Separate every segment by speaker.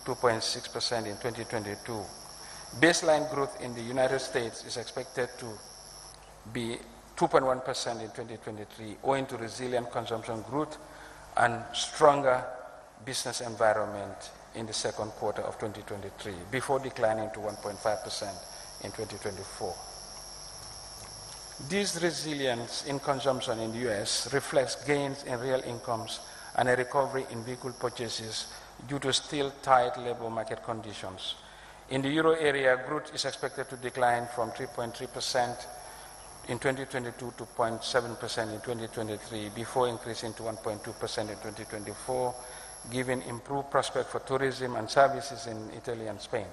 Speaker 1: 2.6% in 2022. Baseline growth in the United States is expected to be 2.1% in 2023, owing to resilient consumption growth and stronger business environment in the second quarter of 2023, before declining to 1.5% in 2024. This resilience in consumption in the US reflects gains in real incomes and a recovery in vehicle purchases due to still tight labor market conditions. In the euro area, growth is expected to decline from 3.3% in 2022 to 0.7% in 2023, before increasing to 1.2% in 2024, given improved prospect for tourism and services in Italy and Spain.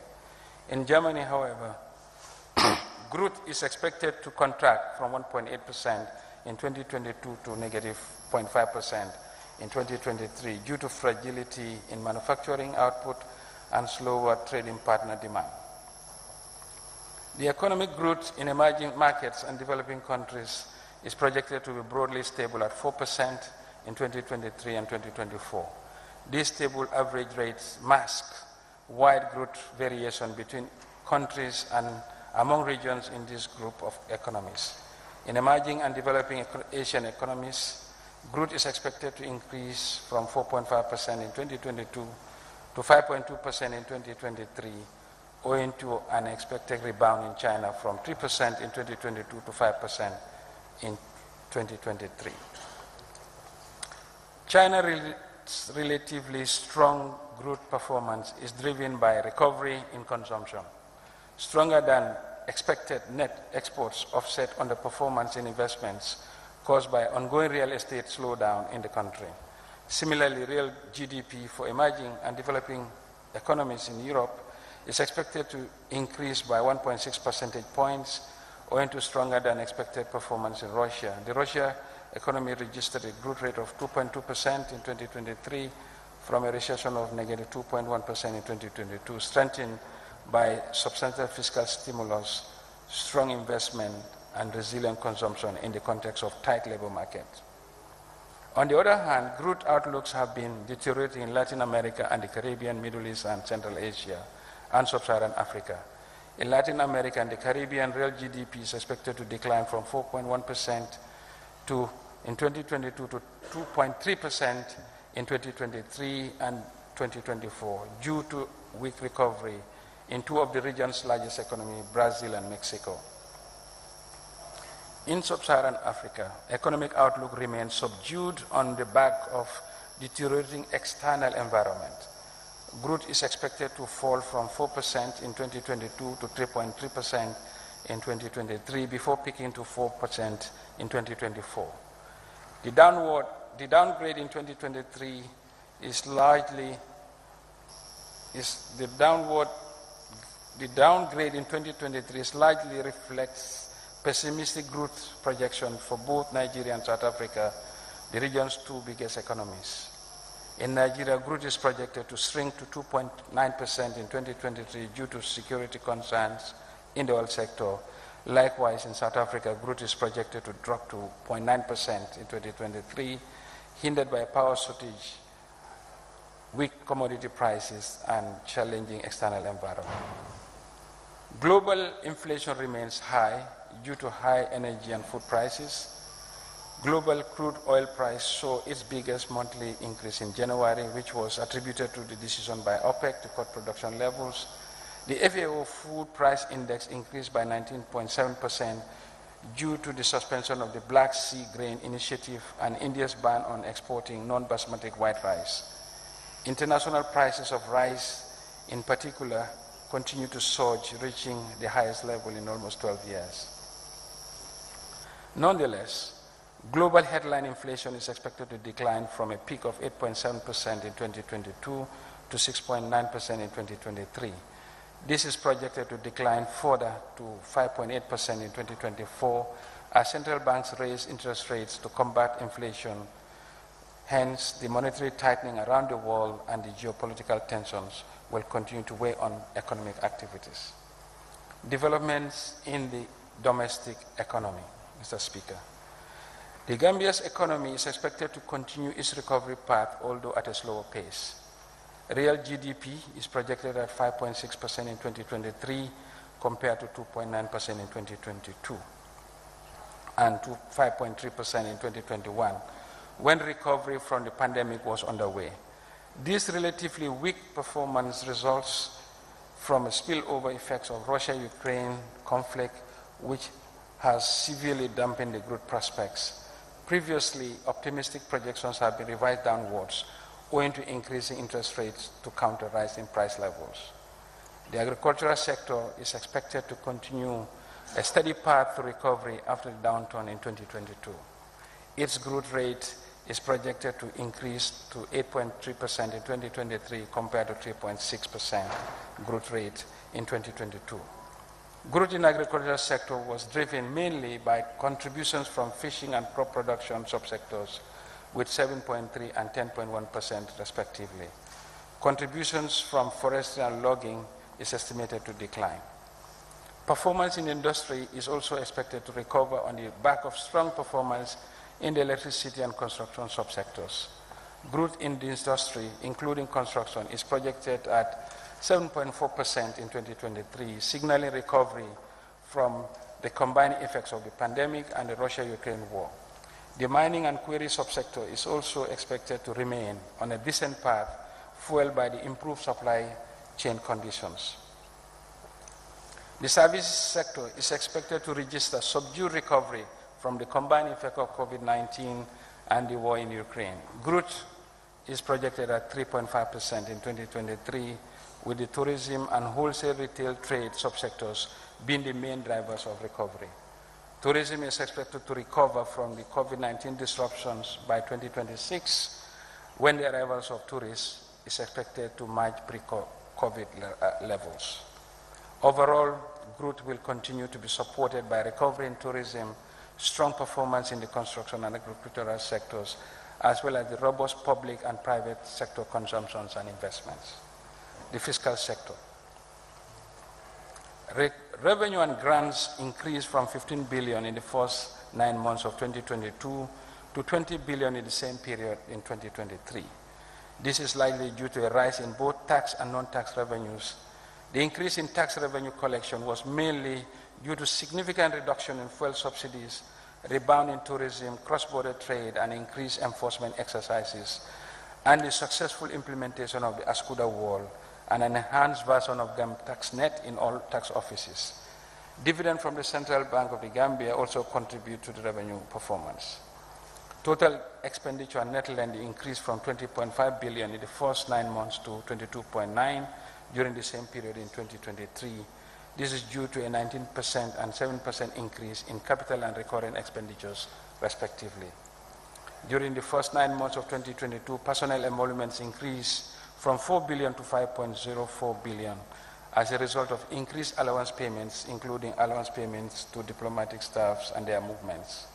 Speaker 1: In Germany, however, growth is expected to contract from 1.8% in 2022 to negative 0.5% in 2023 due to fragility in manufacturing output and slower trading partner demand. The economic growth in emerging markets and developing countries is projected to be broadly stable at 4% in 2023 and 2024. These stable average rates mask wide growth variation between countries and among regions in this group of economies. In emerging and developing Asian economies, growth is expected to increase from 4.5% in 2022 to 5.2% in 2023, owing to an expected rebound in China from 3% in 2022 to 5% in 2023. China's relatively strong growth performance is driven by recovery in consumption. Stronger than expected net exports offset underperformance in investments caused by ongoing real estate slowdown in the country. Similarly, real GDP for emerging and developing economies in Europe is expected to increase by 1.6 percentage points, owing to stronger than expected performance in Russia. The Russia economy registered a growth rate of 2.2% in 2023 from a recession of negative 2.1% in 2022, strengthened by substantial fiscal stimulus, strong investment, and resilient consumption in the context of tight labor market. On the other hand, growth outlooks have been deteriorating in Latin America and the Caribbean, Middle East, and Central Asia, and Sub-Saharan Africa. In Latin America and the Caribbean, real GDP is expected to decline from 4.1% in 2022 to 2.3% in 2023 and 2024, due to weak recovery in two of the region's largest economies, Brazil and Mexico. In Sub-Saharan Africa, economic outlook remains subdued on the back of deteriorating external environment. Growth is expected to fall from 4% in 2022 to 3.3% in 2023, before peaking to 4% in 2024. The downgrade in 2023 largely reflects pessimistic growth projection for both Nigeria and South Africa, the region's two biggest economies. In Nigeria, growth is projected to shrink to 2.9% in 2023 due to security concerns in the oil sector. Likewise, in South Africa, growth is projected to drop to 0.9% in 2023, hindered by power shortage, weak commodity prices, and challenging external environment. Global inflation remains high due to high energy and food prices. Global crude oil price saw its biggest monthly increase in January, which was attributed to the decision by OPEC to cut production levels. The FAO Food Price Index increased by 19.7% due to the suspension of the Black Sea Grain Initiative and India's ban on exporting non-basmati white rice. International prices of rice, in particular, continue to surge, reaching the highest level in almost 12 years. Nonetheless, global headline inflation is expected to decline from a peak of 8.7% in 2022 to 6.9% in 2023. This is projected to decline further to 5.8% in 2024 as central banks raise interest rates to combat inflation. Hence, the monetary tightening around the world and the geopolitical tensions will continue to weigh on economic activities. Developments in the domestic economy, Mr. Speaker. The Gambia's economy is expected to continue its recovery path, although at a slower pace. Real GDP is projected at 5.6% in 2023 compared to 2.9% in 2022 and to 5.3% in 2021 when recovery from the pandemic was underway. This relatively weak performance results from a spillover effects of Russia-Ukraine conflict, which has severely dampened the growth prospects. Previously, optimistic projections have been revised downwards owing to increasing interest rates to counter rising price levels. The agricultural sector is expected to continue a steady path to recovery after the downturn in 2022. Its growth rate is projected to increase to 8.3% in 2023 compared to 3.6% growth rate in 2022. Growth in the agricultural sector was driven mainly by contributions from fishing and crop production subsectors with 7.3 and 10.1% respectively. Contributions from forestry and logging is estimated to decline. Performance in industry is also expected to recover on the back of strong performance in the electricity and construction subsectors. Growth in the industry, including construction, is projected at 7.4% in 2023, signaling recovery from the combined effects of the pandemic and the Russia-Ukraine war. The mining and quarry subsector is also expected to remain on a decent path, fueled by the improved supply chain conditions. The services sector is expected to register subdued recovery from the combined effect of COVID-19 and the war in Ukraine. Growth is projected at 3.5% in 2023, with the tourism and wholesale retail trade subsectors being the main drivers of recovery. Tourism is expected to recover from the COVID-19 disruptions by 2026, when the arrivals of tourists is expected to match pre-COVID levels. Overall, growth will continue to be supported by recovery in tourism, strong performance in the construction and agricultural sectors, as well as the robust public and private sector consumptions and investments. The fiscal sector. Revenue and grants increased from 15 billion in the first 9 months of 2022 to 20 billion in the same period in 2023. This is likely due to a rise in both tax and non-tax revenues. The increase in tax revenue collection was mainly due to significant reduction in fuel subsidies, rebound in tourism, cross-border trade, and increased enforcement exercises, and the successful implementation of the Askuda wall and an enhanced version of GamTaxNet in all tax offices. Dividend from the Central Bank of the Gambia also contribute to the revenue performance. Total expenditure and net lending increased from 20.5 billion in the first 9 months to 22.9 during the same period in 2023. This is due to a 19% and 7% increase in capital and recurrent expenditures, respectively. During the first 9 months of 2022, personnel emoluments increased from 4 billion to 5.04 billion as a result of increased allowance payments, including allowance payments to diplomatic staffs and their movements.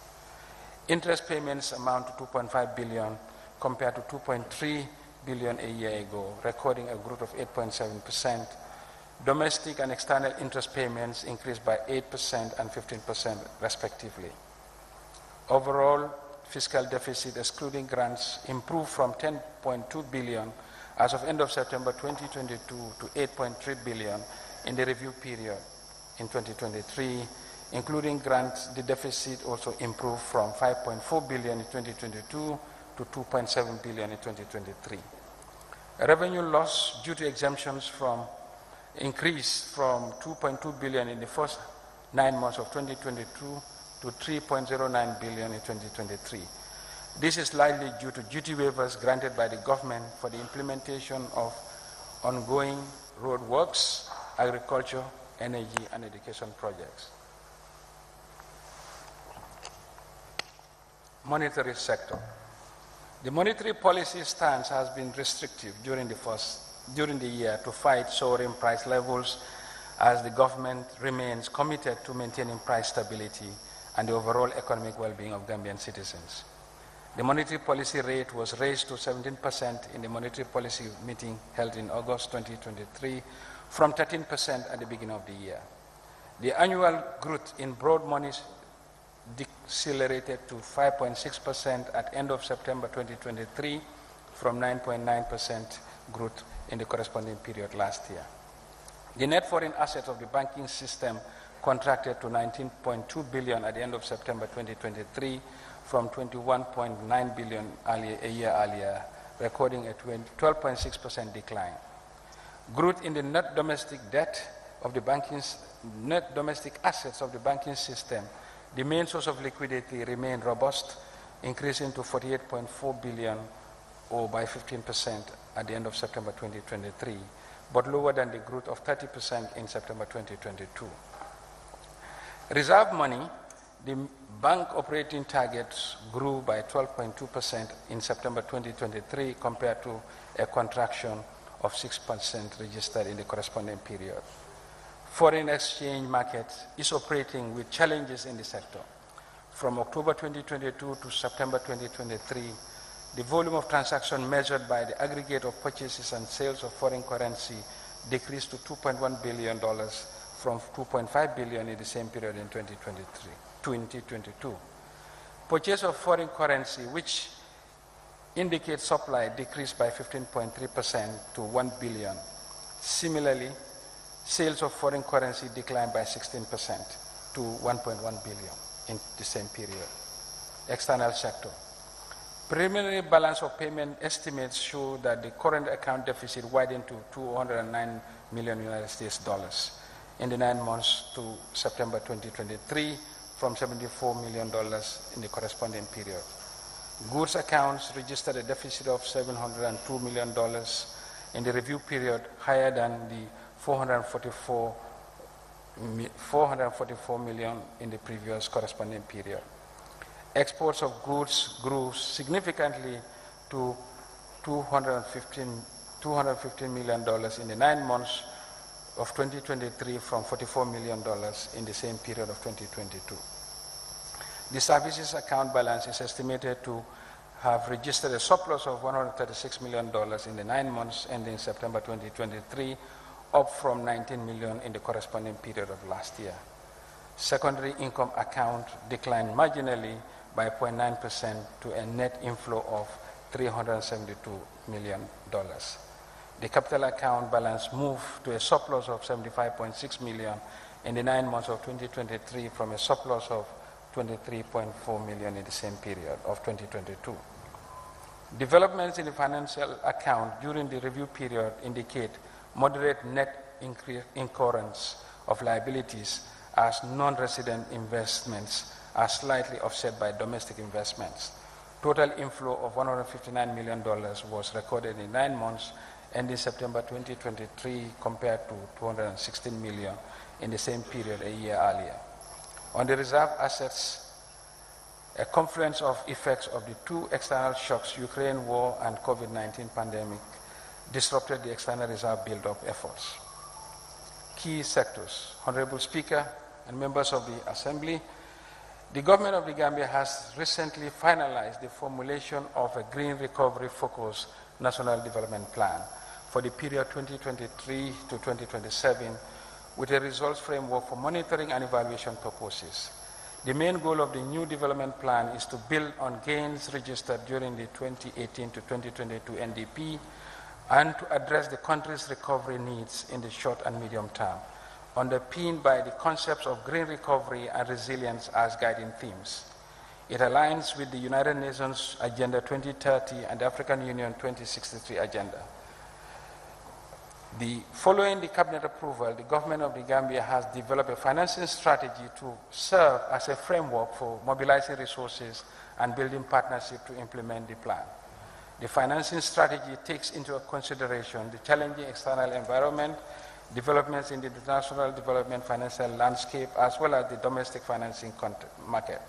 Speaker 1: Interest payments amount to 2.5 billion compared to 2.3 billion a year ago, recording a growth of 8.7%. Domestic and external interest payments increased by 8% and 15% respectively. Overall, fiscal deficit excluding grants improved from 10.2 billion as of end of September 2022 to 8.3 billion in the review period in 2023. Including grants, the deficit also improved from 5.4 billion in 2022 to 2.7 billion in 2023. Revenue loss due to exemptions increased from 2.2 billion in the first 9 months of 2022 to 3.09 billion in 2023. This is largely due to duty waivers granted by the government for the implementation of ongoing road works, agriculture, energy, and education projects. Monetary sector. The monetary policy stance has been restrictive during the year to fight soaring price levels, as the government remains committed to maintaining price stability and the overall economic well-being of Gambian citizens. The monetary policy rate was raised to 17% in the monetary policy meeting held in August 2023 from 13% at the beginning of the year. The annual growth in broad money decelerated to 5.6% at end of September 2023 from 9.9% growth in the corresponding period last year. The net foreign assets of the banking system contracted to 19.2 billion at the end of September 2023 from 21.9 billion a year earlier, recording a 12.6% decline. Growth in the net domestic assets of the banking system, the main source of liquidity, remained robust, increasing to 48.4 billion, or by 15% at the end of September 2023, but lower than the growth of 30% in September 2022. Reserve money, the bank operating targets, grew by 12.2% in September 2023 compared to a contraction of 6% registered in the corresponding period. Foreign exchange market is operating with challenges in the sector. From October 2022 to September 2023, the volume of transactions measured by the aggregate of purchases and sales of foreign currency decreased to $2.1 billion from $2.5 billion in the same period in 2022. Purchase of foreign currency, which indicates supply, decreased by 15.3% to $1 billion. Similarly, sales of foreign currency declined by 16% to $1.1 billion in the same period. External sector. Preliminary balance of payment estimates show that the current account deficit widened to $209 million in the 9 months to September 2023 from $74 million in the corresponding period. Goods accounts registered a deficit of $702 million in the review period, higher than the $444 million in the previous corresponding period. Exports of goods grew significantly to $215 million in the 9 months of 2023 from $44 million in the same period of 2022. The services account balance is estimated to have registered a surplus of $136 million in the 9 months ending September 2023, up from $19 million in the corresponding period of last year. Secondary income account declined marginally by 0.9% to a net inflow of $372 million. The capital account balance moved to a surplus of $75.6 million in the 9 months of 2023 from a surplus of $23.4 million in the same period of 2022. Developments in the financial account during the review period indicate moderate net incurrence of liabilities as non-resident investments are slightly offset by domestic investments. Total inflow of $159 million was recorded in 9 months ending September 2023 compared to $216 million in the same period a year earlier. On the reserve assets, a confluence of effects of the two external shocks, Ukraine war and COVID-19 pandemic, disrupted the external reserve build-up efforts. Key sectors. Honorable Speaker and members of the Assembly, the government of the Gambia has recently finalized the formulation of a green recovery-focused national development plan for the period 2023 to 2027 with a results framework for monitoring and evaluation purposes. The main goal of the new development plan is to build on gains registered during the 2018 to 2022 NDP and to address the country's recovery needs in the short and medium term, underpinned by the concepts of green recovery and resilience as guiding themes. It aligns with the United Nations Agenda 2030 and the African Union 2063 agenda. Following the cabinet approval, the government of the Gambia has developed a financing strategy to serve as a framework for mobilizing resources and building partnership to implement the plan. The financing strategy takes into consideration the challenging external environment, developments in the international development financial landscape, as well as the domestic financing market.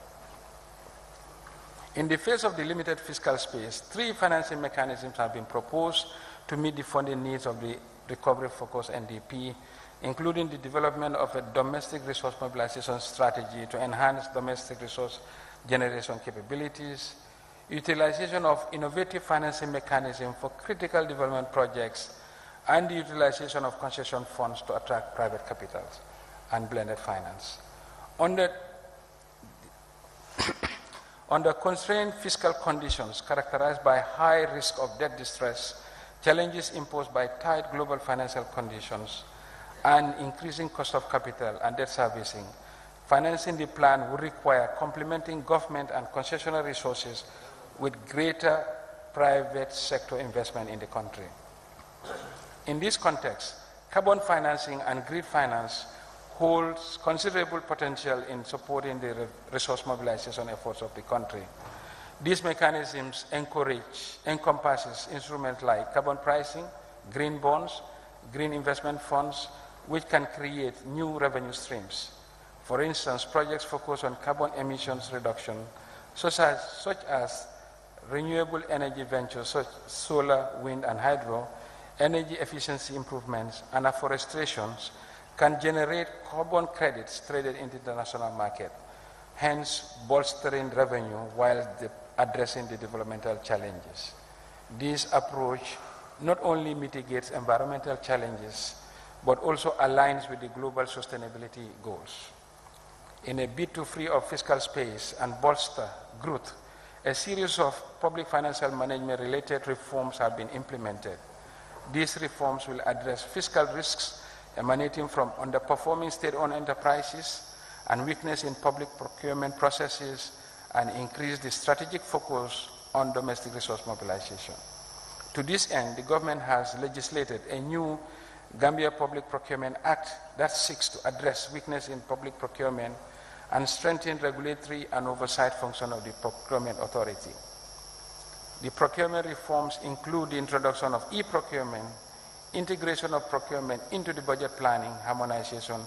Speaker 1: In the face of the limited fiscal space, 3 financing mechanisms have been proposed to meet the funding needs of the recovery-focused NDP, including the development of a domestic resource mobilization strategy to enhance domestic resource generation capabilities, utilization of innovative financing mechanisms for critical development projects, and the utilization of concession funds to attract private capitals and blended finance. Under constrained fiscal conditions characterized by high risk of debt distress, challenges imposed by tight global financial conditions and increasing cost of capital and debt servicing, financing the plan would require complementing government and concessional resources with greater private sector investment in the country. In this context, carbon financing and grid finance holds considerable potential in supporting the resource mobilization efforts of the country. These mechanisms encompasses instruments like carbon pricing, green bonds, green investment funds, which can create new revenue streams. For instance, projects focused on carbon emissions reduction, such as renewable energy ventures such as solar, wind, and hydro, energy efficiency improvements, and afforestation can generate carbon credits traded in the international market, hence bolstering revenue while addressing the developmental challenges. This approach not only mitigates environmental challenges, but also aligns with the global sustainability goals. In a bid to free up fiscal space and bolster growth, a series of public financial management related reforms have been implemented. These reforms will address fiscal risks emanating from underperforming state-owned enterprises and weakness in public procurement processes, and increase the strategic focus on domestic resource mobilization. To this end, the government has legislated a new Gambia Public Procurement Act that seeks to address weakness in public procurement and strengthen regulatory and oversight function of the procurement authority. The procurement reforms include the introduction of e-procurement, integration of procurement into the budget planning, harmonization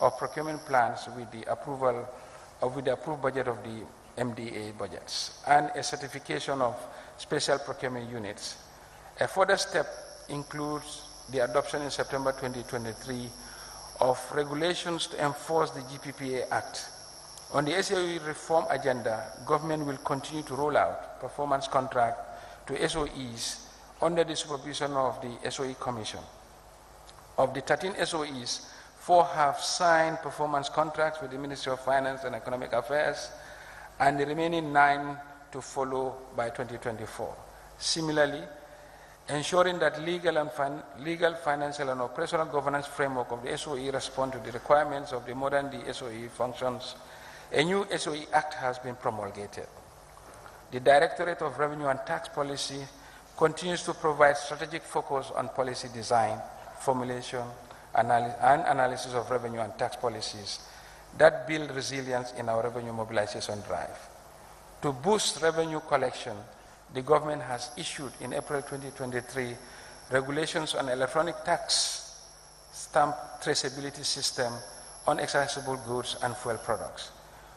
Speaker 1: of procurement plans with the approved budget of the MDA budgets, and a certification of special procurement units. A further step includes the adoption in September 2023 of regulations to enforce the GPPA Act. On the SOE reform agenda, government will continue to roll out performance contract to SOEs under the supervision of the SOE Commission. Of the 13 SOEs, 4 have signed performance contracts with the Ministry of Finance and Economic Affairs, and the remaining 9 to follow by 2024. Similarly, ensuring that legal, financial, and operational governance framework of the SOE respond to the requirements of the modern SOE functions, a new SOE Act has been promulgated. The Directorate of Revenue and Tax Policy continues to provide strategic focus on policy design, formulation, and analysis of revenue and tax policies that build resilience in our revenue mobilization drive. To boost revenue collection, the government has issued in April 2023 regulations on electronic tax stamp traceability system on accessible goods and fuel products.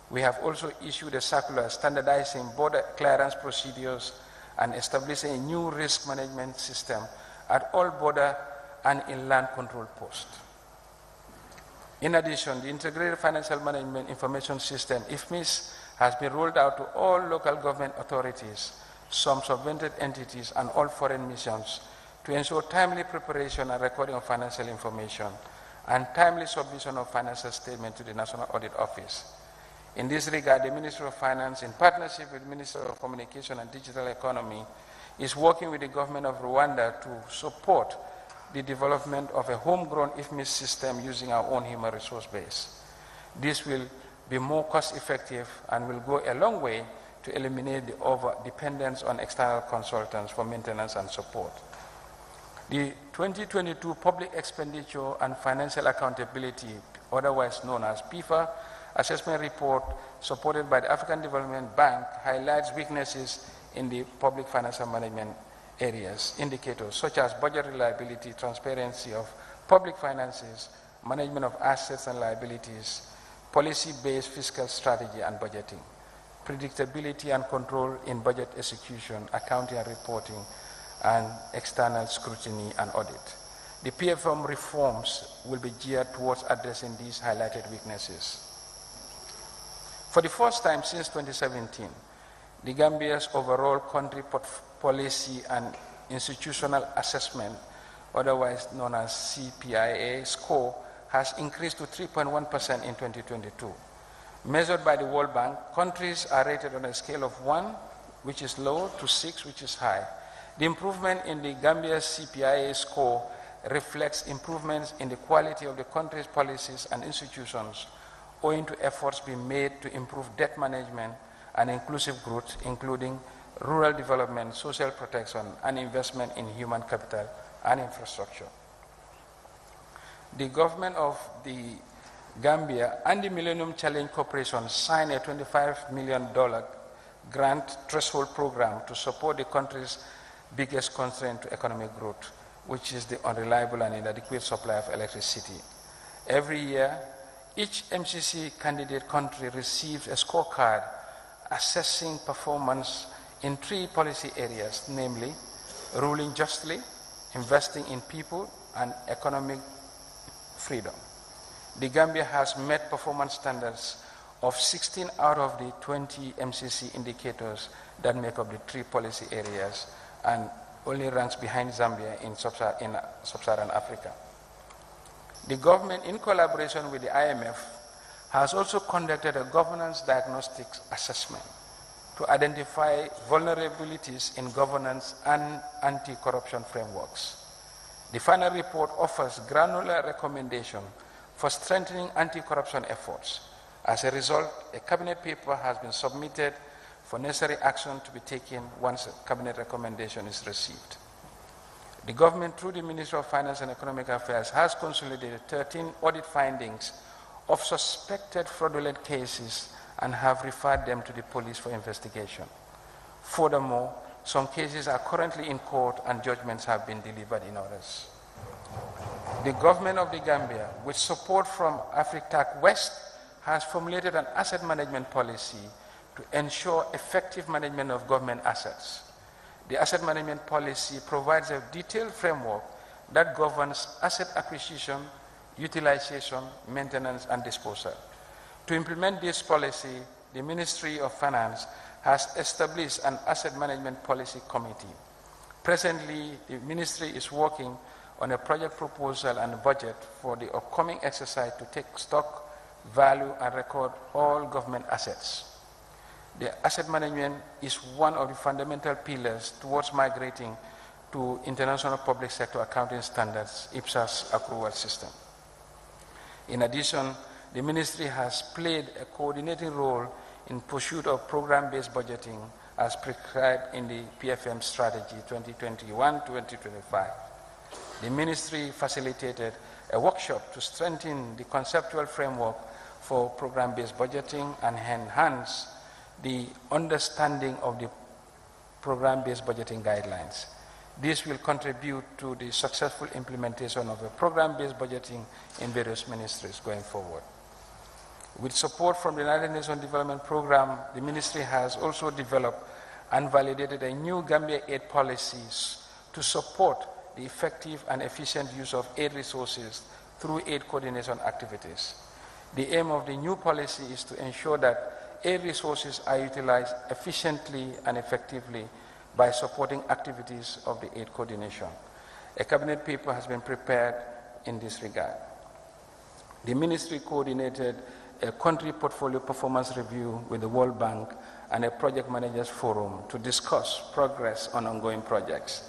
Speaker 1: We have also issued a circular standardizing border clearance procedures and establishing a new risk management system at all border and inland control posts. In addition, the Integrated Financial Management Information System, IFMIS, has been rolled out to all local government authorities, some subvented entities, and all foreign missions to ensure timely preparation and recording of financial information and timely submission of financial statement to the National Audit Office. In this regard, the Ministry of Finance, in partnership with the Ministry of Communication and Digital Economy, is working with the government of Rwanda to support the development of a homegrown IFMIS system using our own human resource base. This will be more cost-effective and will go a long way to eliminate the over-dependence on external consultants for maintenance and support. The 2022 Public Expenditure and Financial Accountability, otherwise known as PIFA, assessment report supported by the African Development Bank highlights weaknesses in the public financial management areas, indicators such as budget reliability, transparency of public finances, management of assets and liabilities, policy-based fiscal strategy and budgeting, predictability and control in budget execution, accounting and reporting, and external scrutiny and audit. The PFM reforms will be geared towards addressing these highlighted weaknesses. For the first time since 2017, the Gambia's overall country policy and institutional assessment, otherwise known as CPIA score, has increased to 3.1% in 2022. Measured by the World Bank, countries are rated on a scale of 1, which is low, to 6, which is high. The improvement in the Gambia's CPIA score reflects improvements in the quality of the country's policies and institutions owing to efforts being made to improve debt management and inclusive growth, including rural development, social protection, and investment in human capital and infrastructure. The government of the Gambia and the Millennium Challenge Corporation signed a $25 million grant threshold program to support the country's biggest constraint to economic growth, which is the unreliable and inadequate supply of electricity. Every year, each MCC candidate country receives a scorecard assessing performance in 3 policy areas, namely ruling justly, investing in people, and economic freedom. The Gambia has met performance standards of 16 out of the 20 MCC indicators that make up the 3 policy areas and only ranks behind Zambia in sub-Saharan Africa. The government, in collaboration with the IMF, has also conducted a governance diagnostics assessment to identify vulnerabilities in governance and anti-corruption frameworks. The final report offers granular recommendation for strengthening anti-corruption efforts. As a result, a cabinet paper has been submitted for necessary action to be taken once a cabinet recommendation is received. The government, through the Ministry of Finance and Economic Affairs, has consolidated 13 audit findings of suspected fraudulent cases and have referred them to the police for investigation. Furthermore, some cases are currently in court and judgments have been delivered in others. The government of the Gambia, with support from Africa West, has formulated an asset management policy to ensure effective management of government assets. The asset management policy provides a detailed framework that governs asset acquisition, utilization, maintenance, and disposal. To implement this policy, the Ministry of Finance has established an asset management policy committee. Presently, the ministry is working on a project proposal and budget for the upcoming exercise to take stock, value, and record all government assets. The asset management is one of the fundamental pillars towards migrating to International Public Sector Accounting Standards, IPSAS accrual system. In addition, the ministry has played a coordinating role in pursuit of program-based budgeting as prescribed in the PFM strategy 2021-2025. The ministry facilitated a workshop to strengthen the conceptual framework for program-based budgeting and enhance the understanding of the program-based budgeting guidelines. This will contribute to the successful implementation of a program-based budgeting in various ministries going forward. With support from the United Nations Development Programme, the ministry has also developed and validated a new Gambia aid policies to support the effective and efficient use of aid resources through aid coordination activities. The aim of the new policy is to ensure that aid resources are utilized efficiently and effectively by supporting activities of the aid coordination. A cabinet paper has been prepared in this regard. The ministry coordinated a country portfolio performance review with the World Bank and a project managers forum to discuss progress on ongoing projects.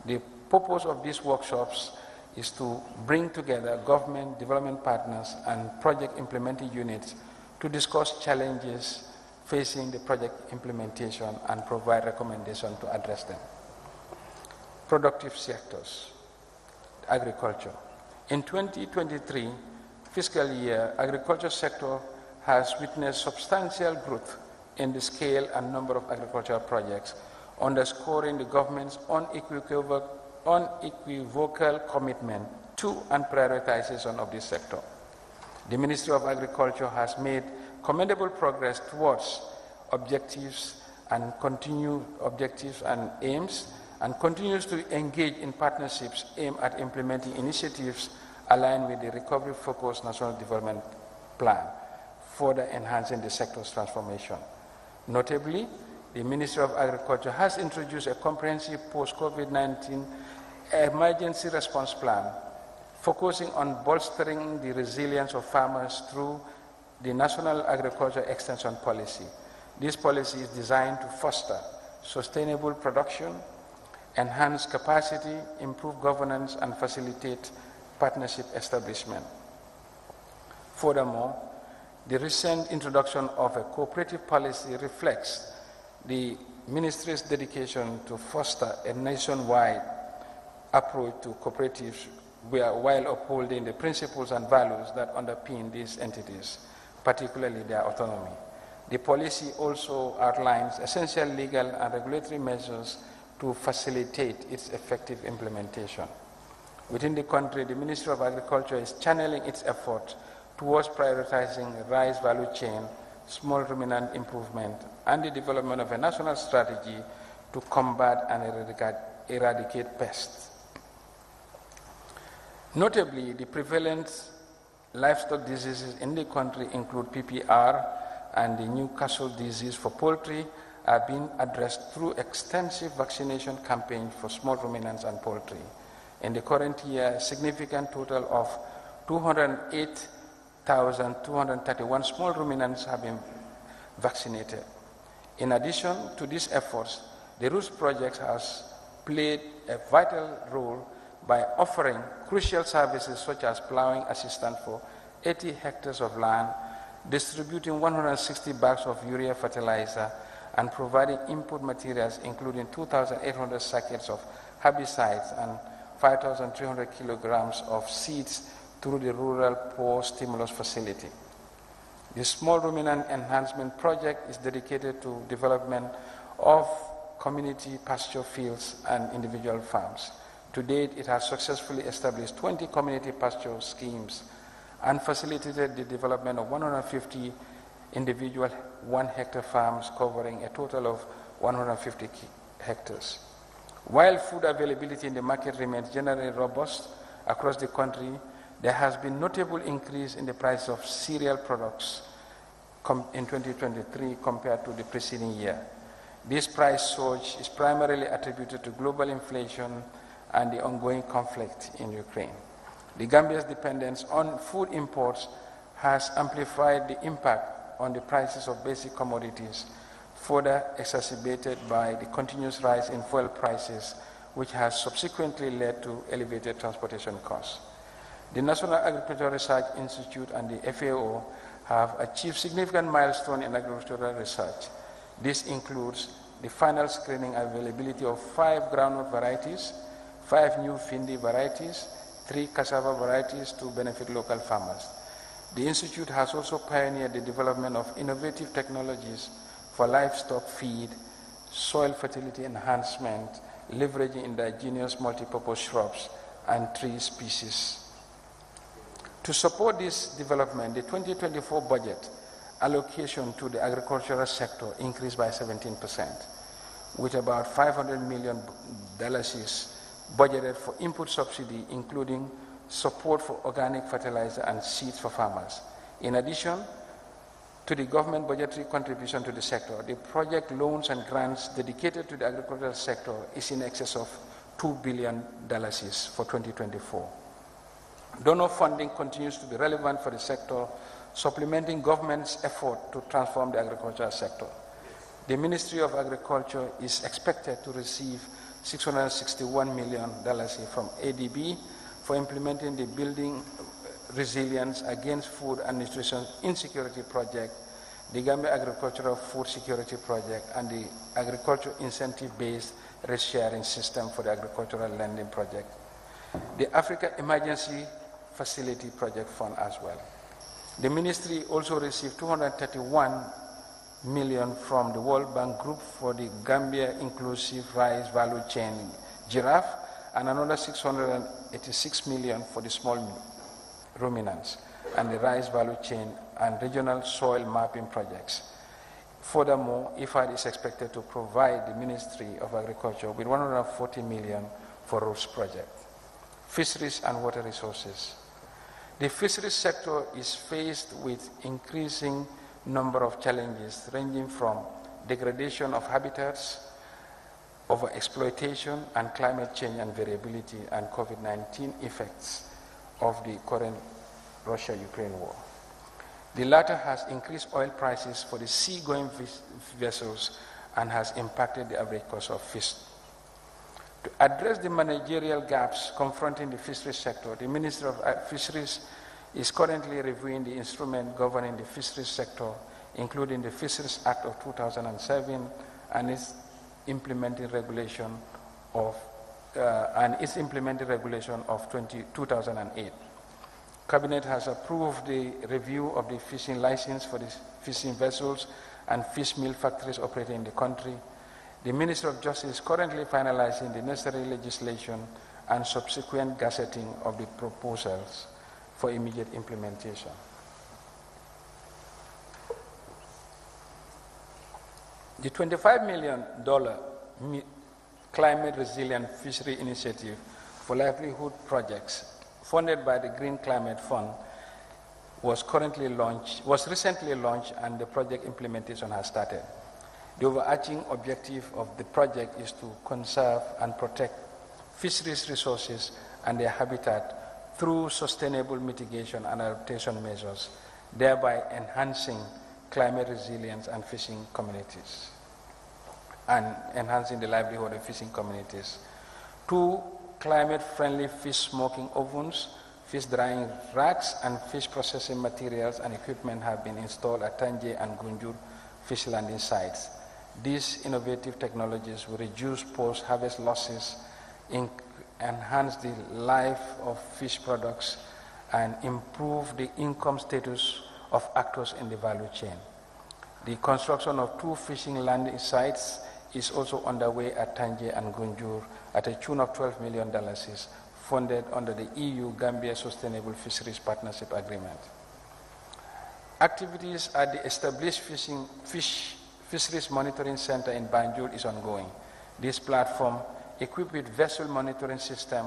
Speaker 1: The purpose of these workshops is to bring together government, development partners, and project implementing units to discuss challenges facing the project implementation and provide recommendations to address them. Productive sectors, agriculture. In 2023 fiscal year, agriculture sector has witnessed substantial growth in the scale and number of agricultural projects, underscoring the government's unequivocal commitment to and prioritization of this sector. The Ministry of Agriculture has made commendable progress towards objectives and aims, and continues to engage in partnerships aimed at implementing initiatives aligned with the Recovery-Focused National Development Plan, further enhancing the sector's transformation. Notably, the Ministry of Agriculture has introduced a comprehensive post-COVID-19 emergency response plan, focusing on bolstering the resilience of farmers through the National Agriculture Extension Policy. This policy is designed to foster sustainable production, enhance capacity, improve governance, and facilitate partnership establishment. Furthermore, the recent introduction of a cooperative policy reflects the Ministry's dedication to foster a nationwide approach to cooperatives while upholding the principles and values that underpin these entities, particularly their autonomy. The policy also outlines essential legal and regulatory measures to facilitate its effective implementation. Within the country, the Ministry of Agriculture is channeling its efforts towards prioritizing rice value chain, small ruminant improvement, and the development of a national strategy to combat and eradicate pests. Notably, the prevalent livestock diseases in the country include PPR and the Newcastle disease for poultry are being addressed through extensive vaccination campaigns for small ruminants and poultry. In the current year, a significant total of 208,231 small ruminants have been vaccinated. In addition to these efforts, the Roots Project has played a vital role by offering crucial services such as plowing assistance for 80 hectares of land, distributing 160 bags of urea fertilizer, and providing input materials including 2,800 sachets of herbicides and 5,300 kilograms of seeds through the Rural Poor Stimulus Facility. The Small Ruminant Enhancement Project is dedicated to development of community pasture fields and individual farms. To date, it has successfully established 20 community pasture schemes and facilitated the development of 150 individual 1-hectare farms covering a total of 150 hectares. While food availability in the market remains generally robust across the country, there has been notable increase in the price of cereal products in 2023 compared to the preceding year. This price surge is primarily attributed to global inflation and the ongoing conflict in Ukraine. The Gambia's dependence on food imports has amplified the impact on the prices of basic commodities, further exacerbated by the continuous rise in fuel prices, which has subsequently led to elevated transportation costs. The National Agricultural Research Institute and the FAO have achieved significant milestones in agricultural research. This includes the final screening availability of 5 groundnut varieties, 5 new Findi varieties, 3 cassava varieties to benefit local farmers. The Institute has also pioneered the development of innovative technologies for livestock feed, soil fertility enhancement, leveraging indigenous multipurpose shrubs and tree species. To support this development, the 2024 budget allocation to the agricultural sector increased by 17%, with about $500 million budgeted for input subsidy, including support for organic fertilizer and seeds for farmers. In addition to the government budgetary contribution to the sector, the project loans and grants dedicated to the agricultural sector is in excess of $2 billion for 2024. Donor funding continues to be relevant for the sector, supplementing government's effort to transform the agricultural sector. The Ministry of Agriculture is expected to receive $661 million from ADB for implementing the Building Resilience Against Food and Nutrition Insecurity Project, the Gambia Agricultural Food Security Project, and the Agriculture Incentive-Based Risk Sharing System for the Agricultural Lending Project. The Africa Emergency Facility Project Fund as well. The ministry also received $231 million from the World Bank Group for the Gambia Inclusive Rice Value Chain Giraffe, and another $686 million for the small ruminants and the rice value chain and regional soil mapping projects. Furthermore, IFAD is expected to provide the Ministry of Agriculture with $140 million for Roots Project. Fisheries and water resources. The fisheries sector is faced with increasing number of challenges ranging from degradation of habitats, overexploitation, and climate change and variability, and COVID-19 effects of the current Russia-Ukraine war. The latter has increased oil prices for the sea-going vessels and has impacted the average cost of fish. To address the managerial gaps confronting the fisheries sector, the Ministry of Fisheries is currently reviewing the instrument governing the fisheries sector, including the Fisheries Act of 2007 and its implementing regulation of 2008. Cabinet has approved the review of the fishing license for the fishing vessels and fish meal factories operating in the country. The Ministry of Justice is currently finalizing the necessary legislation and subsequent gazetting of the proposals for immediate implementation. The $25 million Climate Resilient Fishery Initiative for Livelihood Projects, funded by the Green Climate Fund, was recently launched, and the project implementation has started. The overarching objective of the project is to conserve and protect fisheries resources and their habitat through sustainable mitigation and adaptation measures, thereby enhancing climate resilience and fishing communities, and enhancing the livelihood of fishing communities. 2 climate-friendly fish smoking ovens, fish drying racks, and fish processing materials and equipment have been installed at Tanje and Gunjur fish landing sites. These innovative technologies will reduce post-harvest losses, enhance the life of fish products, and improve the income status of actors in the value chain. The construction of 2 fishing landing sites is also underway at Tanje and Gunjur at a tune of $12 million, funded under the EU-Gambia Sustainable Fisheries Partnership Agreement. Activities at the established Fisheries Monitoring Center in Banjul is ongoing. This platform, equipped with vessel monitoring system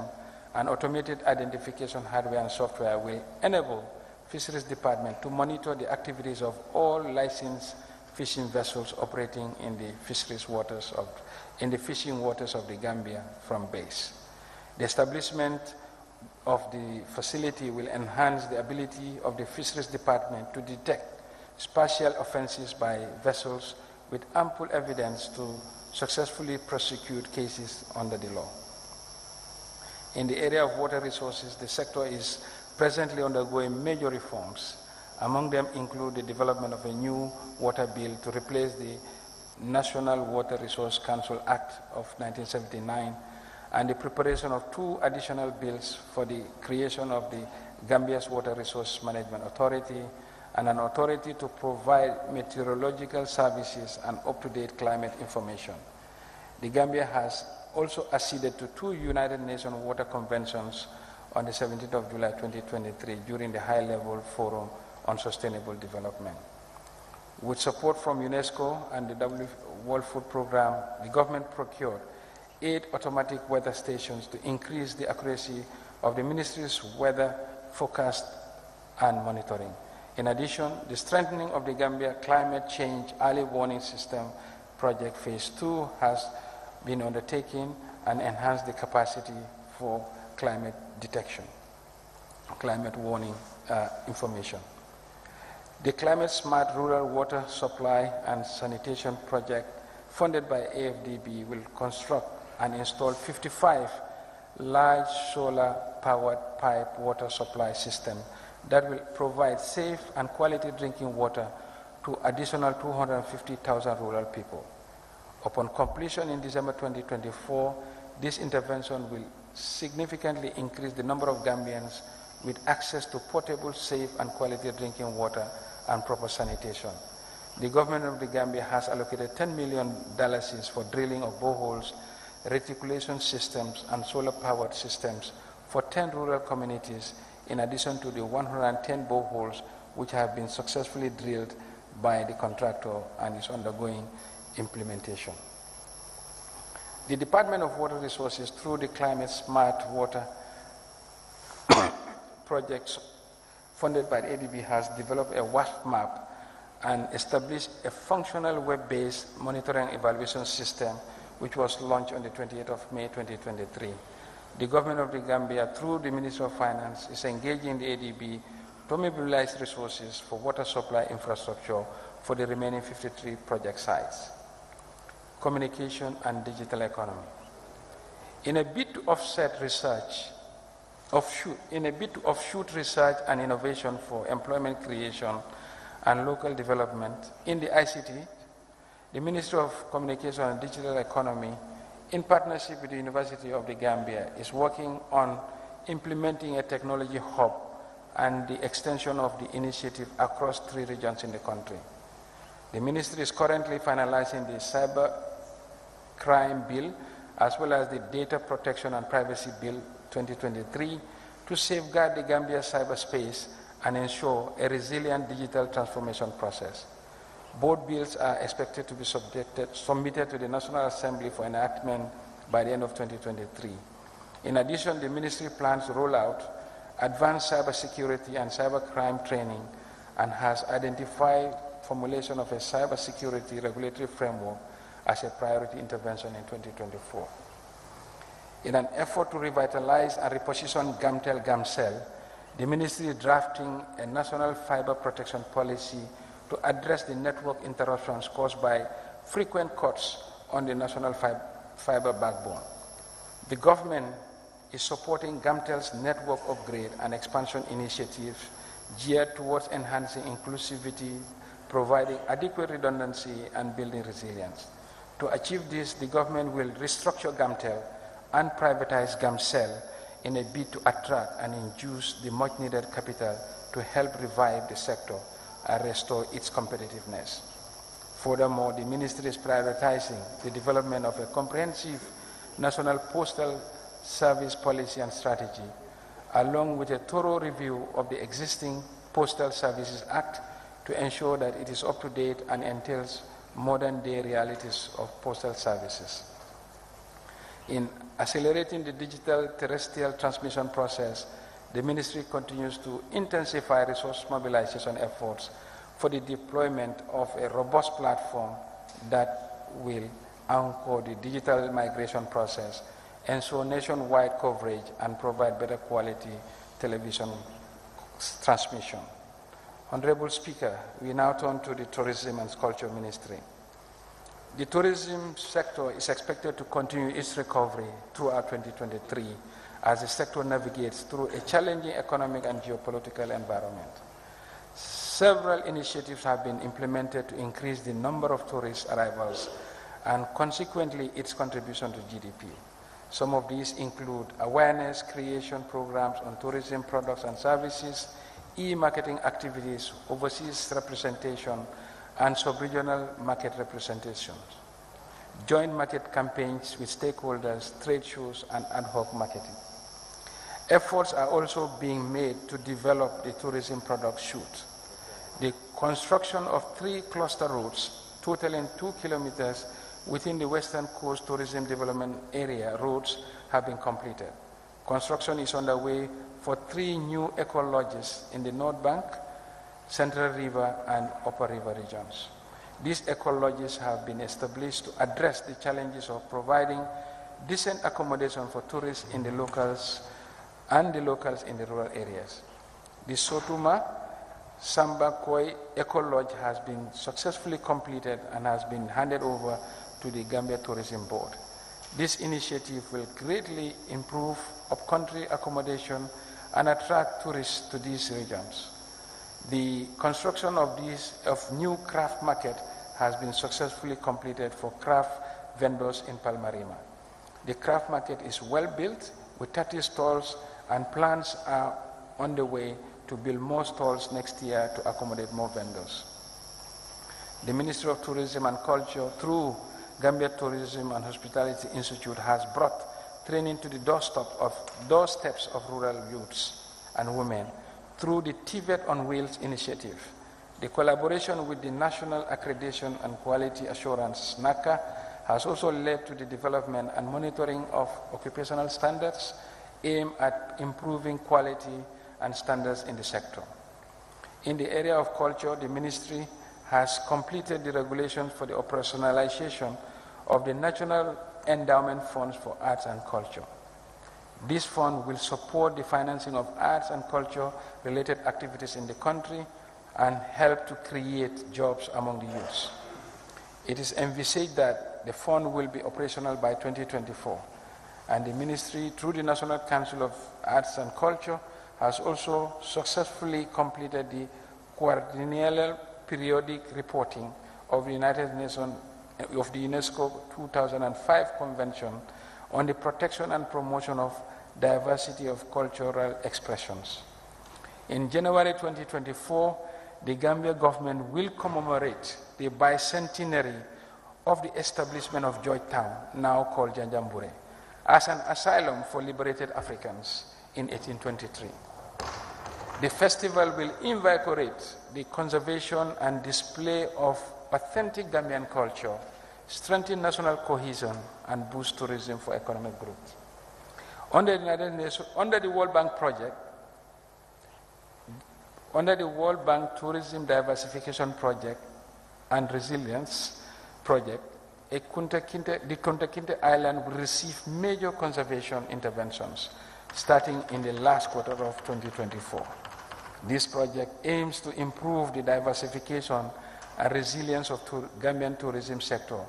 Speaker 1: and automated identification hardware and software, will enable Fisheries Department to monitor the activities of all licensed fishing vessels operating in the fishing waters of the Gambia from base. The establishment of the facility will enhance the ability of the Fisheries Department to detect spatial offenses by vessels with ample evidence to successfully prosecute cases under the law. In the area of water resources, the sector is presently undergoing major reforms. Among them include the development of a new water bill to replace the National Water Resource Council Act of 1979, and the preparation of 2 additional bills for the creation of the Gambia's Water Resource Management Authority and an authority to provide meteorological services and up-to-date climate information. The Gambia has also acceded to 2 United Nations Water Conventions on the 17th of July 2023 during the high-level forum on sustainable development. With support from UNESCO and the World Food Programme, the government procured 8 automatic weather stations to increase the accuracy of the ministry's weather forecast and monitoring. In addition, the strengthening of the Gambia Climate Change Early Warning System Project Phase 2 has been undertaken and enhanced the capacity for climate detection, climate warning information. The Climate Smart Rural Water Supply and Sanitation Project, funded by AFDB, will construct and install 55 large solar-powered pipe water supply systems that will provide safe and quality drinking water to additional 250,000 rural people. Upon completion in December 2024, this intervention will significantly increase the number of Gambians with access to potable, safe, and quality drinking water and proper sanitation. The government of the Gambia has allocated $10 million for drilling of boreholes, reticulation systems, and solar-powered systems for 10 rural communities, in addition to the 110 boreholes which have been successfully drilled by the contractor and is undergoing implementation. The Department of Water Resources, through the Climate Smart Water projects funded by the ADB, has developed a WASP map and established a functional web-based monitoring evaluation system which was launched on the 28th of May 2023. The government of the Gambia, through the Ministry of Finance, is engaging the ADB to mobilize resources for water supply infrastructure for the remaining 53 project sites. Communication and digital economy. In a bid to offshoot research and innovation for employment creation and local development in the ICT, the Ministry of Communication and Digital Economy, in partnership with the University of the Gambia, is working on implementing a technology hub and the extension of the initiative across 3 regions in the country. The ministry is currently finalizing the cyber crime bill as well as the data protection and privacy bill 2023 to safeguard the Gambia cyberspace and ensure a resilient digital transformation process. Both bills are expected to be submitted to the National Assembly for enactment by the end of 2023. In addition, the ministry plans to roll out advanced cybersecurity and cybercrime training and has identified formulation of a cybersecurity regulatory framework as a priority intervention in 2024. In an effort to revitalize and reposition Gamtel-Gamcel, the ministry is drafting a national fiber protection policy to address the network interruptions caused by frequent cuts on the national fiber backbone. The government is supporting Gamtel's network upgrade and expansion initiatives geared towards enhancing inclusivity, providing adequate redundancy, and building resilience. To achieve this, the government will restructure Gamtel and privatize Gamcel in a bid to attract and induce the much-needed capital to help revive the sector and restore its competitiveness. Furthermore, the ministry is prioritizing the development of a comprehensive national postal service policy and strategy, along with a thorough review of the existing Postal Services Act to ensure that it is up to date and entails modern-day realities of postal services. In accelerating the digital terrestrial transmission process, the ministry continues to intensify resource mobilization efforts for the deployment of a robust platform that will anchor the digital migration process, ensure nationwide coverage, and provide better quality television transmission. Honorable Speaker, we now turn to the Tourism and Culture Ministry. The tourism sector is expected to continue its recovery throughout 2023 as the sector navigates through a challenging economic and geopolitical environment. Several initiatives have been implemented to increase the number of tourist arrivals and consequently its contribution to GDP. Some of these include awareness creation programs on tourism products and services, e-marketing activities, overseas representation, and sub-regional market representations, joint market campaigns with stakeholders, trade shows, and ad hoc marketing. Efforts are also being made to develop the tourism product suite. The construction of 3 cluster routes totaling 2 kilometers within the Western Coast Tourism Development Area roads have been completed. Construction is underway for 3 new eco lodges in the North Bank, Central River, and Upper River regions. These eco lodges have been established to address the challenges of providing decent accommodation for tourists in the locals and the locals in the rural areas. The Sotuma Samba Koi Eco Lodge has been successfully completed and has been handed over to the Gambia Tourism Board. This initiative will greatly improve upcountry accommodation and attract tourists to these regions. The construction of new craft market has been successfully completed for craft vendors in Palmarima. The craft market is well built with 30 stalls, and plans are on the way to build more stalls next year to accommodate more vendors. The Ministry of Tourism and Culture, through Gambia Tourism and Hospitality Institute, has brought training to the doorsteps of rural youths and women through the Tibet on Wheels initiative. The collaboration with the National Accreditation and Quality Assurance, NACA, has also led to the development and monitoring of occupational standards aimed at improving quality and standards in the sector. In the area of culture, the ministry has completed the regulations for the operationalization of the National Endowment Funds for Arts and Culture. This fund will support the financing of arts and culture-related activities in the country and help to create jobs among the youths. It is envisaged that the fund will be operational by 2024. and the ministry, through the National Council of Arts and Culture, has also successfully completed the quadrennial periodic reporting of the United Nations of the UNESCO 2005 Convention on the Protection and Promotion of Diversity of Cultural Expressions. In January 2024, the Gambia government will commemorate the bicentenary of the establishment of Georgetown, now called Janjambure, as an asylum for liberated Africans in 1823. The festival will invigorate the conservation and display of authentic Gambian culture, strengthen national cohesion, and boost tourism for economic growth. Under the World Bank project, under the World Bank Tourism Diversification Project and Resilience Project, the Kunta Kinte Island will receive major conservation interventions starting in the last quarter of 2024. This project aims to improve the diversification and resilience of the Gambian tourism sector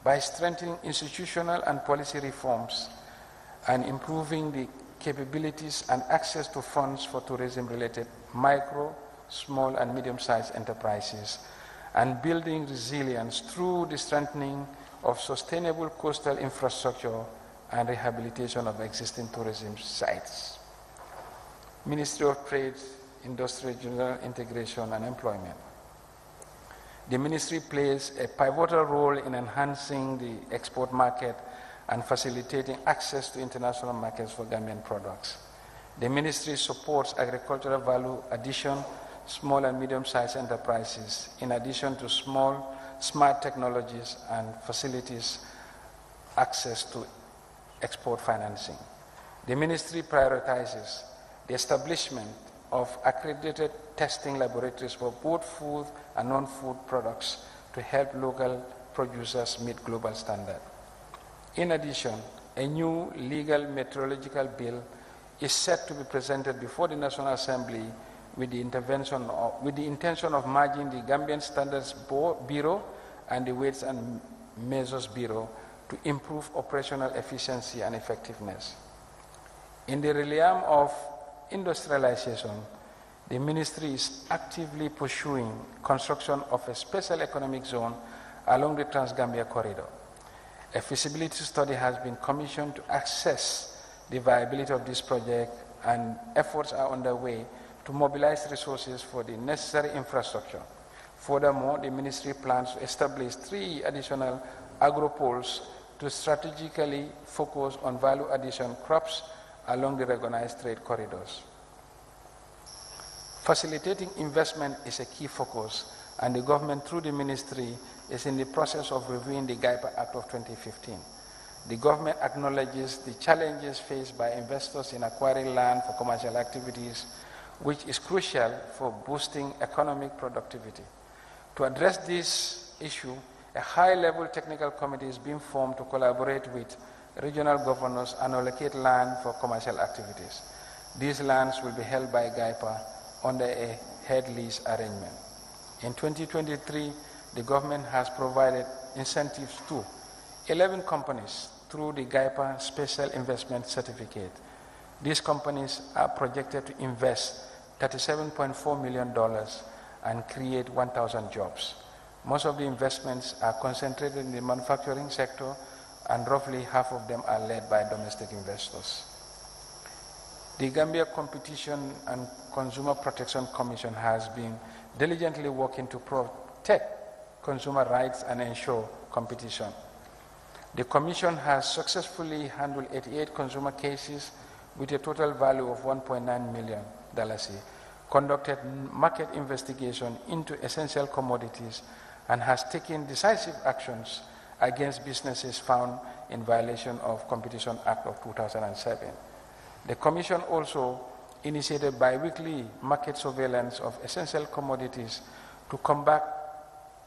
Speaker 1: by strengthening institutional and policy reforms and improving the capabilities and access to funds for tourism-related micro, small, and medium-sized enterprises, and building resilience through the strengthening of sustainable coastal infrastructure and rehabilitation of existing tourism sites. Ministry of Trade, Industry, Regional Integration, and Employment. The ministry plays a pivotal role in enhancing the export market and facilitating access to international markets for Gambian products. The ministry supports agricultural value addition, small and medium-sized enterprises, in addition to smart technologies and facilities access to export financing. The ministry prioritizes the establishment of accredited testing laboratories for both food and non-food products to help local producers meet global standards. In addition, a new legal meteorological bill is set to be presented before the National Assembly with the intention of merging the Gambian Standards Bureau and the Weights and Measures Bureau to improve operational efficiency and effectiveness. In the realm of industrialization, the ministry is actively pursuing construction of a special economic zone along the Trans-Gambia corridor. A feasibility study has been commissioned to assess the viability of this project, and efforts are underway to mobilize resources for the necessary infrastructure. Furthermore, the ministry plans to establish 3 additional agropoles to strategically focus on value addition crops along the recognized trade corridors. Facilitating investment is a key focus, and the government, through the ministry, is in the process of reviewing the GAIPA Act of 2015. The government acknowledges the challenges faced by investors in acquiring land for commercial activities, which is crucial for boosting economic productivity. To address this issue, a high-level technical committee is being formed to collaborate with regional governors and allocate land for commercial activities. These lands will be held by GAIPA under a head lease arrangement. In 2023, the government has provided incentives to 11 companies through the GAIPA Special Investment Certificate. These companies are projected to invest $37.4 million and create 1,000 jobs. Most of the investments are concentrated in the manufacturing sector, and roughly half of them are led by domestic investors. The Gambia Competition and Consumer Protection Commission has been diligently working to protect consumer rights and ensure competition. The Commission has successfully handled 88 consumer cases with a total value of $1.9 million, conducted market investigation into essential commodities, and has taken decisive actions against businesses found in violation of Competition Act of 2007. The Commission also initiated bi-weekly market surveillance of essential commodities to combat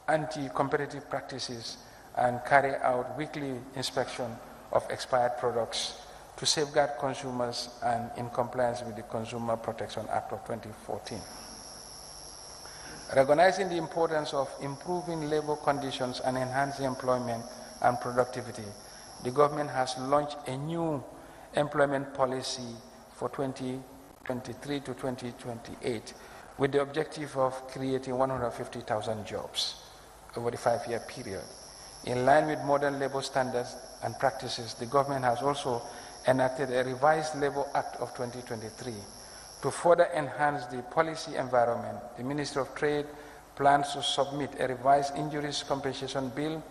Speaker 1: anti-competitive practices and carry out weekly inspection of expired products to safeguard consumers and in compliance with the Consumer Protection Act of 2014. Recognizing the importance of improving labor conditions and enhancing employment and productivity, the government has launched a new employment policy for 2023 to 2028 with the objective of creating 150,000 jobs over the 5-year period. In line with modern labor standards and practices, the government has also enacted a revised Labor Act of 2023. To further enhance the policy environment, the Ministry of Trade plans to submit a revised Injuries Compensation Bill,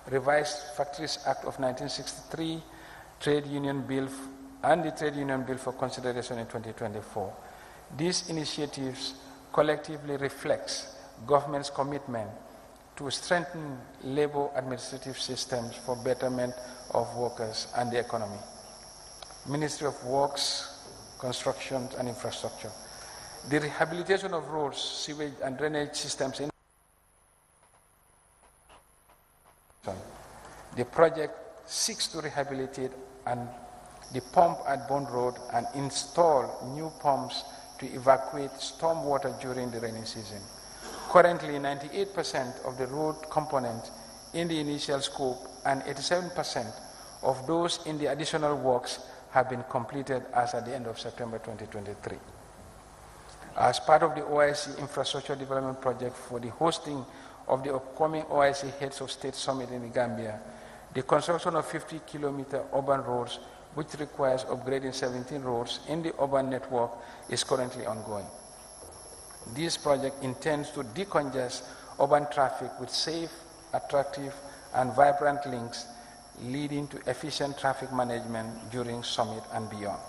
Speaker 1: revised Factories Act of 1963, Trade Union Bill, and the Trade Union Bill for consideration in 2024. These initiatives collectively reflects government's commitment to strengthen labor administrative systems for betterment of workers and the economy. Ministry of Works, Construction and Infrastructure. The rehabilitation of roads, sewage and drainage systems in the project seeks to rehabilitate and the pump at Bond Road and install new pumps to evacuate storm water during the rainy season. Currently, 98% of the road component in the initial scope and 87% of those in the additional works have been completed as at the end of September 2023. As part of the OIC Infrastructure Development Project for the hosting of the upcoming OIC Heads of State Summit in the Gambia, the construction of 50-kilometer urban roads, which requires upgrading 17 roads in the urban network, is currently ongoing. This project intends to decongest urban traffic with safe, attractive, and vibrant links leading to efficient traffic management during summit and beyond.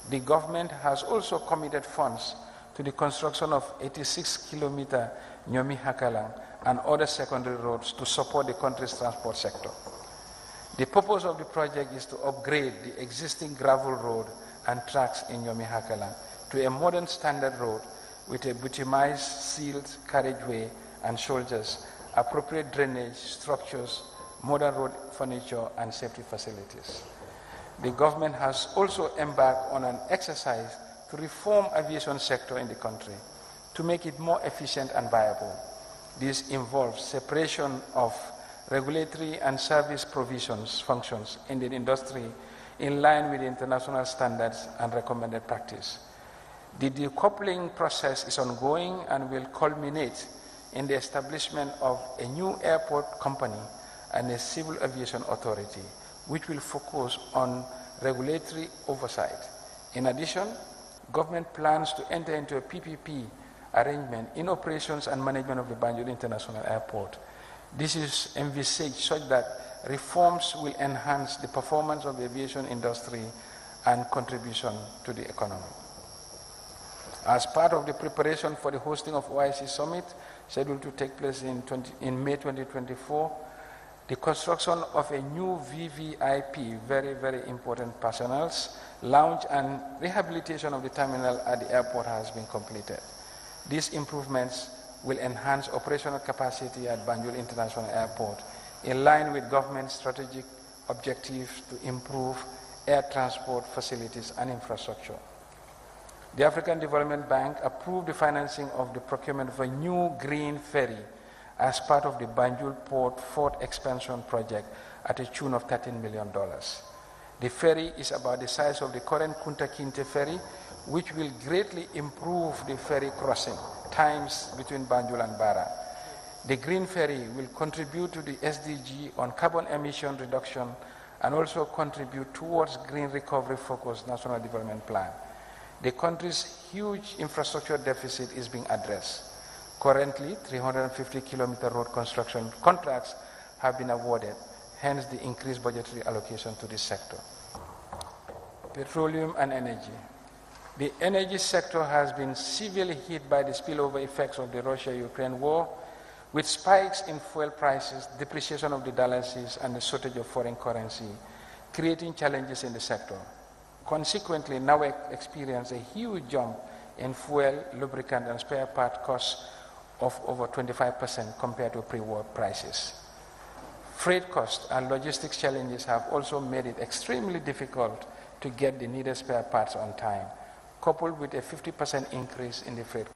Speaker 1: The government has also committed funds to the construction of 86-kilometer Nyomi-Hakalang and other secondary roads to support the country's transport sector. The purpose of the project is to upgrade the existing gravel road and tracks in Nyomi-Hakalang to a modern standard road with a bituminized sealed carriageway and shoulders, appropriate drainage structures, modern road furniture, and safety facilities. The government has also embarked on an exercise to reform aviation sector in the country to make it more efficient and viable. This involves separation of regulatory and service provisions functions in the industry in line with international standards and recommended practice. The decoupling process is ongoing and will culminate in the establishment of a new airport company and a civil aviation authority, which will focus on regulatory oversight. In addition, government plans to enter into a PPP arrangement in operations and management of the Banjul International Airport. This is envisaged such that reforms will enhance the performance of the aviation industry and contribution to the economy. As part of the preparation for the hosting of OIC Summit, scheduled to take place in May 2024, the construction of a new VVIP, very, very important personnel's, lounge and rehabilitation of the terminal at the airport has been completed. These improvements will enhance operational capacity at Banjul International Airport in line with government strategic objectives to improve air transport facilities and infrastructure. The African Development Bank approved the financing of the procurement of a new green ferry as part of the Banjul Port Fort Expansion Project at a tune of $13 million. The ferry is about the size of the current Kunta Kinte ferry, which will greatly improve the ferry crossing times between Banjul and Bara. The green ferry will contribute to the SDG on carbon emission reduction and also contribute towards green recovery focused national development plan. The country's huge infrastructure deficit is being addressed. Currently, 350-kilometer road construction contracts have been awarded, hence the increased budgetary allocation to this sector. Petroleum and energy. The energy sector has been severely hit by the spillover effects of the Russia-Ukraine war, with spikes in fuel prices, depreciation of the balances, and the shortage of foreign currency, creating challenges in the sector. Consequently, now we experience a huge jump in fuel, lubricant, and spare part costs of over 25% compared to pre-war prices. Freight costs and logistics challenges have also made it extremely difficult to get the needed spare parts on time, coupled with a 50% increase in the freight.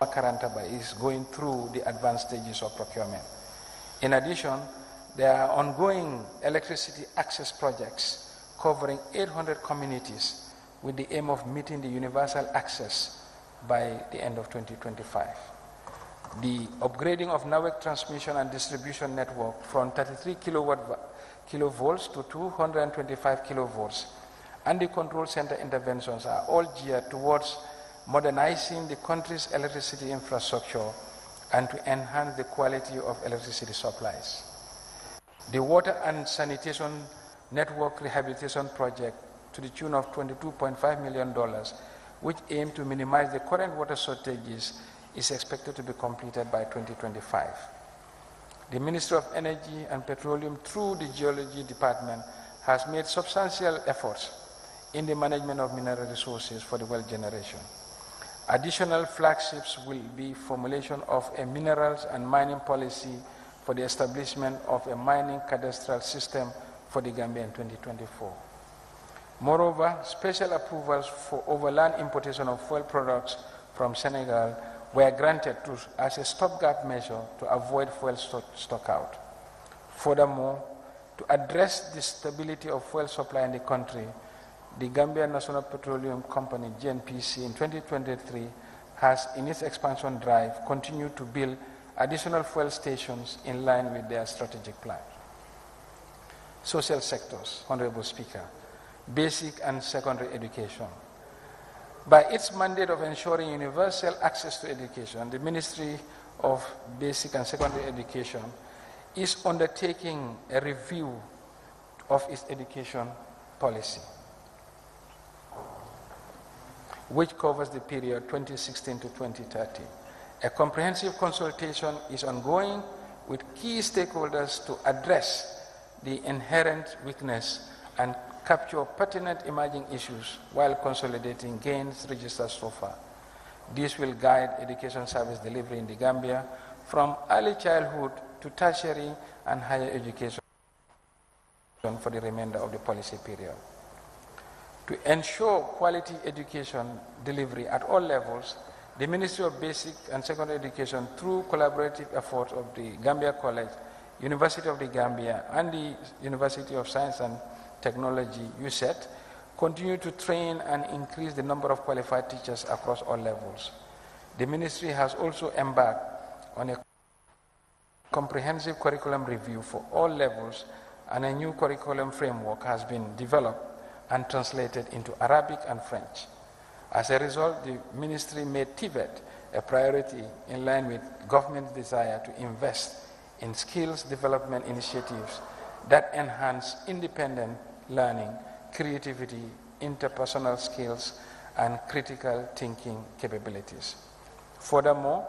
Speaker 1: Karantaba is going through the advanced stages of procurement. In addition, there are ongoing electricity access projects covering 800 communities with the aim of meeting the universal access by the end of 2025. The upgrading of network transmission and distribution network from 33 kilovolts to 225 kilovolts and the control center interventions are all geared towards modernizing the country's electricity infrastructure and to enhance the quality of electricity supplies. The water and sanitation network rehabilitation project to the tune of $22.5 million, which aim to minimize the current water shortages, is expected to be completed by 2025. The Ministry of Energy and Petroleum, through the Geology Department, has made substantial efforts in the management of mineral resources for the well generation. Additional flagships will be formulation of a minerals and mining policy for the establishment of a mining cadastral system for the Gambia in 2024. Moreover, special approvals for overland importation of fuel products from Senegal were granted as a stopgap measure to avoid fuel stockout. Furthermore, to address the stability of fuel supply in the country, the Gambia National Petroleum Company, GNPC, in 2023 has, in its expansion drive, continued to build additional fuel stations in line with their strategic plan. Social sectors, Honorable Speaker, basic and secondary education. By its mandate of ensuring universal access to education, the Ministry of Basic and Secondary Education is undertaking a review of its education policy, which covers the period 2016 to 2030. A comprehensive consultation is ongoing with key stakeholders to address the inherent weakness and capture pertinent emerging issues while consolidating gains registered so far. This will guide education service delivery in the Gambia from early childhood to tertiary and higher education for the remainder of the policy period. To ensure quality education delivery at all levels, the Ministry of Basic and Secondary Education, through collaborative efforts of the Gambia College, University of the Gambia, and the University of Science and Technology, USET, continue to train and increase the number of qualified teachers across all levels. The Ministry has also embarked on a comprehensive curriculum review for all levels, and a new curriculum framework has been developed and translated into Arabic and French. As a result, the Ministry made TVET a priority in line with government's desire to invest in skills development initiatives that enhance independent learning, creativity, interpersonal skills, and critical thinking capabilities. Furthermore,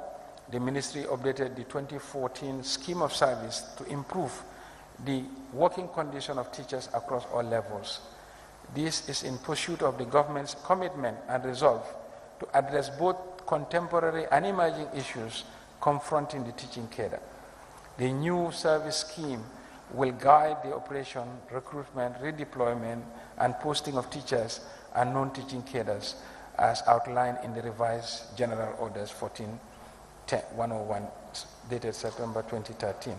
Speaker 1: the Ministry updated the 2014 Scheme of Service to improve the working condition of teachers across all levels. This is in pursuit of the government's commitment and resolve to address both contemporary and emerging issues confronting the teaching cadre. The new service scheme will guide the operation, recruitment, redeployment, and posting of teachers and non-teaching cadres as outlined in the revised General Orders 14-101 dated September 2013.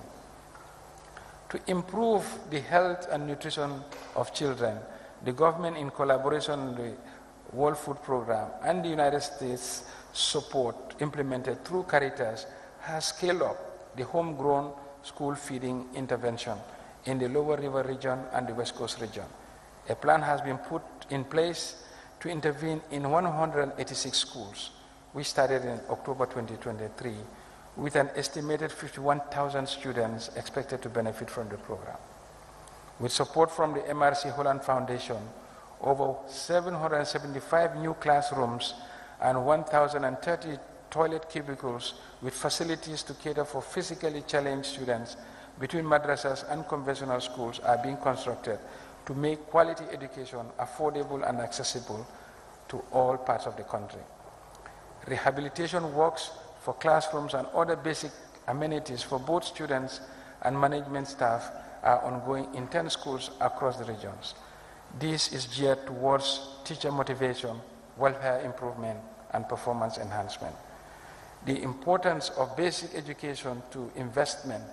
Speaker 1: To improve the health and nutrition of children, the government, in collaboration with the World Food Program and the United States support implemented through Caritas, has scaled up the homegrown school feeding intervention in the Lower River region and the West Coast region. A plan has been put in place to intervene in 186 schools, which started in October 2023, with an estimated 51,000 students expected to benefit from the program. With support from the MRC Holland Foundation, over 775 new classrooms and 1,030 toilet cubicles with facilities to cater for physically challenged students between madrasas and conventional schools are being constructed to make quality education affordable and accessible to all parts of the country. Rehabilitation works for classrooms and other basic amenities for both students and management staff are ongoing in 10 schools across the regions. This is geared towards teacher motivation, welfare improvement, and performance enhancement. The importance of basic education to investment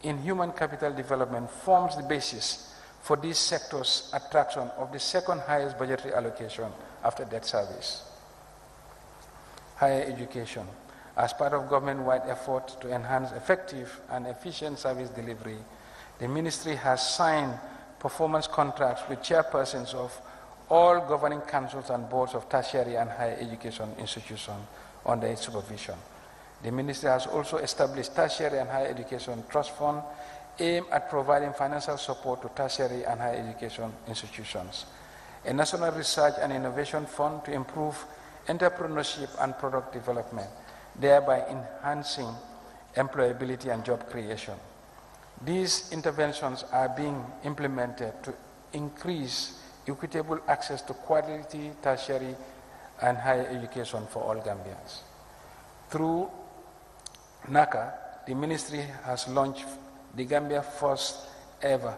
Speaker 1: in human capital development forms the basis for these sectors' attraction of the second highest budgetary allocation after debt service. Higher education. As part of government-wide effort to enhance effective and efficient service delivery, the ministry has signed performance contracts with chairpersons of all governing councils and boards of tertiary and higher education institutions under its supervision. The ministry has also established tertiary and higher education trust fund aimed at providing financial support to tertiary and higher education institutions, a national research and innovation fund to improve entrepreneurship and product development, thereby enhancing employability and job creation. These interventions are being implemented to increase equitable access to quality tertiary and higher education for all Gambians. Through NACA, the ministry has launched the Gambia's first ever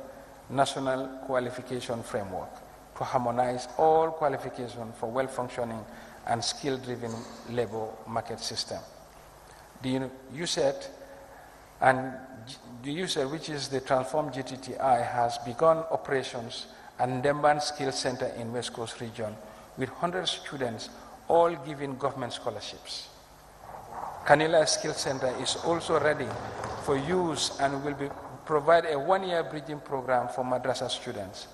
Speaker 1: national qualification framework to harmonize all qualifications for well-functioning and skill-driven labor market system. The USET, which is the Transform GTTI, has begun operations at Ndemban Skill Center in West Coast region with 100 students, all given government scholarships. Kanila Skill Center is also ready for use and will provide a one-year bridging program for madrasa students.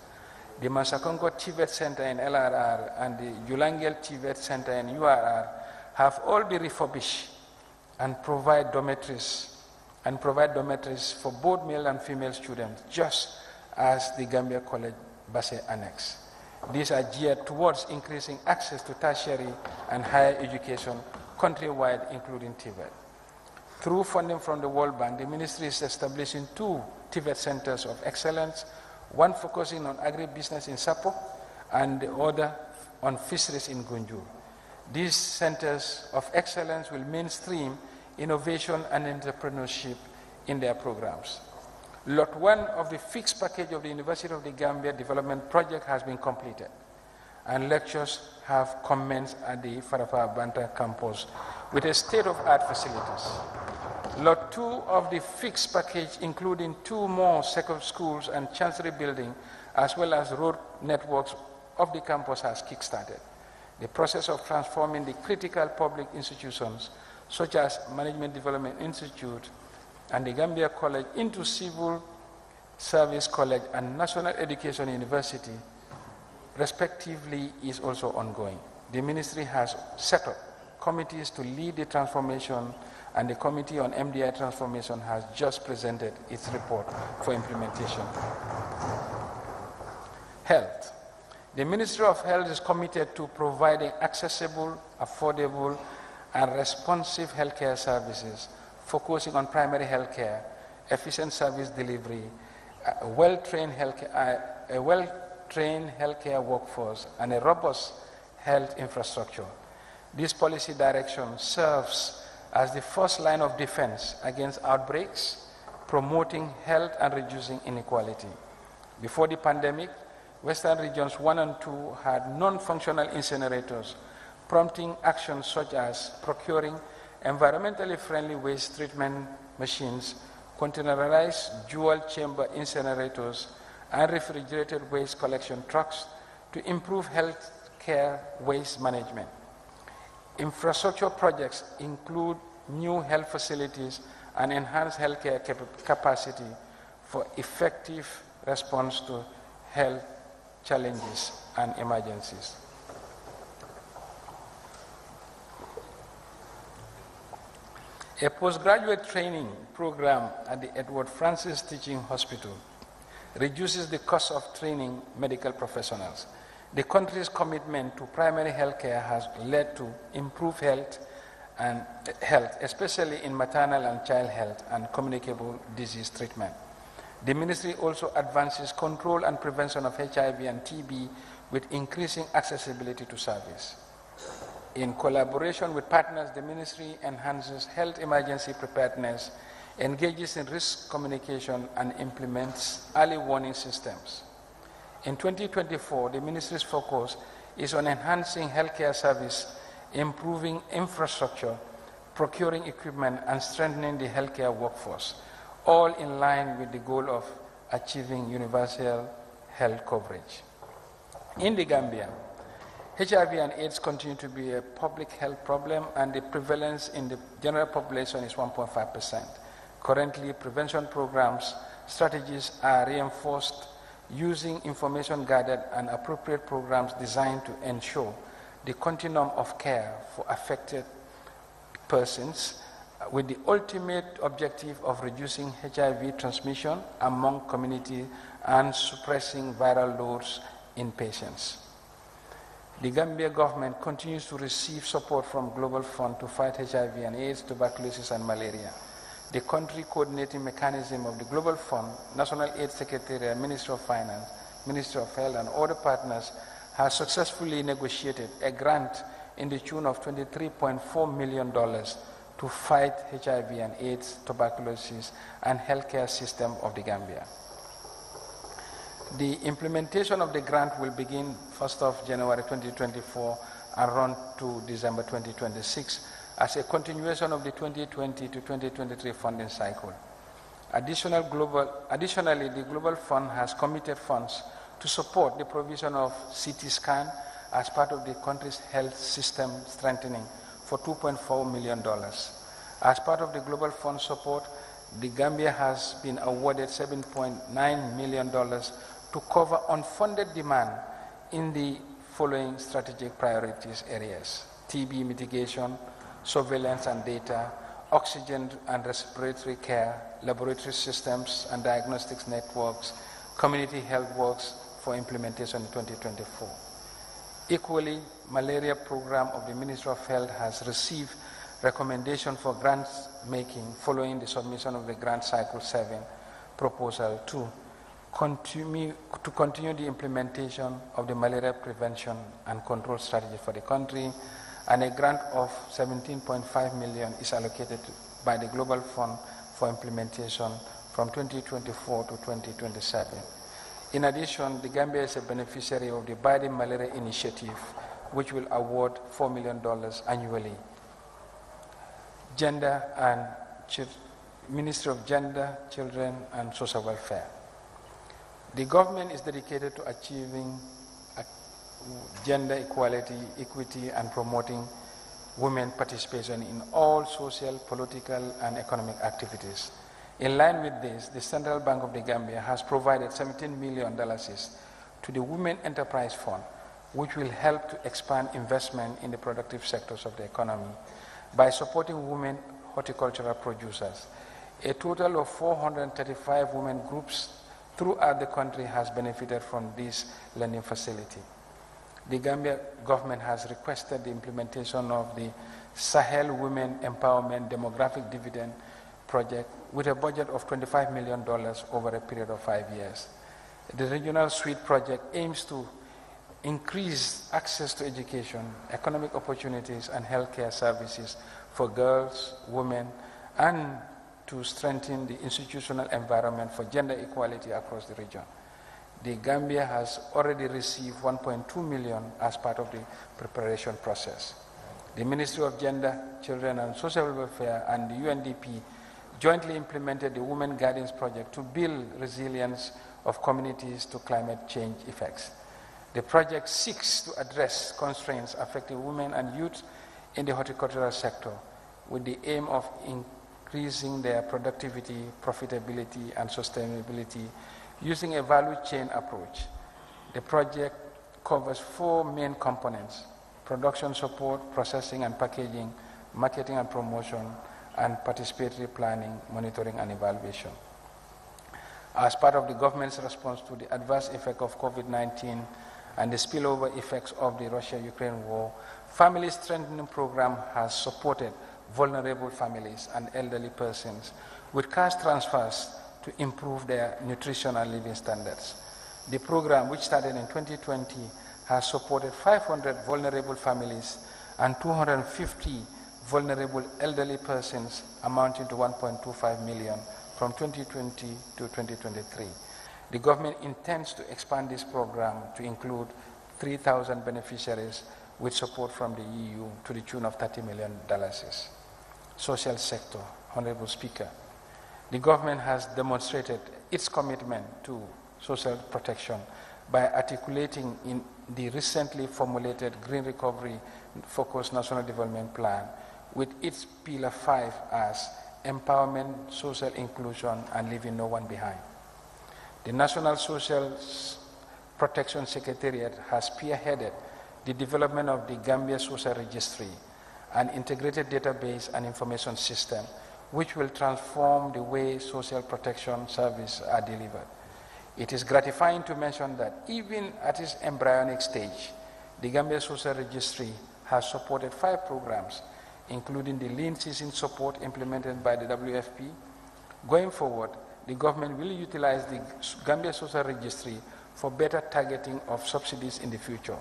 Speaker 1: The Masakongo TVET Center in LRR and the Julangel TVET Center in URR have all been refurbished and provide dormitories for both male and female students, just as the Gambia College Basse Annex. These are geared towards increasing access to tertiary and higher education countrywide, including TVET. Through funding from the World Bank, the ministry is establishing 2 TVET centers of excellence, one focusing on agribusiness in Sapo and the other on fisheries in Gunjur. These centers of excellence will mainstream innovation and entrepreneurship in their programs. Lot 1 of the fixed package of the University of the Gambia development project has been completed, and lectures have commenced at the Farafara Banta campus with a state-of-art facilities. Lot 2 of the fixed package, including 2 more second schools and chancery building, as well as road networks of the campus, has kick-started. The process of transforming the critical public institutions, such as Management Development Institute and the Gambia College, into Civil Service College and National Education University, respectively, is also ongoing. The ministry has set up committees to lead the transformation, and the Committee on MDI Transformation has just presented its report for implementation. Health. The Ministry of Health is committed to providing accessible, affordable, and responsive healthcare services, focusing on primary healthcare, efficient service delivery, a well-trained healthcare workforce, and a robust health infrastructure. This policy direction serves as the first line of defense against outbreaks, promoting health and reducing inequality. Before the pandemic, Western Regions 1 and 2 had non-functional incinerators, prompting actions such as procuring environmentally friendly waste treatment machines, containerized dual-chamber incinerators, and refrigerated waste collection trucks to improve healthcare waste management. Infrastructure projects include new health facilities and enhanced healthcare capacity for effective response to health challenges and emergencies. A postgraduate training program at the Edward Francis Teaching Hospital reduces the cost of training medical professionals. The country's commitment to primary health care has led to improved health, especially in maternal and child health and communicable disease treatment. The ministry also advances control and prevention of HIV and TB with increasing accessibility to service. In collaboration with partners, the ministry enhances health emergency preparedness, engages in risk communication, and implements early warning systems. In 2024, the ministry's focus is on enhancing healthcare service, improving infrastructure, procuring equipment, and strengthening the healthcare workforce, all in line with the goal of achieving universal health coverage. In the Gambia, HIV and AIDS continue to be a public health problem, and the prevalence in the general population is 1.5%. Currently, prevention programs, strategies are reinforced using information-guided and appropriate programs designed to ensure the continuum of care for affected persons, with the ultimate objective of reducing HIV transmission among community and suppressing viral loads in patients. The Gambia government continues to receive support from Global Fund to fight HIV and AIDS, tuberculosis, and malaria. The country coordinating mechanism of the Global Fund, National AIDS Secretariat, Ministry of Finance, Ministry of Health, and other partners has successfully negotiated a grant in the tune of $23.4 million to fight HIV and AIDS, tuberculosis, and healthcare system of the Gambia. The implementation of the grant will begin 1st of January 2024 and run to December 2026 as a continuation of the 2020 to 2023 funding cycle. Additionally, the Global Fund has committed funds to support the provision of CT scan as part of the country's health system strengthening for $2.4 million. As part of the Global Fund support, the Gambia has been awarded $7.9 million to cover unfunded demand in the following strategic priorities areas: TB mitigation, surveillance and data, oxygen and respiratory care, laboratory systems and diagnostics networks, community health works for implementation in 2024. Equally, malaria program of the Ministry of Health has received recommendation for grant making following the submission of the Grant Cycle 7 Proposal 2 to continue the implementation of the malaria prevention and control strategy for the country, and a grant of $17.5 million is allocated by the Global Fund for implementation from 2024 to 2027. In addition, the Gambia is a beneficiary of the Biden Malaria Initiative, which will award $4 million annually. Ministry of Gender, Children, and Social Welfare. The government is dedicated to achieving gender equality, equity, and promoting women participation in all social, political, and economic activities. In line with this, the Central Bank of the Gambia has provided $17 million to the Women Enterprise Fund, which will help to expand investment in the productive sectors of the economy by supporting women horticultural producers. A total of 435 women groups throughout the country has benefited from this lending facility. The Gambia government has requested the implementation of the Sahel Women Empowerment Demographic Dividend Project with a budget of $25 million over a period of 5 years. The Regional Suite Project aims to increase access to education, economic opportunities, and healthcare services for girls, women, and to strengthen the institutional environment for gender equality across the region. The Gambia has already received $1.2 million as part of the preparation process. The Ministry of Gender, Children, and Social Welfare and the UNDP jointly implemented the Women Guidance Project to build resilience of communities to climate change effects. The project seeks to address constraints affecting women and youth in the horticultural sector with the aim of increasing their productivity, profitability, and sustainability using a value chain approach. The project covers 4 main components: production support, processing and packaging, marketing and promotion, and participatory planning, monitoring, and evaluation. As part of the government's response to the adverse effect of COVID-19 and the spillover effects of the Russia-Ukraine war, Family Strengthening Program has supported vulnerable families and elderly persons with cash transfers to improve their nutrition and living standards. The program, which started in 2020, has supported 500 vulnerable families and 250 vulnerable elderly persons, amounting to $1.25 million from 2020 to 2023. The government intends to expand this program to include 3,000 beneficiaries with support from the EU to the tune of $30 million. social sector. Honorable Speaker, the government has demonstrated its commitment to social protection by articulating in the recently formulated Green Recovery Focused National Development Plan with its Pillar 5 as empowerment, social inclusion, and leaving no one behind. The National Social Protection Secretariat has spearheaded the development of the Gambia Social Registry, an integrated database and information system which will transform the way social protection services are delivered. It is gratifying to mention that even at its embryonic stage, the Gambia Social Registry has supported 5 programs, including the lean season support implemented by the WFP. Going forward, the government will utilize the Gambia Social Registry for better targeting of subsidies in the future.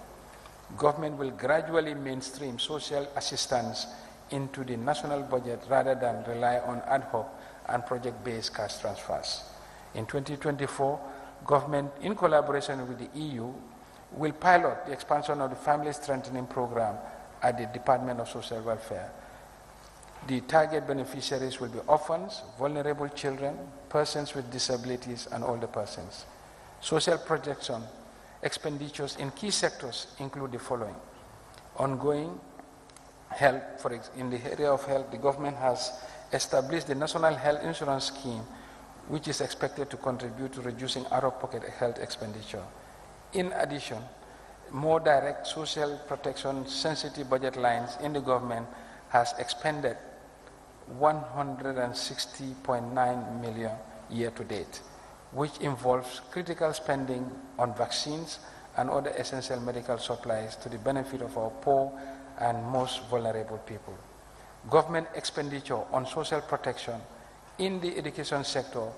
Speaker 1: Government will gradually mainstream social assistance into the national budget rather than rely on ad hoc and project-based cash transfers. In 2024, government, in collaboration with the EU, will pilot the expansion of the Family Strengthening Program at the Department of Social Welfare. The target beneficiaries will be orphans, vulnerable children, persons with disabilities, and older persons. Social protection expenditures in key sectors include the following. Ongoing health, in the area of health, the government has established the National Health Insurance Scheme, which is expected to contribute to reducing out-of-pocket health expenditure. In addition, more direct social protection sensitive budget lines in the government has expended 160.9 million year to date, which involves critical spending on vaccines and other essential medical supplies to the benefit of our poor and most vulnerable people. Government expenditure on social protection in the education sector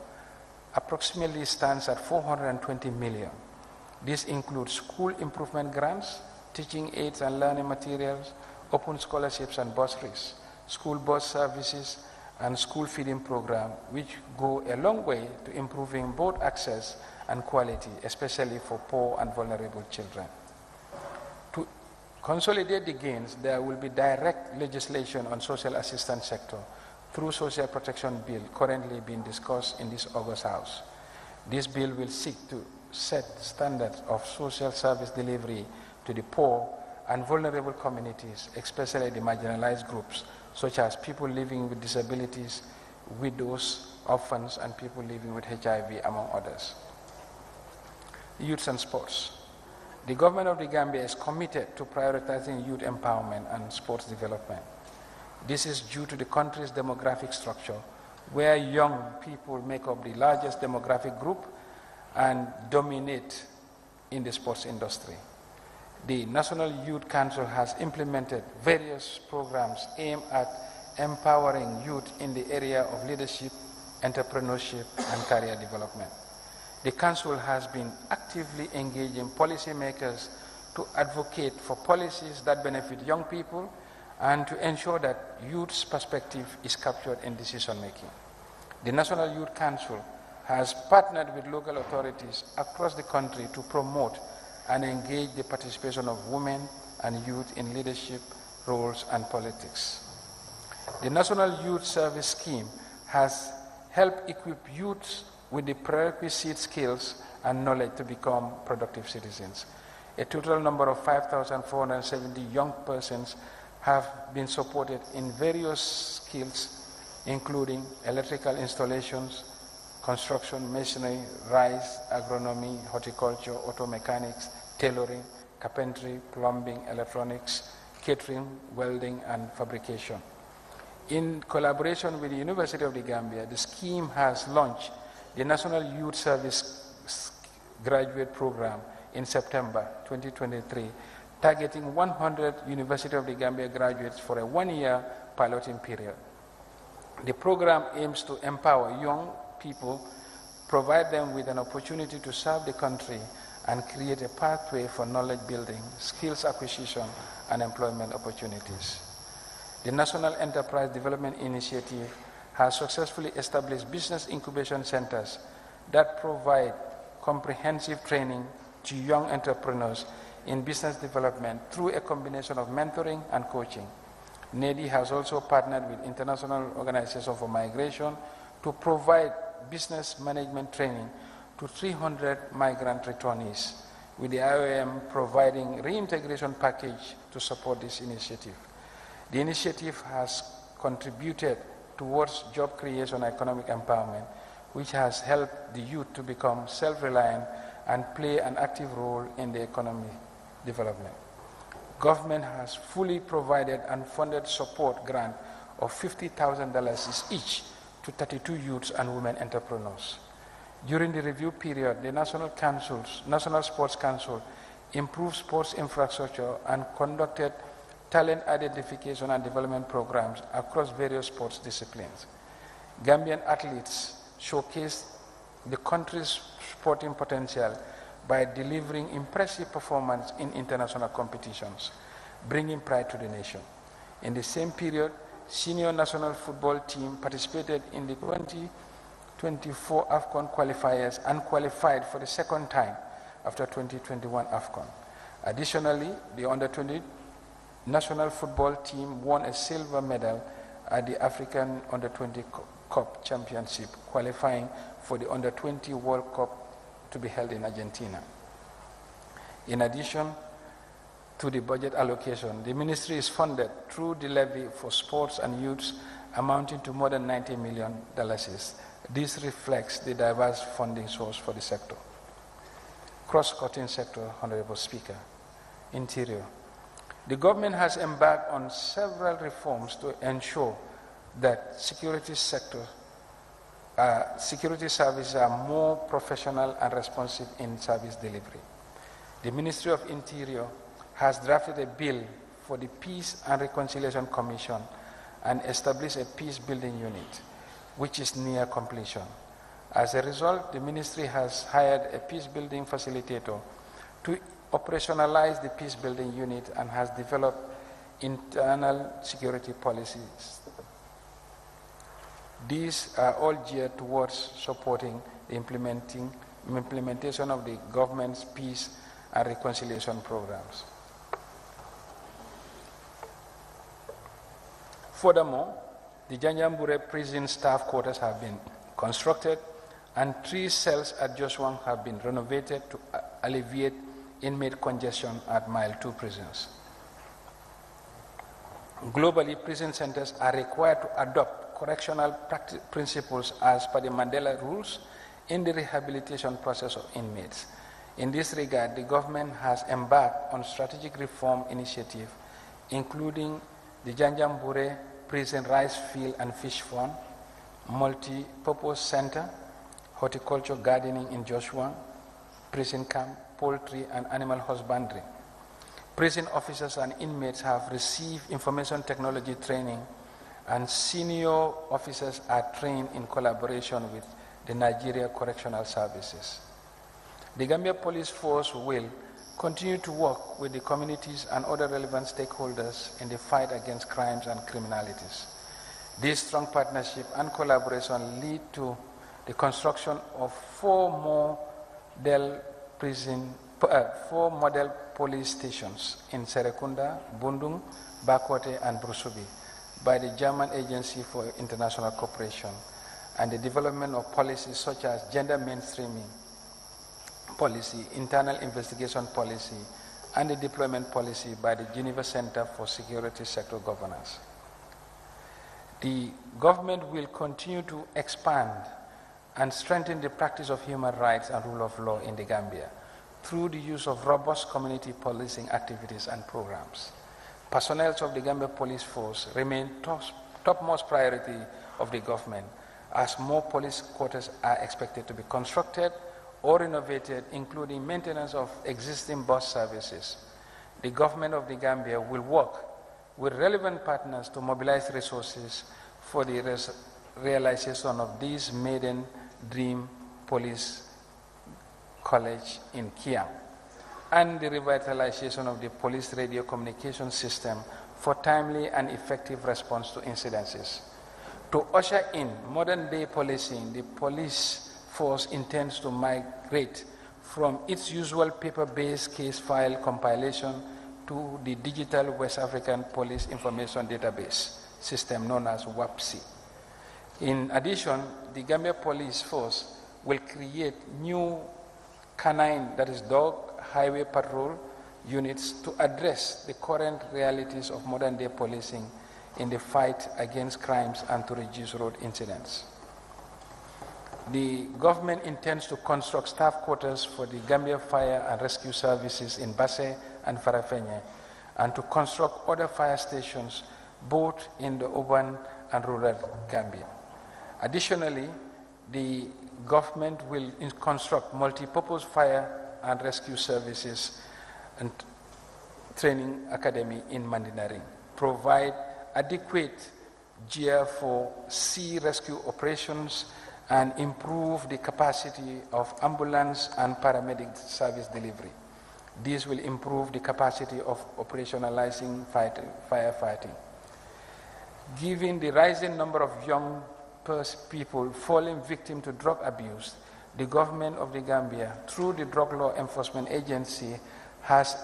Speaker 1: approximately stands at 420 million. This includes school improvement grants, teaching aids and learning materials, open scholarships and bursaries, school bus services, and school feeding program, which go a long way to improving both access and quality, especially for poor and vulnerable children. To consolidate the gains, there will be direct legislation on social assistance sector through social protection bill currently being discussed in this August House. This bill will seek to set standards of social service delivery to the poor and vulnerable communities, especially the marginalized groups, such as people living with disabilities, widows, orphans, and people living with HIV, among others. Youth and sports. The government of the Gambia is committed to prioritizing youth empowerment and sports development. This is due to the country's demographic structure, where young people make up the largest demographic group and dominate in the sports industry. The National Youth Council has implemented various programs aimed at empowering youth in the area of leadership, entrepreneurship, and career development. The Council has been actively engaging policymakers to advocate for policies that benefit young people and to ensure that youth's perspective is captured in decision making. The National Youth Council has partnered with local authorities across the country to promote and engage the participation of women and youth in leadership roles and politics. The National Youth Service Scheme has helped equip youths with the prerequisite skills and knowledge to become productive citizens. A total number of 5,470 young persons have been supported in various skills, including electrical installations, construction, masonry, rice, agronomy, horticulture, auto mechanics, tailoring, carpentry, plumbing, electronics, catering, welding, and fabrication. In collaboration with the University of the Gambia, the scheme has launched the National Youth Service Graduate Program in September 2023, targeting 100 University of the Gambia graduates for a one-year piloting period. The program aims to empower young people, provide them with an opportunity to serve the country, and create a pathway for knowledge building, skills acquisition, and employment opportunities. The National Enterprise Development Initiative has successfully established business incubation centers that provide comprehensive training to young entrepreneurs in business development through a combination of mentoring and coaching. NEDI has also partnered with International Organization for Migration to provide business management training to 300 migrant returnees, with the IOM providing reintegration package to support this initiative. The initiative has contributed towards job creation and economic empowerment, which has helped the youth to become self-reliant and play an active role in the economic development. Government has fully provided and funded support grant of $50,000 each to 32 youths and women entrepreneurs. During the review period, the National Sports Council improved sports infrastructure and conducted talent identification and development programs across various sports disciplines. Gambian athletes showcased the country's sporting potential by delivering impressive performance in international competitions, bringing pride to the nation. In the same period, senior national football team participated in the 2024 AFCON qualifiers and qualified for the second time after 2021 AFCON. Additionally, the under-20 national football team won a silver medal at the African Under-20 Cup Championship, qualifying for the Under-20 World Cup to be held in Argentina. In addition to the budget allocation, the ministry is funded through the levy for sports and youths amounting to more than $90 million. This reflects the diverse funding source for the sector. Cross-cutting sector, Honorable Speaker. Interior. The government has embarked on several reforms to ensure that security services are more professional and responsive in service delivery. The Ministry of Interior has drafted a bill for the Peace and Reconciliation Commission and established a peace building unit, which is near completion. As a result, the ministry has hired a peace building facilitator to operationalize the peace building unit and has developed internal security policies. These are all geared towards supporting the implementation of the government's peace and reconciliation programs. Furthermore, the Janjambure prison staff quarters have been constructed and 3 cells at Joshua have been renovated to alleviate inmate congestion at Mile 2 prisons. Globally, prison centers are required to adopt correctional principles as per the Mandela rules in the rehabilitation process of inmates. In this regard, the government has embarked on strategic reform initiative, including the Janjambure Prison Rice Field and Fish Farm, Multi-Purpose Center, Horticulture Gardening in Joshua, Prison Camp, Poultry and Animal Husbandry. Prison officers and inmates have received information technology training, and senior officers are trained in collaboration with the Nigeria Correctional Services. The Gambia Police Force will continue to work with the communities and other relevant stakeholders in the fight against crimes and criminalities. This strong partnership and collaboration lead to the construction of 4 model police stations in Serekunda, Bundung, Bakote, and Brusubi by the German Agency for International Cooperation, and the development of policies such as gender mainstreaming policy, internal investigation policy, and the deployment policy by the Geneva Center for Security Sector Governance. The government will continue to expand and strengthen the practice of human rights and rule of law in the Gambia through the use of robust community policing activities and programs. Personnel of the Gambia Police Force remain topmost priority of the government, as more police quarters are expected to be constructed or renovated, including maintenance of existing bus services. The government of the Gambia will work with relevant partners to mobilize resources for the realization of this maiden dream police college in Kiang and the revitalization of the police radio communication system for timely and effective response to incidences. To usher in modern-day policing, the police force intends to migrate from its usual paper-based case file compilation to the Digital West African Police Information Database system known as WAPSI. In addition, the Gambia Police Force will create new canine, that is dog, highway patrol units to address the current realities of modern day policing in the fight against crimes and to reduce road incidents. The government intends to construct staff quarters for the Gambia Fire and Rescue Services in Basse and Farafenye, and to construct other fire stations both in the urban and rural Gambia. Additionally, the government will construct multi-purpose fire and rescue services and training academy in Mandinaring, provide adequate gear for sea rescue operations, and improve the capacity of ambulance and paramedic service delivery. This will improve the capacity of operationalizing firefighting. Given the rising number of young people falling victim to drug abuse, the government of the Gambia, through the Drug Law Enforcement Agency, has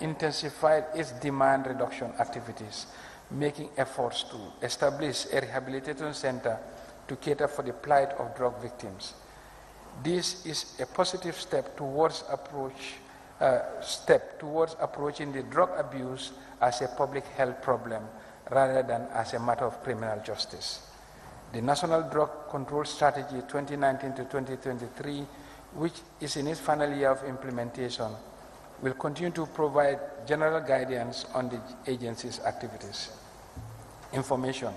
Speaker 1: intensified its demand reduction activities, making efforts to establish a rehabilitation center to cater for the plight of drug victims. This is a positive step towards approaching the drug abuse as a public health problem rather than as a matter of criminal justice. The National Drug Control Strategy 2019 to 2023, which is in its final year of implementation, will continue to provide general guidance on the agency's activities. Information.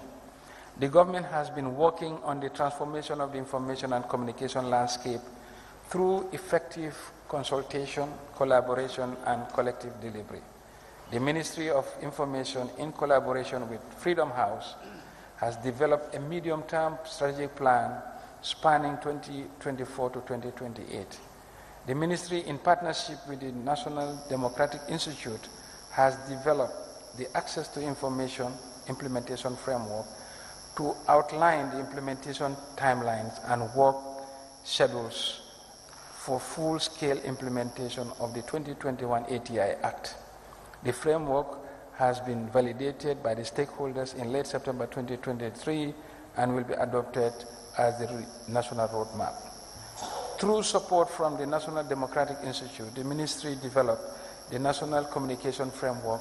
Speaker 1: The government has been working on the transformation of the information and communication landscape through effective consultation, collaboration, and collective delivery. The Ministry of Information, in collaboration with Freedom House, has developed a medium-term strategic plan spanning 2024 to 2028. The Ministry, in partnership with the National Democratic Institute, has developed the Access to Information Implementation Framework to outline the implementation timelines and work schedules for full-scale implementation of the 2021 ATI Act. The framework has been validated by the stakeholders in late September 2023 and will be adopted as the national roadmap. Through support from the National Democratic Institute, the Ministry developed the National Communication Framework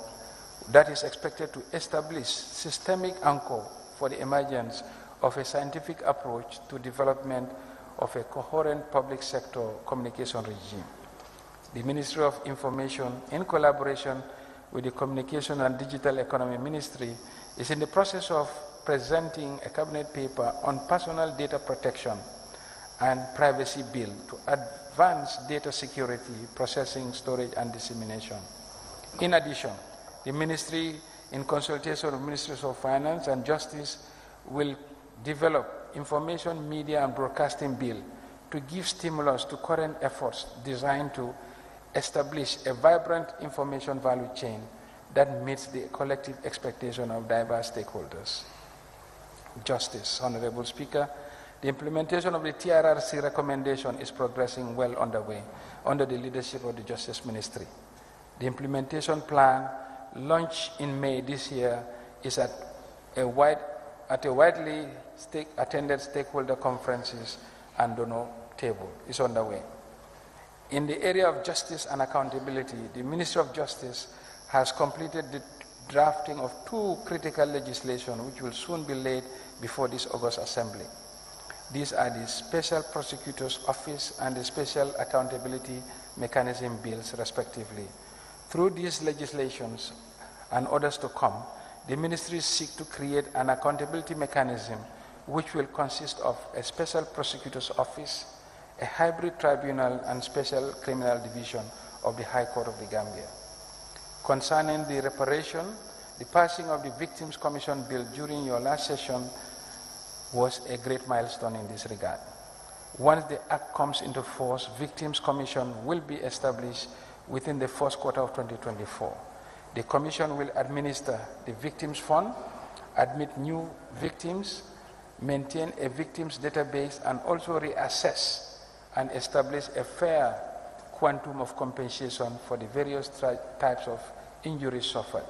Speaker 1: that is expected to establish systemic anchor for the emergence of a scientific approach to development of a coherent public sector communication regime. The Ministry of Information, in collaboration with the Communication and Digital Economy Ministry, is in the process of presenting a cabinet paper on personal data protection and privacy bill to advance data security, processing, storage, and dissemination. In addition, the Ministry, in consultation with Ministries of Finance and Justice, will develop information, media, and broadcasting bill to give stimulus to current efforts designed to establish a vibrant information value chain that meets the collective expectation of diverse stakeholders. Justice. Honorable Speaker, the implementation of the TRRC recommendation is progressing well underway under the leadership of the Justice Ministry. The implementation plan, launched in May this year, is at a widely attended stakeholder conferences and donor table. Is underway. In the area of justice and accountability, the Ministry of Justice has completed the drafting of 2 critical legislation which will soon be laid before this August Assembly. These are the Special Prosecutor's Office and the Special Accountability Mechanism bills, respectively. Through these legislations and others to come, the Ministry seeks to create an accountability mechanism which will consist of a Special Prosecutor's Office, a hybrid tribunal, and special criminal division of the High Court of the Gambia. Concerning the reparation, the passing of the Victims Commission Bill during your last session was a great milestone in this regard. Once the Act comes into force, Victims Commission will be established within the first quarter of 2024. The Commission will administer the Victims Fund, admit new victims, maintain a victims database, and also reassess and establish a fair, quantum of compensation for the various types of injuries suffered.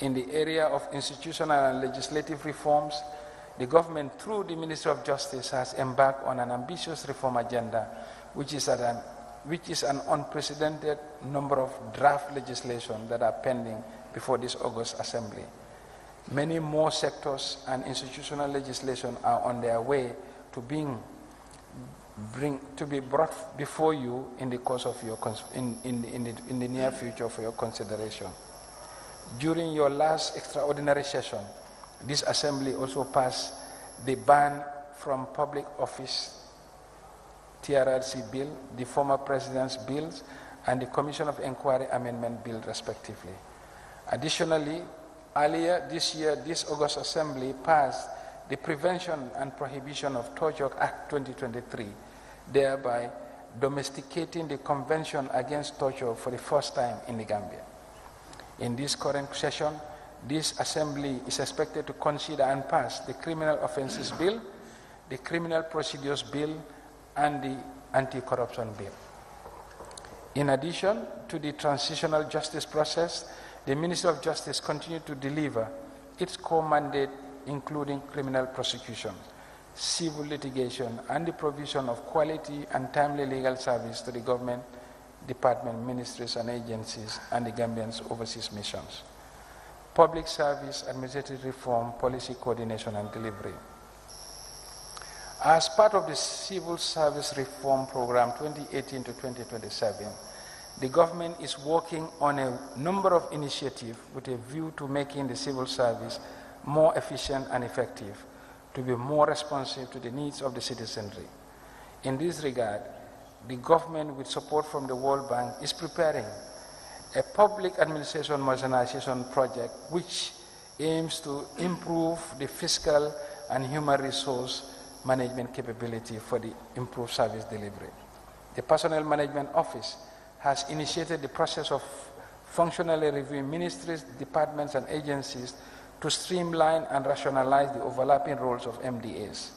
Speaker 1: In the area of institutional and legislative reforms, the government, through the Ministry of Justice, has embarked on an ambitious reform agenda, which is an unprecedented number of draft legislation that are pending before this August Assembly. Many more sectors and institutional legislation are on their way to be brought before you in the course of your in the near future for your consideration. During your last extraordinary session, this Assembly also passed the Ban from Public Office TRRC bill, the former President's bills, and the Commission of Inquiry Amendment bill, respectively. Additionally, earlier this year, this August Assembly passed the Prevention and Prohibition of Torture Act 2023, thereby domesticating the Convention Against Torture for the first time in the Gambia. In this current session, this Assembly is expected to consider and pass the Criminal Offences Bill, the Criminal Procedures Bill, and the Anti-Corruption Bill. In addition to the transitional justice process, the Ministry of Justice continues to deliver its core mandate, including criminal prosecution, civil litigation, and the provision of quality and timely legal service to the government, department, ministries, and agencies, and the Gambians' overseas missions. Public service, administrative reform, policy coordination, and delivery. As part of the Civil Service Reform Program 2018 to 2027, the government is working on a number of initiatives with a view to making the civil service more efficient and effective, to be more responsive to the needs of the citizenry. In this regard, the government, with support from the World Bank, is preparing a public administration modernization project which aims to improve the fiscal and human resource management capability for the improved service delivery. The Personnel Management Office has initiated the process of functionally reviewing ministries, departments, and agencies to streamline and rationalize the overlapping roles of MDAs.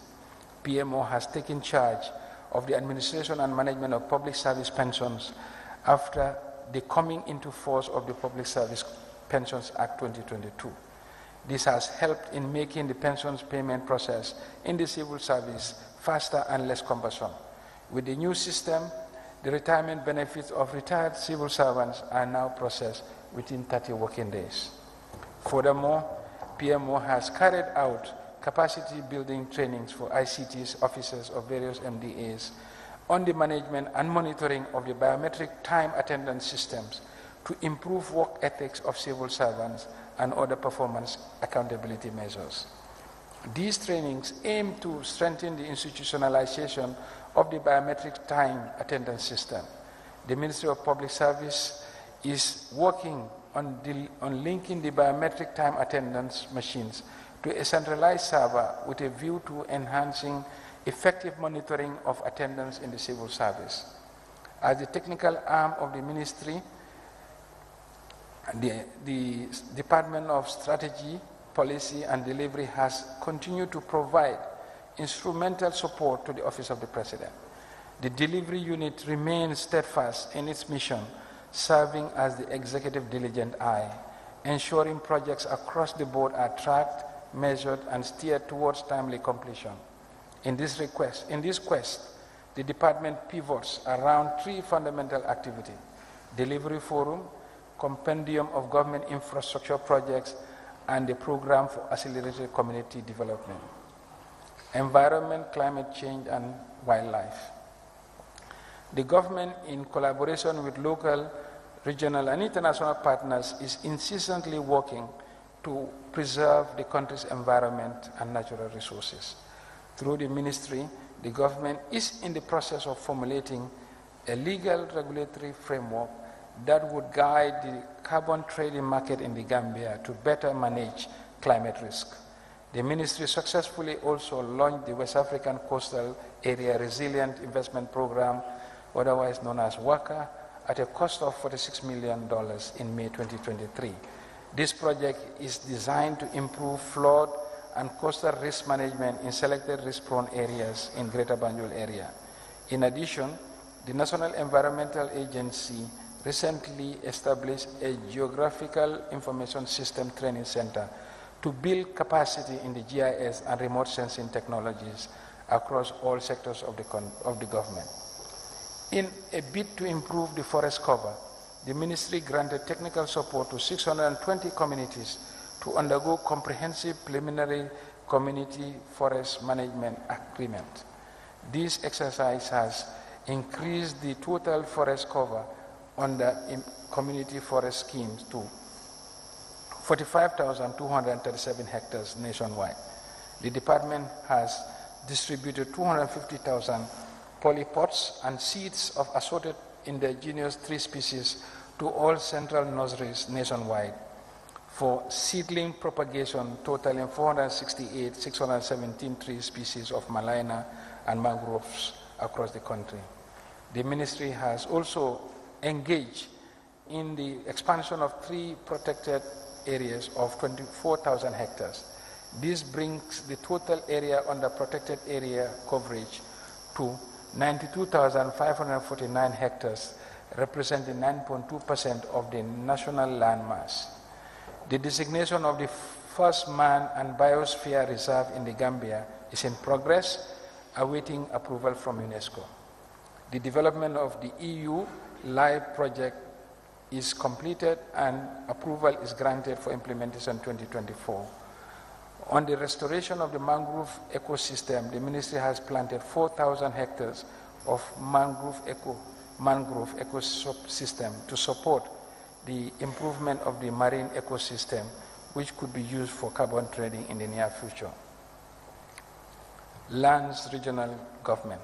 Speaker 1: PMO has taken charge of the administration and management of public service pensions after the coming into force of the Public Service Pensions Act 2022. This has helped in making the pensions payment process in the civil service faster and less cumbersome. With the new system, the retirement benefits of retired civil servants are now processed within 30 working days. Furthermore, PMO has carried out capacity building trainings for ICT's officers of various MDAs on the management and monitoring of the biometric time attendance systems to improve work ethics of civil servants and other performance accountability measures. These trainings aim to strengthen the institutionalization of the biometric time attendance system. The Ministry of Public Service is working on linking the biometric time attendance machines to a centralized server with a view to enhancing effective monitoring of attendance in the civil service. As the technical arm of the ministry, the Department of Strategy, Policy and Delivery has continued to provide instrumental support to the Office of the President. The delivery unit remains steadfast in its mission, serving as the executive diligent eye, ensuring projects across the board are tracked, measured, and steered towards timely completion. In this quest, the department pivots around three fundamental activities: delivery forum, compendium of government infrastructure projects, and the program for accelerated community development. Environment, climate change, and wildlife. The government, in collaboration with local, regional, and international partners, is incessantly working to preserve the country's environment and natural resources. Through the ministry, the government is in the process of formulating a legal regulatory framework that would guide the carbon trading market in the Gambia to better manage climate risk. The ministry successfully also launched the West African Coastal Area Resilient Investment Program, otherwise known as WACA, at a cost of $46 million in May 2023. This project is designed to improve flood and coastal risk management in selected risk-prone areas in Greater Banjul area. In addition, The National Environmental Agency recently established a Geographical Information System Training Center to build capacity in the GIS and remote sensing technologies across all sectors of the government. In a bid to improve the forest cover, the ministry granted technical support to 620 communities to undergo comprehensive preliminary community forest management agreement. This exercise has increased the total forest cover under community forest schemes to 45,237 hectares nationwide. The department has distributed 250,000 polypods and seeds of assorted indigenous tree species to all central nurseries nationwide for seedling propagation totaling 617 tree species of malina and mangroves across the country. The ministry has also engaged in the expansion of tree protected areas of 24,000 hectares. This brings the total area under protected area coverage to 92,549 hectares, representing 9.2% of the national land mass. The designation of the first man and biosphere reserve in the Gambia is in progress, awaiting approval from UNESCO. The development of the EU LIFE project is completed and approval is granted for implementation 2024. On the restoration of the mangrove ecosystem, the ministry has planted 4,000 hectares of mangrove ecosystem to support the improvement of the marine ecosystem, which could be used for carbon trading in the near future. Lands regional government.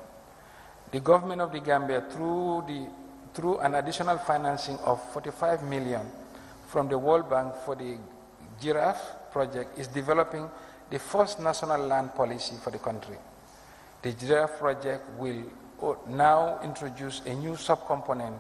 Speaker 1: The government of the Gambia, through an additional financing of 45 million from the World Bank for the Giraffe project, is developing the first national land policy for the country. The Giraffe project will now introduce a new subcomponent,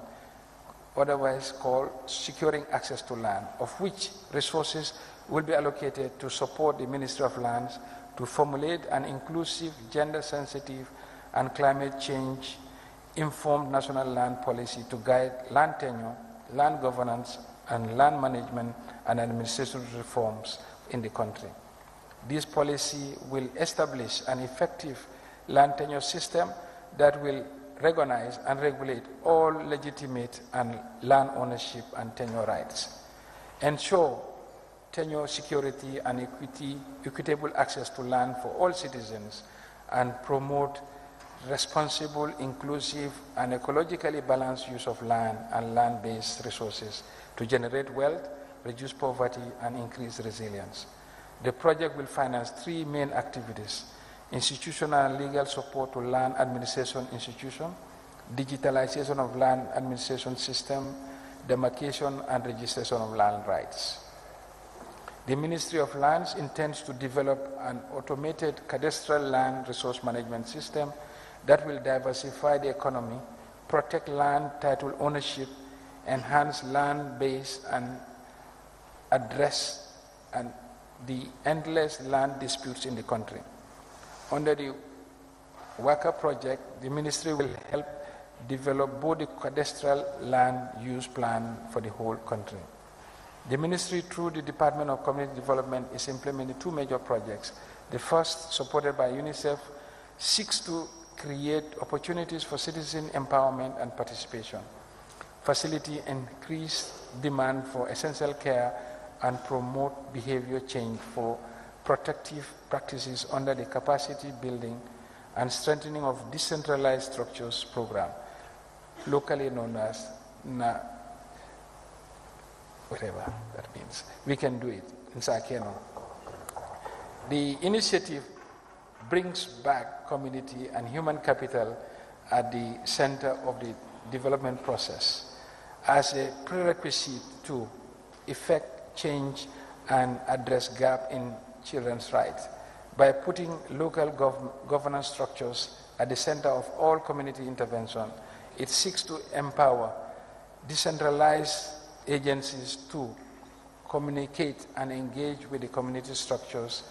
Speaker 1: otherwise called securing access to land, of which resources will be allocated to support the Ministry of Lands to formulate an inclusive, gender-sensitive, and climate change-informed national land policy to guide land tenure, land governance, and land management and administrative reforms in the country. This policy will establish an effective land tenure system that will recognize and regulate all legitimate and land ownership and tenure rights, ensure tenure security and equitable access to land for all citizens, and promote responsible, inclusive, and ecologically balanced use of land and land-based resources to generate wealth, reduce poverty, and increase resilience. The project will finance three main activities: institutional and legal support to land administration institutions, digitalization of land administration system, demarcation and registration of land rights. The Ministry of Lands intends to develop an automated cadastral land resource management system that will diversify the economy, protect land title ownership, enhance land base, and address the endless land disputes in the country. Under the WACA project, the ministry will help develop both the cadastral land use plan for the whole country. The ministry, through the Department of Community Development, is implementing two major projects. The first, supported by UNICEF, seeks to create opportunities for citizen empowerment and participation, facilitate increased demand for essential care, and promote behavior change for protective practices under the capacity building and strengthening of decentralized structures program, locally known as whatever that means. We can do it in Sakeno. The initiative brings back community and human capital at the center of the development process as a prerequisite to effect change and address gap in children's rights. By putting local governance structures at the center of all community intervention, it seeks to empower decentralized agencies to communicate and engage with the community structures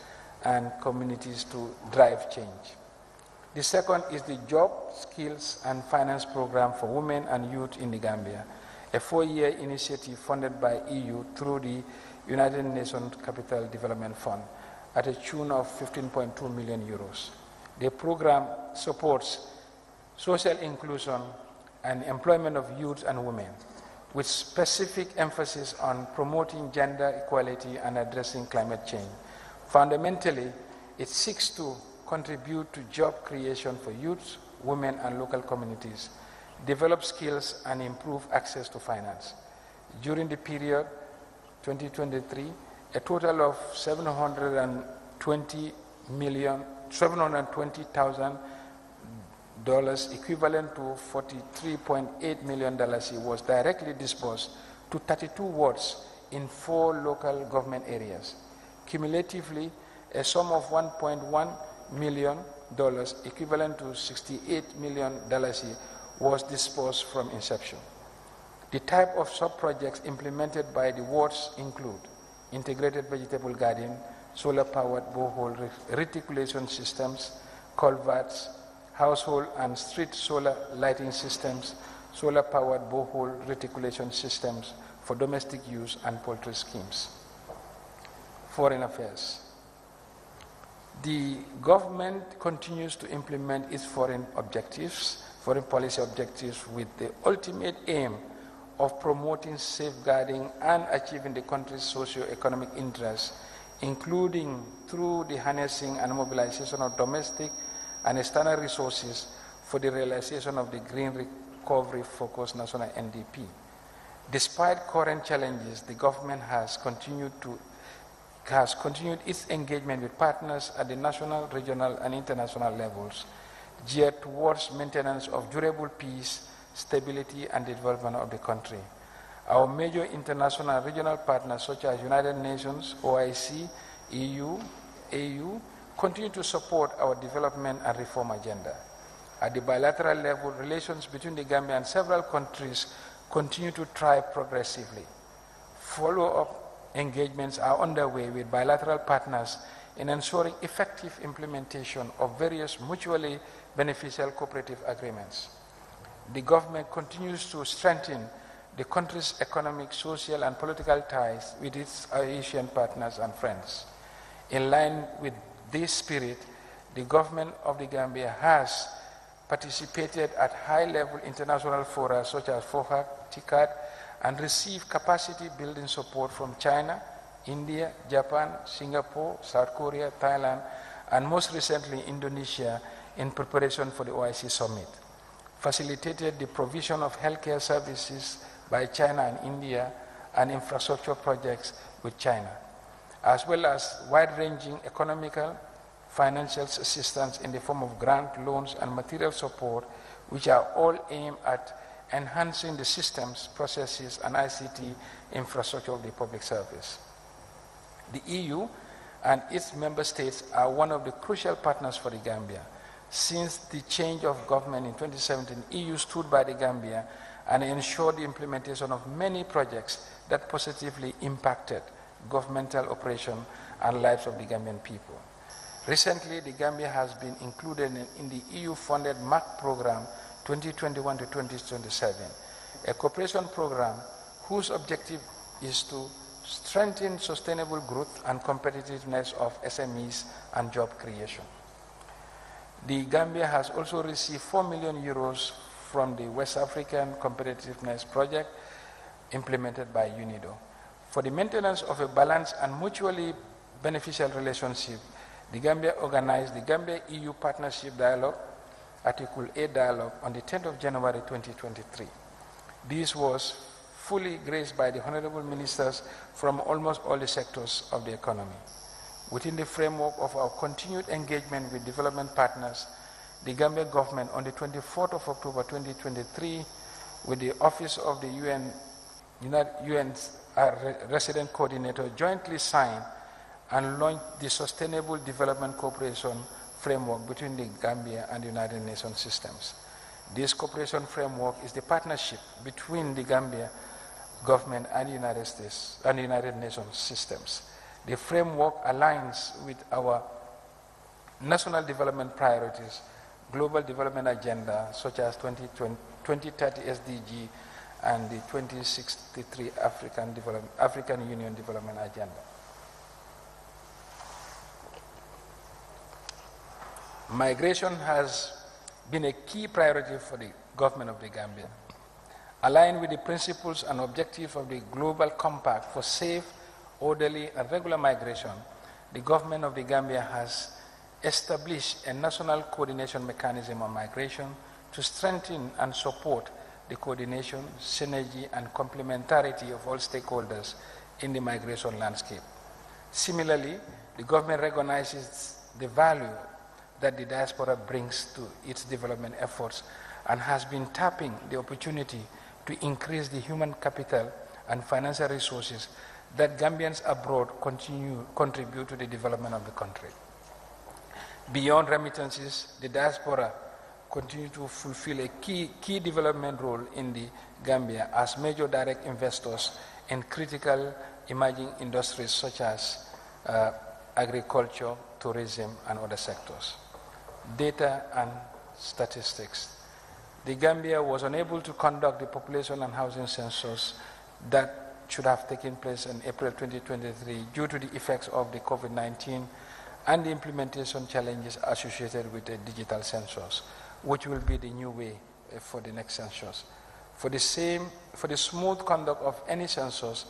Speaker 1: and communities to drive change. The second is the Job, Skills and Finance Program for Women and Youth in the Gambia, a 4-year initiative funded by EU through the United Nations Capital Development Fund at a tune of 15.2 million euros. The program supports social inclusion and employment of youth and women, with specific emphasis on promoting gender equality and addressing climate change. Fundamentally, it seeks to contribute to job creation for youth, women, and local communities, develop skills, and improve access to finance. During the period 2023, a total of $720,000 equivalent to $43.8 million was directly disbursed to 32 wards in 4 local government areas. Cumulatively, a sum of $1.1 million equivalent to $68 million was disbursed from inception. The type of sub-projects implemented by the wards include integrated vegetable garden, solar-powered borehole reticulation systems, culverts, household and street solar lighting systems, solar-powered borehole reticulation systems for domestic use, and poultry schemes. Foreign affairs. The government continues to implement its foreign policy objectives with the ultimate aim of promoting, safeguarding, and achieving the country's socio-economic interests, including through the harnessing and mobilization of domestic and external resources for the realization of the Green Recovery Focus National NDP. Despite current challenges, the government has continued its engagement with partners at the national, regional, and international levels, geared towards maintenance of durable peace, stability, and development of the country. Our major international and regional partners, such as United Nations, OIC, EU, AU, continue to support our development and reform agenda. At the bilateral level, relations between the Gambia and several countries continue to thrive progressively. Follow-up engagements are underway with bilateral partners in ensuring effective implementation of various mutually beneficial cooperative agreements. The government continues to strengthen the country's economic, social, and political ties with its Asian partners and friends. In line with this spirit, the government of the Gambia has participated at high-level international fora such as FOHAC, TICAD, and received capacity-building support from China, India, Japan, Singapore, South Korea, Thailand, and most recently Indonesia in preparation for the OIC summit. Facilitated the provision of healthcare services by China and India and infrastructure projects with China, as well as wide-ranging economical, financial assistance in the form of grant, loans, and material support, which are all aimed at enhancing the systems, processes, and ICT infrastructure of the public service. The EU and its member states are one of the crucial partners for the Gambia. Since the change of government in 2017, EU stood by the Gambia and ensured the implementation of many projects that positively impacted governmental operation and lives of the Gambian people. Recently, the Gambia has been included in the EU-funded MAC program 2021 to 2027, a cooperation program whose objective is to strengthen sustainable growth and competitiveness of SMEs and job creation. The Gambia has also received 4 million euros from the West African Competitiveness Project implemented by UNIDO. For the maintenance of a balanced and mutually beneficial relationship, the Gambia organized the Gambia-EU Partnership Dialogue, Article 8 Dialogue, on the 10th of January 2023. This was fully graced by the honorable ministers from almost all the sectors of the economy. Within the framework of our continued engagement with development partners, the Gambia government on the 24th of October 2023, with the Office of the UN's Resident Coordinator, jointly signed and launched the Sustainable Development Cooperation Framework between the Gambia and the United Nations systems. This cooperation framework is the partnership between the Gambia government and the United States and the United Nations systems. The framework aligns with our national development priorities global development agenda, such as 2030 SDG and the 2063 African Union Development Agenda. Migration has been a key priority for the government of the Gambia. Aligned with the principles and objectives of the Global Compact for safe, orderly, and regular migration, the government of the Gambia has established a national coordination mechanism on migration to strengthen and support the coordination, synergy, and complementarity of all stakeholders in the migration landscape. Similarly, the government recognizes the value that the diaspora brings to its development efforts and has been tapping the opportunity to increase the human capital and financial resources that Gambians abroad contribute to the development of the country. Beyond remittances, the diaspora continue to fulfill a key development role in the Gambia as major direct investors in critical emerging industries such as agriculture, tourism, and other sectors. Data and statistics. The Gambia was unable to conduct the population and housing census that should have taken place in April 2023 due to the effects of the COVID-19 and the implementation challenges associated with the digital census, which will be the new way for the next census. For the smooth conduct of any census,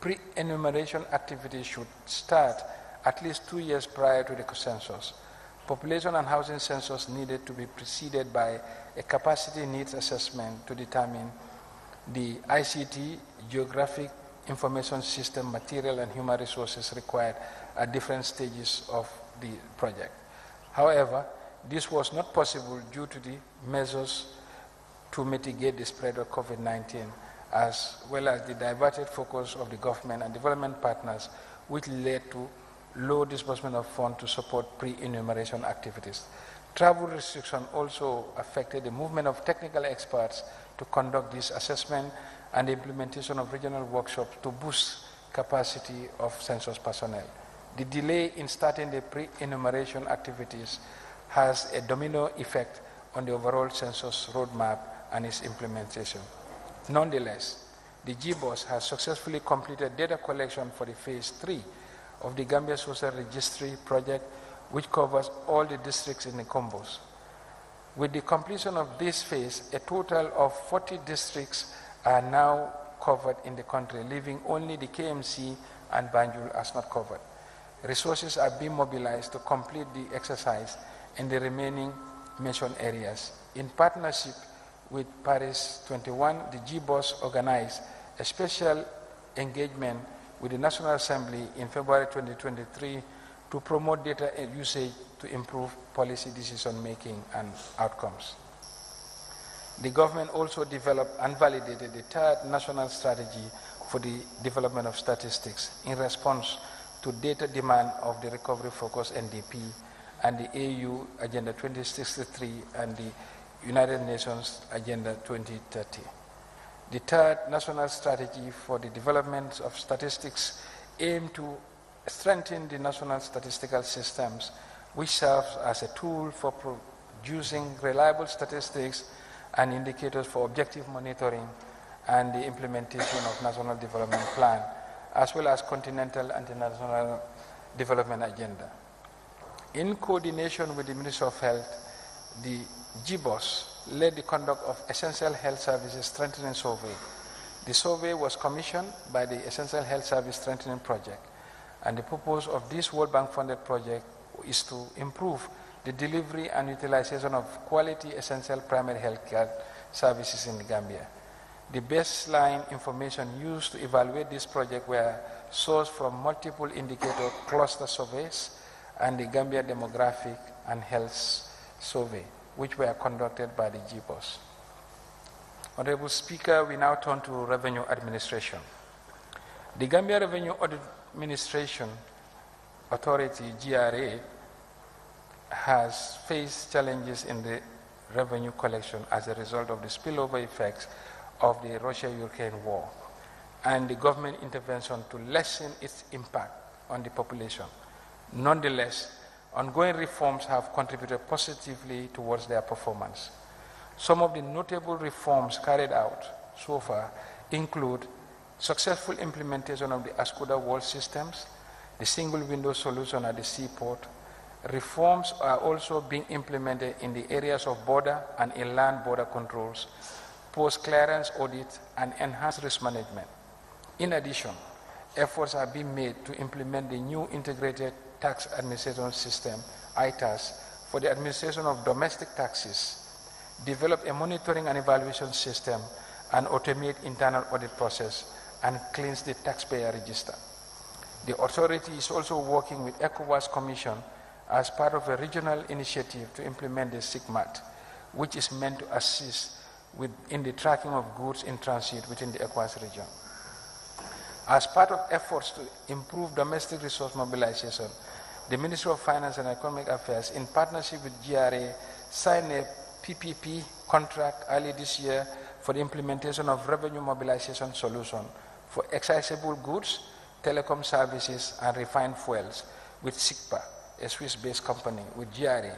Speaker 1: pre-enumeration activities should start at least 2 years prior to the census. Population and housing census needed to be preceded by a capacity needs assessment to determine the ICT, geographic information system, material, and human resources required at different stages of the project. However, this was not possible due to the measures to mitigate the spread of COVID-19, as well as the diverted focus of the government and development partners, which led to low disbursement of funds to support pre-enumeration activities. Travel restriction also affected the movement of technical experts to conduct this assessment and the implementation of regional workshops to boost capacity of census personnel. The delay in starting the pre-enumeration activities has a domino effect on the overall census roadmap and its implementation. Nonetheless, the GBOS has successfully completed data collection for the phase 3 of the Gambia Social Registry project, which covers all the districts in the Combos. With the completion of this phase, a total of 40 districts are now covered in the country, leaving only the KMC and Banjul as not covered. Resources are being mobilized to complete the exercise in the remaining mentioned areas. In partnership with Paris 21, the GBOS organized a special engagement with the National Assembly in February 2023 to promote data usage to improve policy decision-making and outcomes. The government also developed and validated the third national strategy for the development of statistics in response to data demand of the Recovery Focus NDP and the AU Agenda 2063 and the United Nations Agenda 2030. The third national strategy for the development of statistics aimed to strengthen the national statistical systems, which serves as a tool for producing reliable statistics and indicators for objective monitoring and the implementation of national development plan, as well as continental and international development agenda. In coordination with the Ministry of Health, the GBOS led the conduct of Essential Health Services Strengthening Survey. The survey was commissioned by the Essential Health Service Strengthening Project, and the purpose of this World Bank funded project is to improve the delivery and utilization of quality essential primary health care services in the Gambia. The baseline information used to evaluate this project were sourced from multiple indicator cluster surveys and the Gambia Demographic and Health Survey, which were conducted by the GBOS. Honorable Speaker, we now turn to revenue administration. The Gambia Revenue Administration Authority, GRA, has faced challenges in the revenue collection as a result of the spillover effects of the Russia-Ukraine war and the government intervention to lessen its impact on the population. Nonetheless, ongoing reforms have contributed positively towards their performance. Some of the notable reforms carried out so far include successful implementation of the ASCUDA wall systems, the single window solution at the seaport. Reforms are also being implemented in the areas of border and inland border controls, post-clearance audit, and enhanced risk management. In addition, efforts are being made to implement the new integrated tax administration system, ITAS, for the administration of domestic taxes, develop a monitoring and evaluation system, and automate internal audit process, and cleanse the taxpayer register. The authority is also working with ECOWAS Commission as part of a regional initiative to implement the SIGMAT, which is meant to assist in the tracking of goods in transit within the ECOWAS region. As part of efforts to improve domestic resource mobilization, the Ministry of Finance and Economic Affairs, in partnership with GRA, signed a PPP contract early this year for the implementation of revenue mobilization solution for accessible goods, telecom services, and refined fuels with SIGPA, a Swiss-based company, with GRA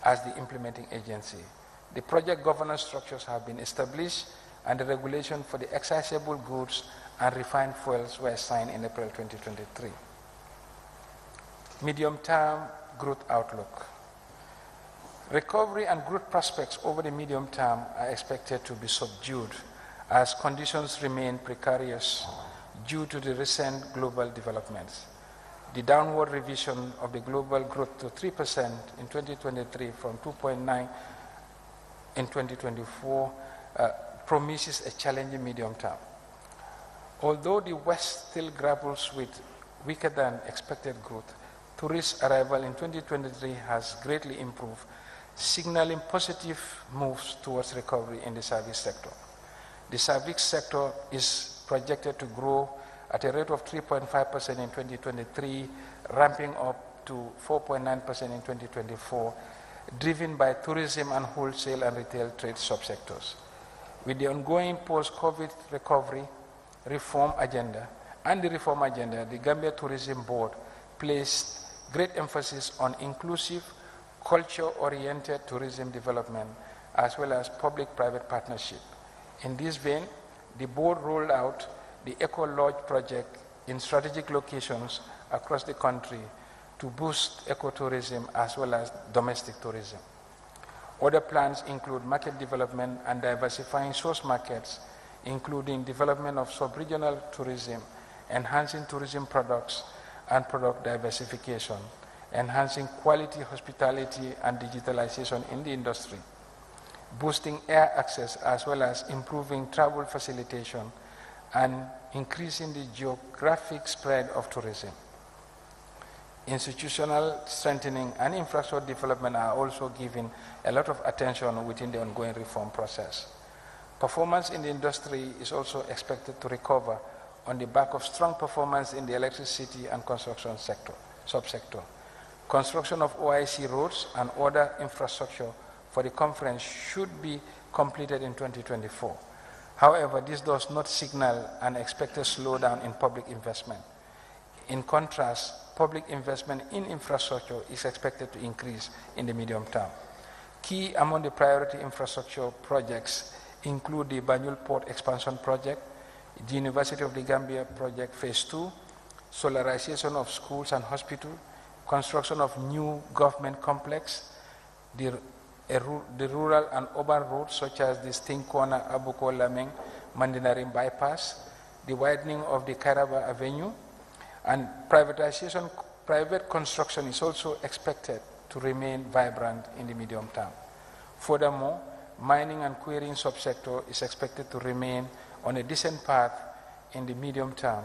Speaker 1: as the implementing agency. The project governance structures have been established, and the regulation for the accessible goods and refined fuels were signed in April 2023. Medium-term growth outlook. Recovery and growth prospects over the medium term are expected to be subdued as conditions remain precarious due to the recent global developments. The downward revision of the global growth to 3% in 2023 from 2.9% in 2024 promises a challenging medium term. Although the West still grapples with weaker than expected growth, tourist arrival in 2023 has greatly improved, signaling positive moves towards recovery in the service sector. The service sector is projected to grow at a rate of 3.5% in 2023, ramping up to 4.9% in 2024, driven by tourism and wholesale and retail trade subsectors. With the ongoing post-COVID recovery reform agenda and the reform agenda, the Gambia Tourism Board placed great emphasis on inclusive, culture-oriented tourism development, as well as public-private partnership. In this vein, the board rolled out the Eco Lodge project in strategic locations across the country to boost ecotourism as well as domestic tourism. Other plans include market development and diversifying source markets, including development of sub-regional tourism, enhancing tourism products and product diversification, enhancing quality hospitality and digitalization in the industry, boosting air access as well as improving travel facilitation, and increasing the geographic spread of tourism. Institutional strengthening and infrastructure development are also given a lot of attention within the ongoing reform process. Performance in the industry is also expected to recover on the back of strong performance in the electricity and construction subsector. Construction of OIC roads and other infrastructure for the conference should be completed in 2024. However, this does not signal an expected slowdown in public investment. In contrast, public investment in infrastructure is expected to increase in the medium term. Key among the priority infrastructure projects include the Banjul Port Expansion Project, the University of the Gambia Project Phase 2, solarization of schools and hospitals, construction of new government complex, the rural and urban roads such as the Sting Corner, Abuko Lameng, Mandinarim Bypass, the widening of the Kairaba Avenue, and private construction is also expected to remain vibrant in the medium term. Furthermore, mining and quarrying subsector is expected to remain on a decent path in the medium term,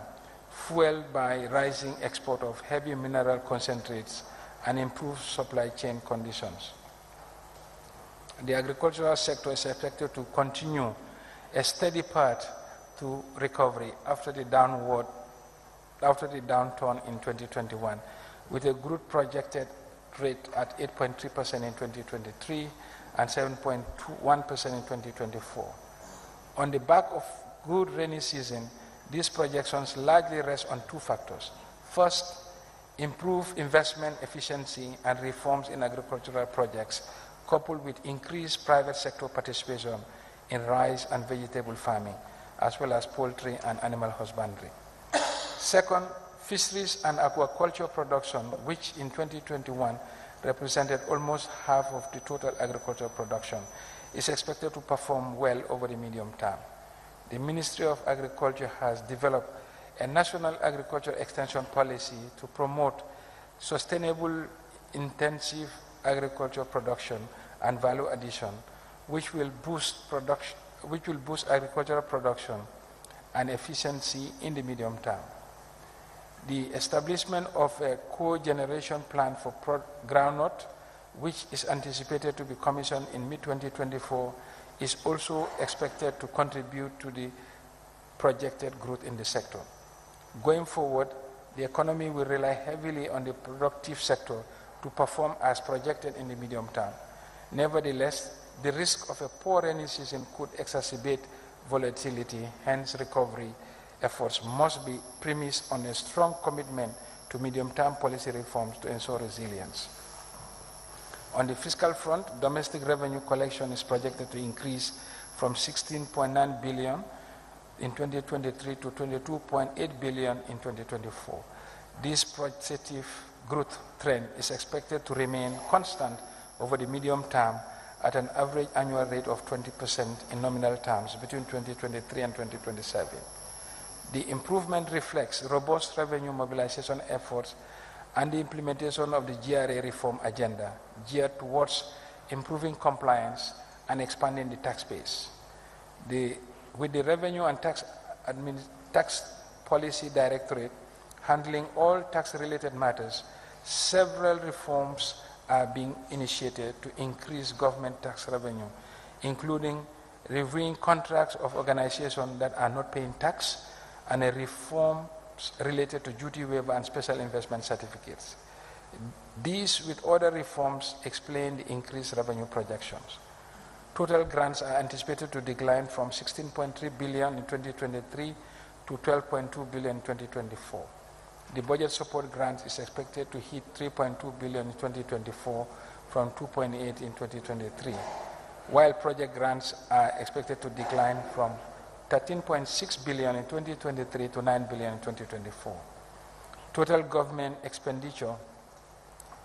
Speaker 1: fueled by rising export of heavy mineral concentrates and improved supply chain conditions. The agricultural sector is expected to continue a steady path to recovery after the downturn in 2021, with a growth projected rate at 8.3% in 2023 and 7.1% in 2024. On the back of good rainy season, these projections largely rest on two factors. First, Improved investment efficiency and reforms in agricultural projects, coupled with increased private sector participation in rice and vegetable farming, as well as poultry and animal husbandry. Second, fisheries and aquaculture production, which in 2021 represented almost half of the total agricultural production, is expected to perform well over the medium term. The Ministry of Agriculture has developed a national agriculture extension policy to promote sustainable, intensive agriculture production and value addition, which will boost agricultural production and efficiency in the medium term. The establishment of a cogeneration plant for groundnut, which is anticipated to be commissioned in mid-2024, is also expected to contribute to the projected growth in the sector. Going forward, the economy will rely heavily on the productive sector to perform as projected in the medium term. Nevertheless, the risk of a poor rainy season could exacerbate volatility, hence recovery efforts must be premised on a strong commitment to medium-term policy reforms to ensure resilience. On the fiscal front, domestic revenue collection is projected to increase from 16.9 billion in 2023 to 22.8 billion in 2024. This positive growth trend is expected to remain constant over the medium term at an average annual rate of 20% in nominal terms between 2023 and 2027. The improvement reflects robust revenue mobilization efforts and the implementation of the GRA reform agenda geared towards improving compliance and expanding the tax base. With the Revenue and Tax Policy Directorate handling all tax-related matters, several reforms are being initiated to increase government tax revenue, including reviewing contracts of organizations that are not paying tax and a reform related to duty waiver and special investment certificates. These, with other reforms, explain the increased revenue projections. Total grants are anticipated to decline from 16.3 billion in 2023 to 12.2 billion in 2024. The budget support grant is expected to hit 3.2 billion in 2024 from 2.8 in 2023, while project grants are expected to decline from 13.6 billion in 2023 to 9 billion in 2024. Total government expenditure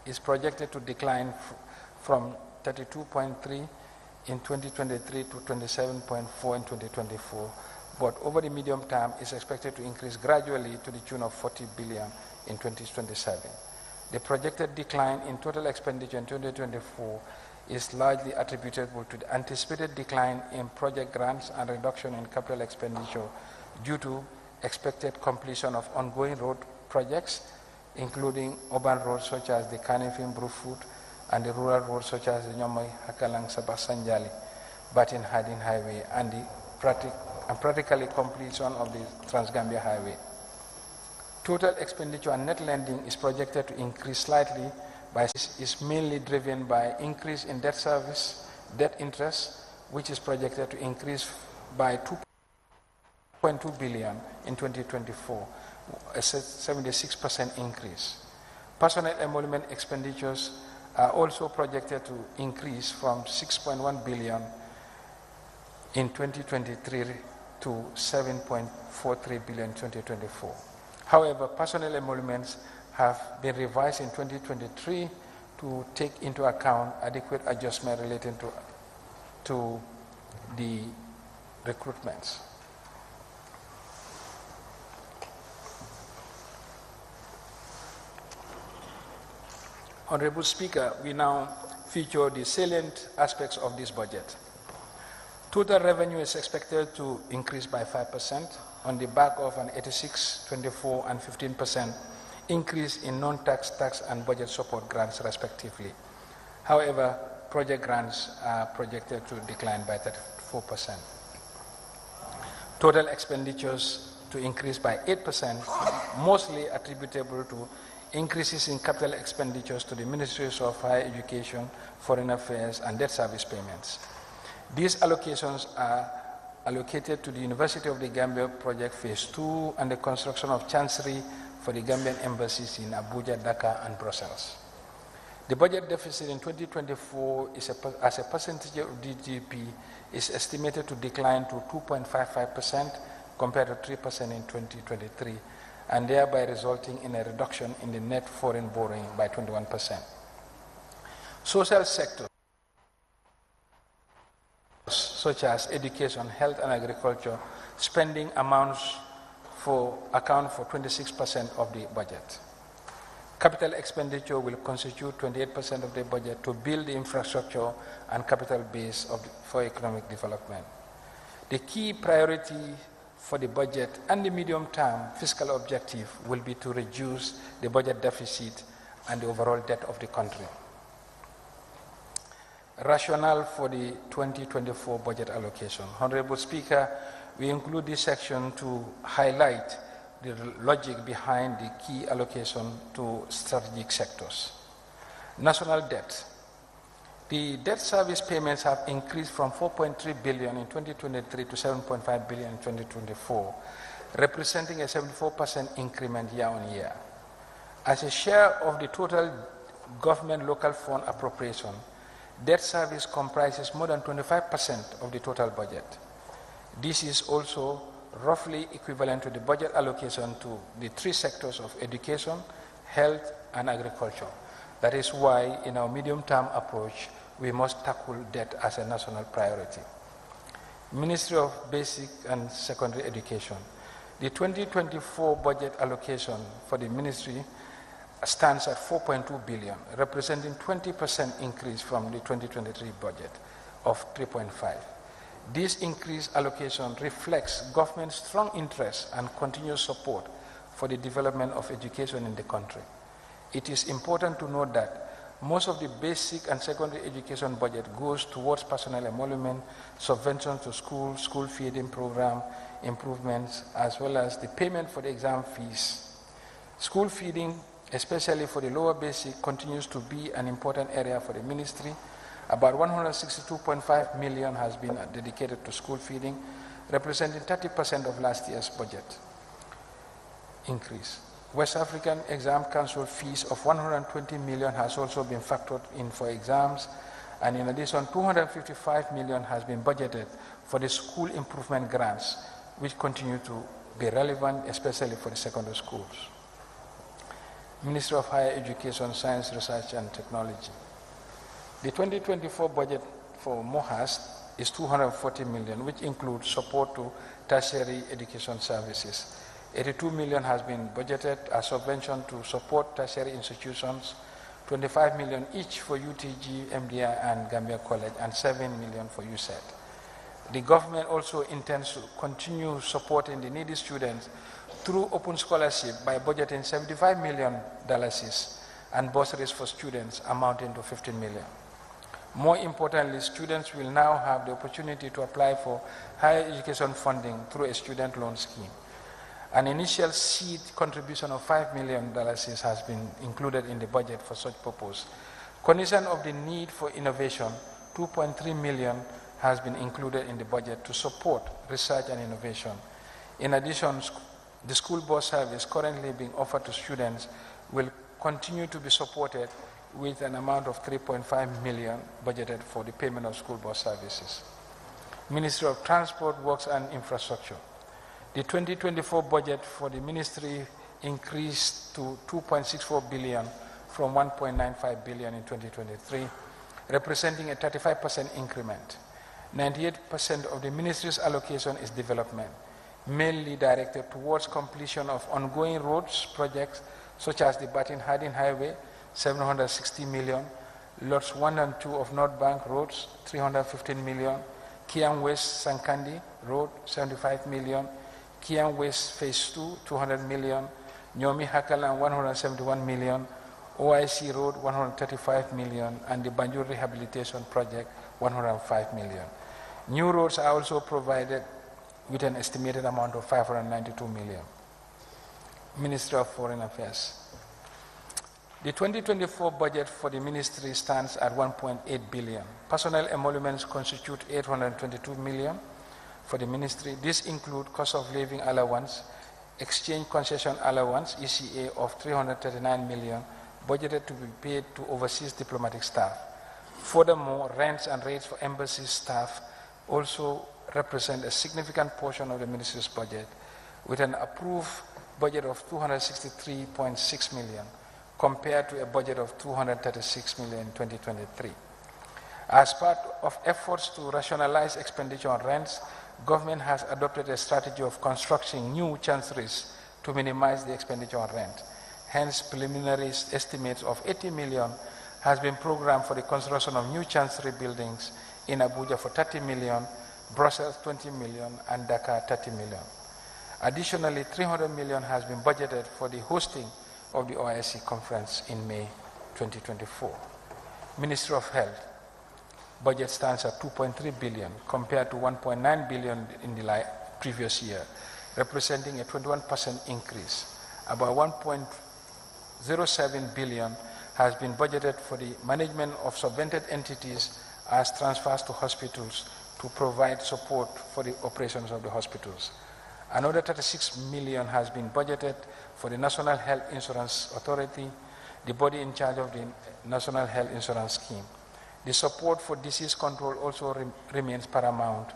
Speaker 1: is projected to decline from 32.3 in 2023 to 27.4 in 2024, but over the medium term is expected to increase gradually to the tune of 40 billion in 2027. The projected decline in total expenditure in 2024 is largely attributable to the anticipated decline in project grants and reduction in capital expenditure due to expected completion of ongoing road projects, including urban roads such as the Kanifing-Brufut and the rural roads such as the Nyomoy, Hakalang, Sabah-Sanjali, Batin-Hadin Highway, and the practically completion of the Trans-Gambia Highway. Total expenditure and net lending is projected to increase slightly, but is mainly driven by increase in debt service, debt interest, which is projected to increase by 2.2 billion in 2024, a 76% increase. Personnel emolument expenditures are also projected to increase from 6.1 billion in 2023 to 7.43 billion in 2024. However, personnel emoluments have been revised in 2023 to take into account adequate adjustment relating to the recruitments. Honorable Speaker, we now feature the salient aspects of this budget. Total revenue is expected to increase by 5% on the back of an 86%, 24%, and 15% increase in non-tax, tax, and budget support grants, respectively. However, project grants are projected to decline by 34%. Total expenditures to increase by 8%, mostly attributable to increases in capital expenditures to the Ministries of Higher Education, Foreign Affairs, and Debt Service payments. These allocations are allocated to the University of the Gambia Project Phase 2 and the construction of Chancery for the Gambian embassies in Abuja, Dhaka, and Brussels. The budget deficit in 2024 as a percentage of GDP is estimated to decline to 2.55% compared to 3% in 2023, and thereby resulting in a reduction in the net foreign borrowing by 21%. Social sectors such as education, health, and agriculture spending account for 26% of the budget. Capital expenditure will constitute 28% of the budget to build the infrastructure and capital base for economic development. The key priority for the budget and the medium-term fiscal objective will be to reduce the budget deficit and the overall debt of the country. Rationale for the 2024 budget allocation. Honorable Speaker, we include this section to highlight the logic behind the key allocation to strategic sectors. National debt. The debt service payments have increased from 4.3 billion in 2023 to 7.5 billion in 2024, representing a 74% increment year on year. As a share of the total government local fund appropriation, debt service comprises more than 25% of the total budget. This is also roughly equivalent to the budget allocation to the three sectors of education, health, and agriculture. That is why, in our medium-term approach, we must tackle debt as a national priority. Ministry of Basic and Secondary Education. The 2024 budget allocation for the ministry stands at 4.2 billion, representing 20% increase from the 2023 budget of 3.5. This increased allocation reflects government's strong interest and continuous support for the development of education in the country. It is important to note that most of the basic and secondary education budget goes towards personnel emolument, subventions to schools, school feeding program improvements, as well as the payment for the exam fees. School feeding, especially for the lower basic, continues to be an important area for the ministry. About 162.5 million has been dedicated to school feeding, representing 30% of last year's budget increase. West African Exam Council fees of 120 million has also been factored in for exams, and in addition, 255 million has been budgeted for the school improvement grants, which continue to be relevant, especially for the secondary schools. Ministry of Higher Education, Science, Research and Technology. The 2024 budget for MOHAS is 240 million, which includes support to tertiary education services. 82 million has been budgeted as subvention to support tertiary institutions, 25 million each for UTG, MDI and Gambia College, and 7 million for USET. The government also intends to continue supporting the needy students through open scholarship by budgeting $75 million and bursaries for students amounting to 15 million. More importantly, students will now have the opportunity to apply for higher education funding through a student loan scheme. An initial seed contribution of $5 million has been included in the budget for such purpose. Cognizant of the need for innovation, 2.3 million has been included in the budget to support research and innovation. In addition, the school bus service currently being offered to students will continue to be supported with an amount of 3.5 million budgeted for the payment of school bus services. Ministry of Transport, Works and Infrastructure. The 2024 budget for the ministry increased to 2.64 billion from 1.95 billion in 2023, representing a 35% increment. 98% of the ministry's allocation is development, mainly directed towards completion of ongoing roads projects such as the Batin-Hardin Highway, 760 million, lots 1 and 2 of North Bank roads, 315 million, Kiam West Sankandi Road, 75 million, Kiam West Phase 2, 200 million, Nyomi Hakalan, 171 million, OIC Road, 135 million, and the Banjul Rehabilitation Project, 105 million. New roads are also provided with an estimated amount of 592 million. Ministry of Foreign Affairs. The 2024 budget for the ministry stands at 1.8 billion. Personnel emoluments constitute 822 million for the ministry. This includes cost of living allowance, exchange concession allowance, ECA, of 339 million, budgeted to be paid to overseas diplomatic staff. Furthermore, rents and rates for embassy staff also represent a significant portion of the ministry's budget, with an approved budget of 263.6 million, compared to a budget of 236 million in 2023. As part of efforts to rationalize expenditure on rents, government has adopted a strategy of constructing new chanceries to minimize the expenditure on rent. Hence, preliminary estimates of 80 million has been programmed for the construction of new chancery buildings in Abuja for 30 million, Brussels 20 million, and Dakar 30 million. Additionally, 300 million has been budgeted for the hosting of the OIC conference in May 2024. Ministry of Health budget stands at 2.3 billion compared to 1.9 billion in the previous year, representing a 21% increase. About 1.07 billion has been budgeted for the management of subvented entities as transfers to hospitals to provide support for the operations of the hospitals. Another 36 million has been budgeted for the National Health Insurance Authority, the body in charge of the National Health Insurance Scheme. The support for disease control also remains paramount,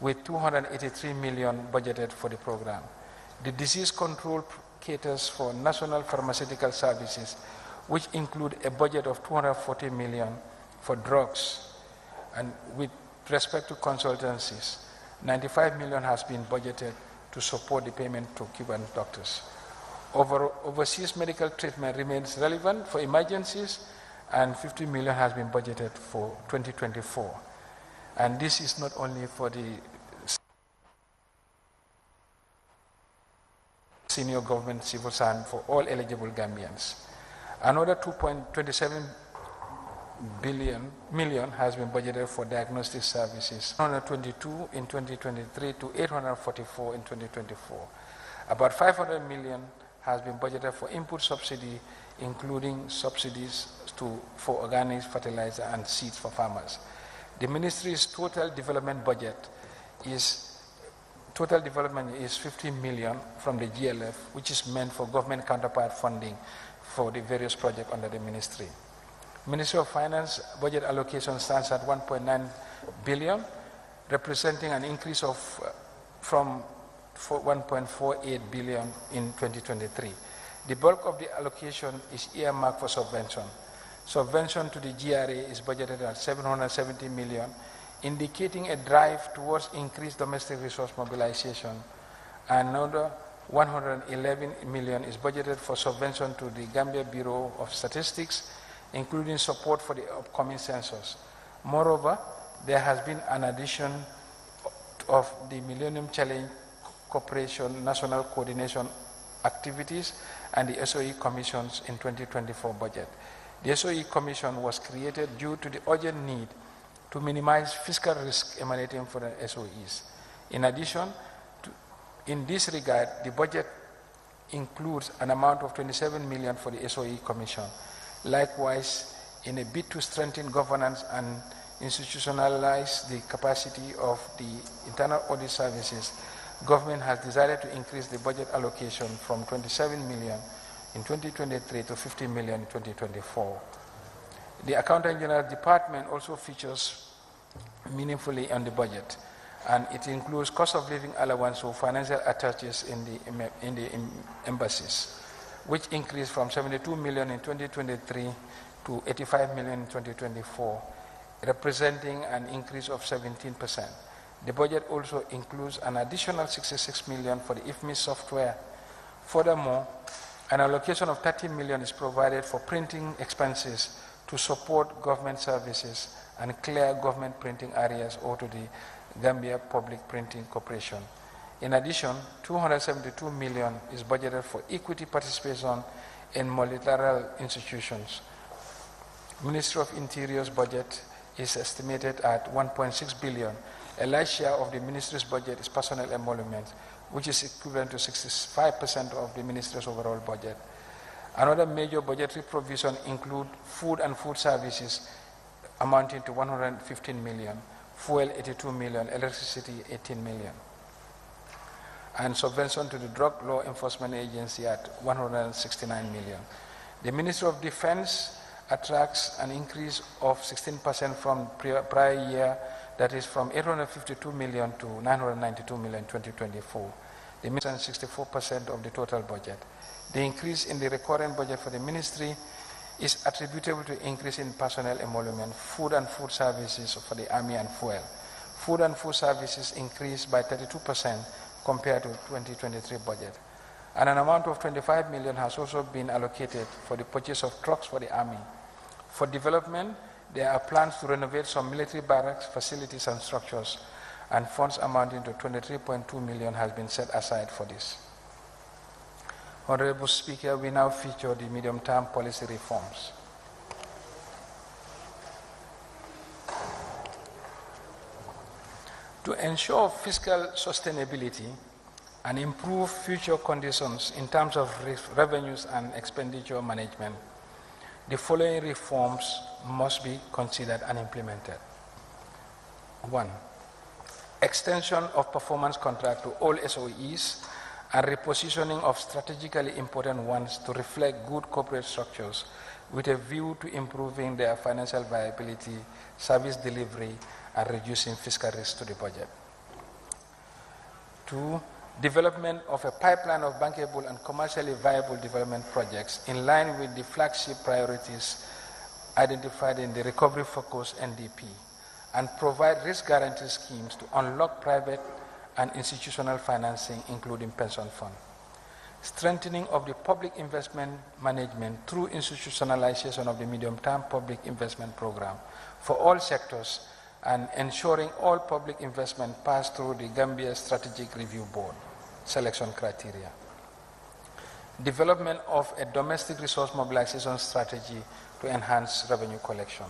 Speaker 1: with 283 million budgeted for the program. The disease control caters for national pharmaceutical services, which include a budget of 240 million for drugs. And with respect to consultancies, 95 million has been budgeted to support the payment to Cuban doctors. Overseas medical treatment remains relevant for emergencies, and 50 million has been budgeted for 2024. And this is not only for the senior government civil servant, for all eligible Gambians. Another 2.27 million has been budgeted for diagnostic services, 122 in 2023 to 844 in 2024. About 500 million has been budgeted for input subsidy, including subsidies for organic fertilizer and seeds for farmers. The ministry's total development is 50 million from the GLF, which is meant for government counterpart funding for the various projects under the ministry. Ministry of Finance budget allocation stands at 1.9 billion, representing an increase from 1.48 billion in 2023. The bulk of the allocation is earmarked for subvention. Subvention to the GRA is budgeted at 770 million, indicating a drive towards increased domestic resource mobilization. Another 111 million is budgeted for subvention to the Gambia Bureau of Statistics, including support for the upcoming census. Moreover, there has been an addition of the Millennium Challenge Corporation National Coordination Activities and the SOE Commissions in 2024 budget. The SOE Commission was created due to the urgent need to minimize fiscal risk emanating from the SOEs. In addition, in this regard, the budget includes an amount of 27 million for the SOE Commission. Likewise, in a bid to strengthen governance and institutionalize the capacity of the internal audit services, government has decided to increase the budget allocation from 27 million in 2023 to 50 million in 2024. The Accountant General Department also features meaningfully on the budget, and it includes cost of living allowance for financial attaches in the embassies, which increased from 72 million in 2023 to 85 million in 2024, representing an increase of 17%. The budget also includes an additional 66 million for the IFMI software. Furthermore, an allocation of 30 million is provided for printing expenses to support government services and clear government printing areas or to the Gambia Public Printing Corporation. In addition, 272 million is budgeted for equity participation in multilateral institutions. Ministry of Interior's budget is estimated at 1.6 billion. A large share of the ministry's budget is personnel emolument, which is equivalent to 65% of the ministry's overall budget. Another major budgetary provision include food and food services amounting to 115 million, fuel 82 million, electricity 18 million. and subvention to the Drug Law Enforcement Agency at 169 million. The Ministry of Defense attracts an increase of 16% from prior year, that is from 852 million to 992 million in 2024. The ministry is 64% of the total budget. The increase in the recurrent budget for the ministry is attributable to increase in personnel emolument, food and food services for the army and fuel. Food and food services increased by 32% compared to 2023 budget. And an amount of 25 million has also been allocated for the purchase of trucks for the army. For development, there are plans to renovate some military barracks, facilities and structures, and funds amounting to 23.2 million has been set aside for this. Honorable Speaker, we now feature the medium-term policy reforms. To ensure fiscal sustainability and improve future conditions in terms of revenues and expenditure management, the following reforms must be considered and implemented. 1. Extension of performance contract to all SOEs and repositioning of strategically important ones to reflect good corporate structures with a view to improving their financial viability, service delivery, and reducing fiscal risk to the budget. 2. Development of a pipeline of bankable and commercially viable development projects in line with the flagship priorities identified in the Recovery Focus NDP, and provide risk guarantee schemes to unlock private and institutional financing, including pension fund. Strengthening of the public investment management through institutionalization of the medium-term public investment program for all sectors, and ensuring all public investment pass through the Gambia Strategic Review Board selection criteria. Development of a domestic resource mobilization strategy to enhance revenue collection.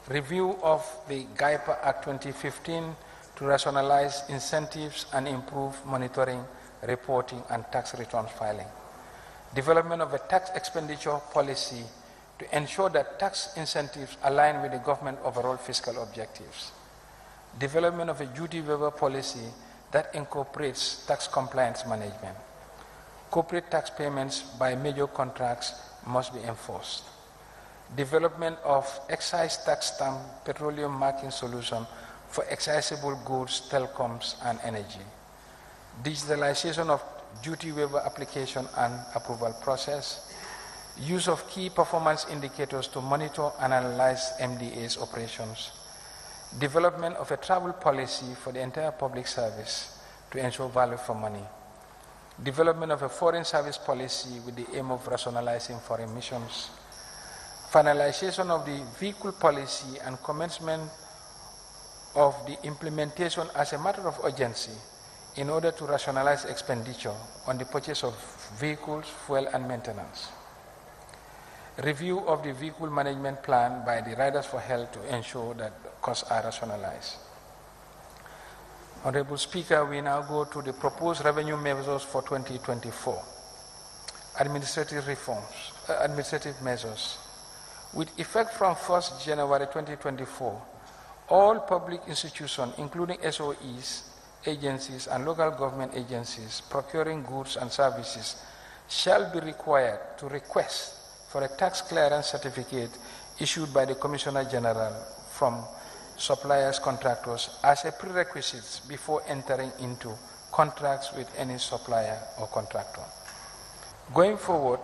Speaker 1: Review of the GAIPA Act 2015 to rationalize incentives and improve monitoring, reporting, and tax returns filing. Development of a tax expenditure policy to ensure that tax incentives align with the government overall fiscal objectives. Development of a duty waiver policy that incorporates tax compliance management. Corporate tax payments by major contracts must be enforced. Development of excise tax stamp petroleum marking solution for accessible goods, telecoms, and energy. Digitalization of duty waiver application and approval process. Use of key performance indicators to monitor and analyze MDA's operations. Development of a travel policy for the entire public service to ensure value for money. Development of a foreign service policy with the aim of rationalizing foreign missions. Finalization of the vehicle policy and commencement of the implementation as a matter of urgency in order to rationalize expenditure on the purchase of vehicles, fuel, and maintenance. Review of the vehicle management plan by the Riders for Health to ensure that costs are rationalized. Honorable Speaker, we now go to the proposed revenue measures for 2024. Administrative reforms, administrative measures. With effect from 1st January 2024, all public institutions, including SOEs, agencies, and local government agencies procuring goods and services shall be required to request for a tax clearance certificate issued by the Commissioner General from suppliers contractors as a prerequisite before entering into contracts with any supplier or contractor. Going forward,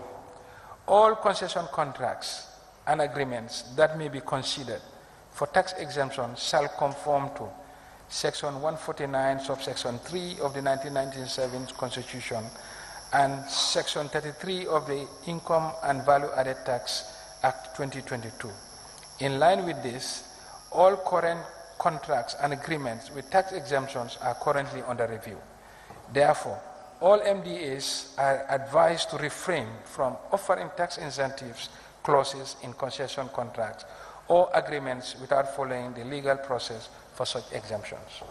Speaker 1: all concession contracts and agreements that may be considered for tax exemption shall conform to Section 149, subsection 3 of the 1997 Constitution and Section 33 of the Income and Value Added Tax Act 2022. In line with this, all current contracts and agreements with tax exemptions are currently under review. Therefore, all MDAs are advised to refrain from offering tax incentives clauses in concession contracts or agreements without following the legal process for such exemptions.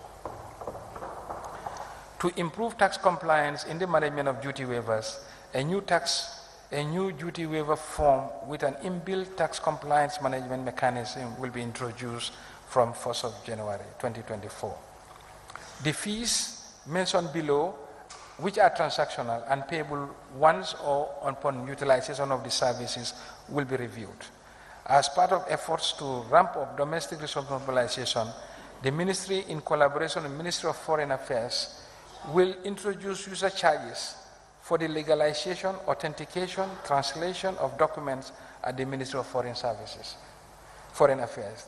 Speaker 1: To improve tax compliance in the management of duty waivers, a new duty waiver form with an inbuilt tax compliance management mechanism will be introduced from 1st of January 2024. The fees mentioned below which are transactional and payable once or upon utilization of the services, will be reviewed. As part of efforts to ramp up domestic resource mobilization, the Ministry, in collaboration with the Ministry of Foreign Affairs, will introduce user charges for the legalization, authentication, translation of documents at the Ministry of Foreign Affairs.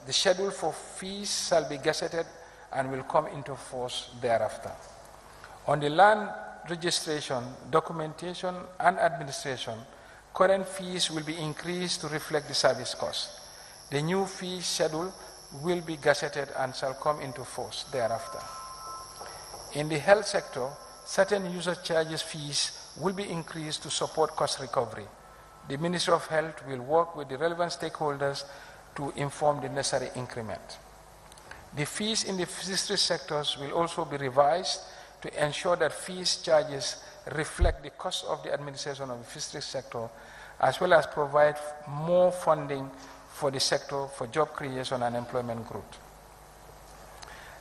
Speaker 1: The schedule for fees shall be gazetted and will come into force thereafter. On the land registration, documentation, and administration, current fees will be increased to reflect the service cost. The new fee schedule will be gazetted and shall come into force thereafter. In the health sector, certain user charges fees will be increased to support cost recovery. The Ministry of Health will work with the relevant stakeholders to inform the necessary increment. The fees in the fisheries sectors will also be revised to ensure that fees charges reflect the cost of the administration of the fisheries sector, as well as provide more funding for the sector for job creation and employment growth.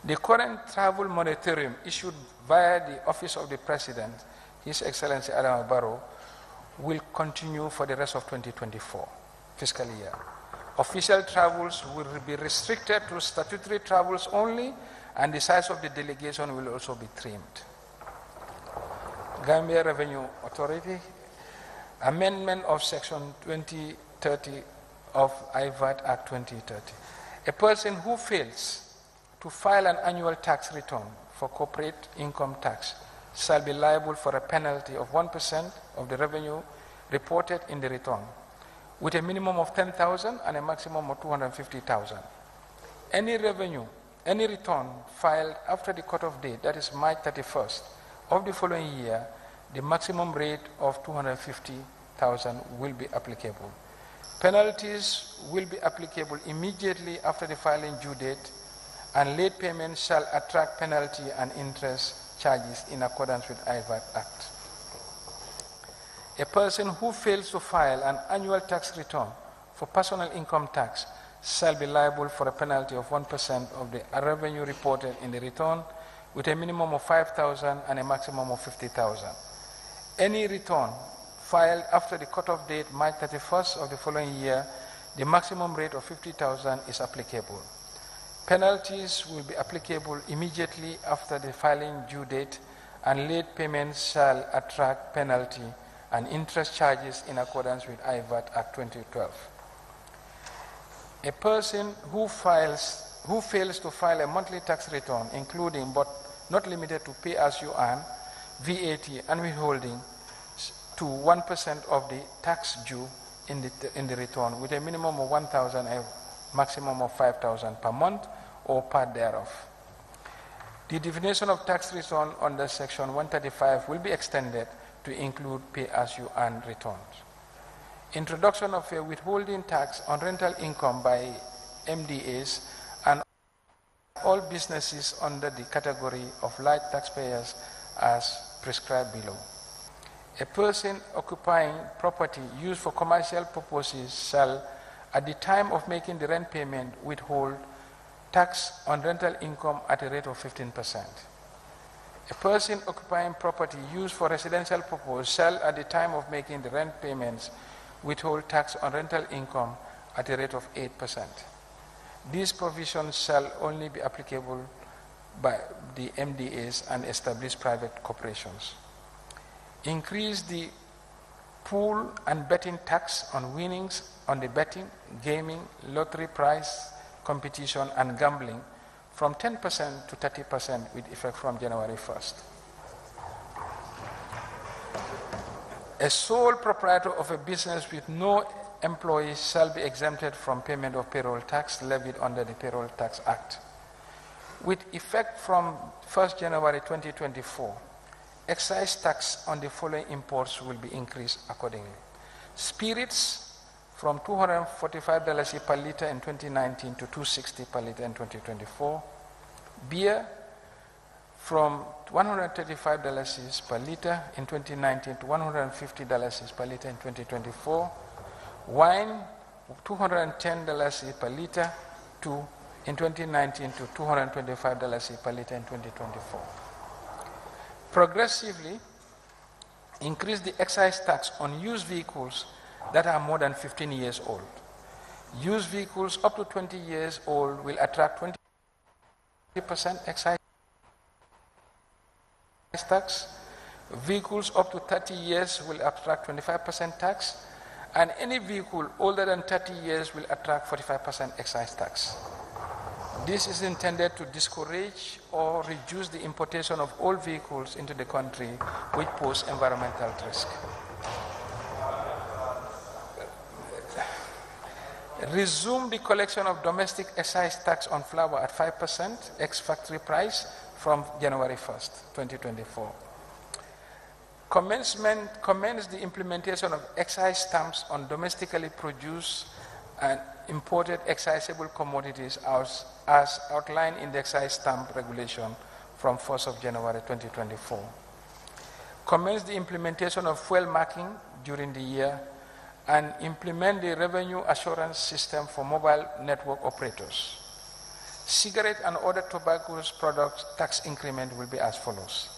Speaker 1: The current travel moratorium issued via the Office of the President, His Excellency Adama Barrow, will continue for the rest of 2024 fiscal year. Official travels will be restricted to statutory travels only, and the size of the delegation will also be trimmed. Gambia Revenue Authority, amendment of Section 2030 of IVAT Act 2030. A person who fails to file an annual tax return for corporate income tax shall be liable for a penalty of 1% of the revenue reported in the return, with a minimum of 10,000 and a maximum of 250,000. Any return filed after the cutoff date, that is March 31st of the following year, the maximum rate of 250,000 will be applicable. Penalties will be applicable immediately after the filing due date, and late payment shall attract penalty and interest charges in accordance with IVAT Act. A person who fails to file an annual tax return for personal income tax shall be liable for a penalty of 1% of the revenue reported in the return, with a minimum of 5,000 and a maximum of 50,000. Any return filed after the cutoff date, March 31st of the following year, the maximum rate of 50,000 is applicable. Penalties will be applicable immediately after the filing due date, and late payments shall attract penalty and interest charges in accordance with IVAT Act 2012. A person who fails to file a monthly tax return, including but not limited to pay as you earn, VAT and withholding, to 1% of the tax due in the return, with a minimum of 1,000 and a maximum of 5,000 per month or part thereof. The definition of tax return under Section 135 will be extended to include pay-as-you-earn returns. Introduction of a withholding tax on rental income by MDAs and all businesses under the category of large taxpayers as prescribed below. A person occupying property used for commercial purposes shall, at the time of making the rent payment, withhold tax on rental income at a rate of 15%. A person occupying property used for residential purposes shall, at the time of making the rent payments, withhold tax on rental income at a rate of 8%. These provisions shall only be applicable by the MDAs and established private corporations. Increase the pool and betting tax on winnings on the betting, gaming, lottery prize, competition, and gambling from 10% to 30% with effect from January 1st. A sole proprietor of a business with no employees shall be exempted from payment of payroll tax levied under the Payroll Tax Act. With effect from 1st January 2024, excise tax on the following imports will be increased accordingly. Spirits from $245 per liter in 2019 to $260 per liter in 2024. Beer from $135 per liter in 2019 to $150 per liter in 2024. Wine, $210 per liter in 2019 to $225 per liter in 2024. Progressively, Increase the excise tax on used vehicles that are more than 15 years old. Used vehicles up to 20 years old will attract 20% excise tax. Vehicles up to 30 years will attract 25% tax, and any vehicle older than 30 years will attract 45% excise tax. This is intended to discourage or reduce the importation of old vehicles into the country which pose environmental risk. Resume the collection of domestic excise tax on flour at 5% ex-factory price from January 1st, 2024. Commence the implementation of excise stamps on domestically produced and imported excisable commodities as outlined in the excise stamp regulation from 1st of January 2024. Commence the implementation of fuel marking during the year and implement the revenue assurance system for mobile network operators. Cigarette and other tobacco products tax increment will be as follows.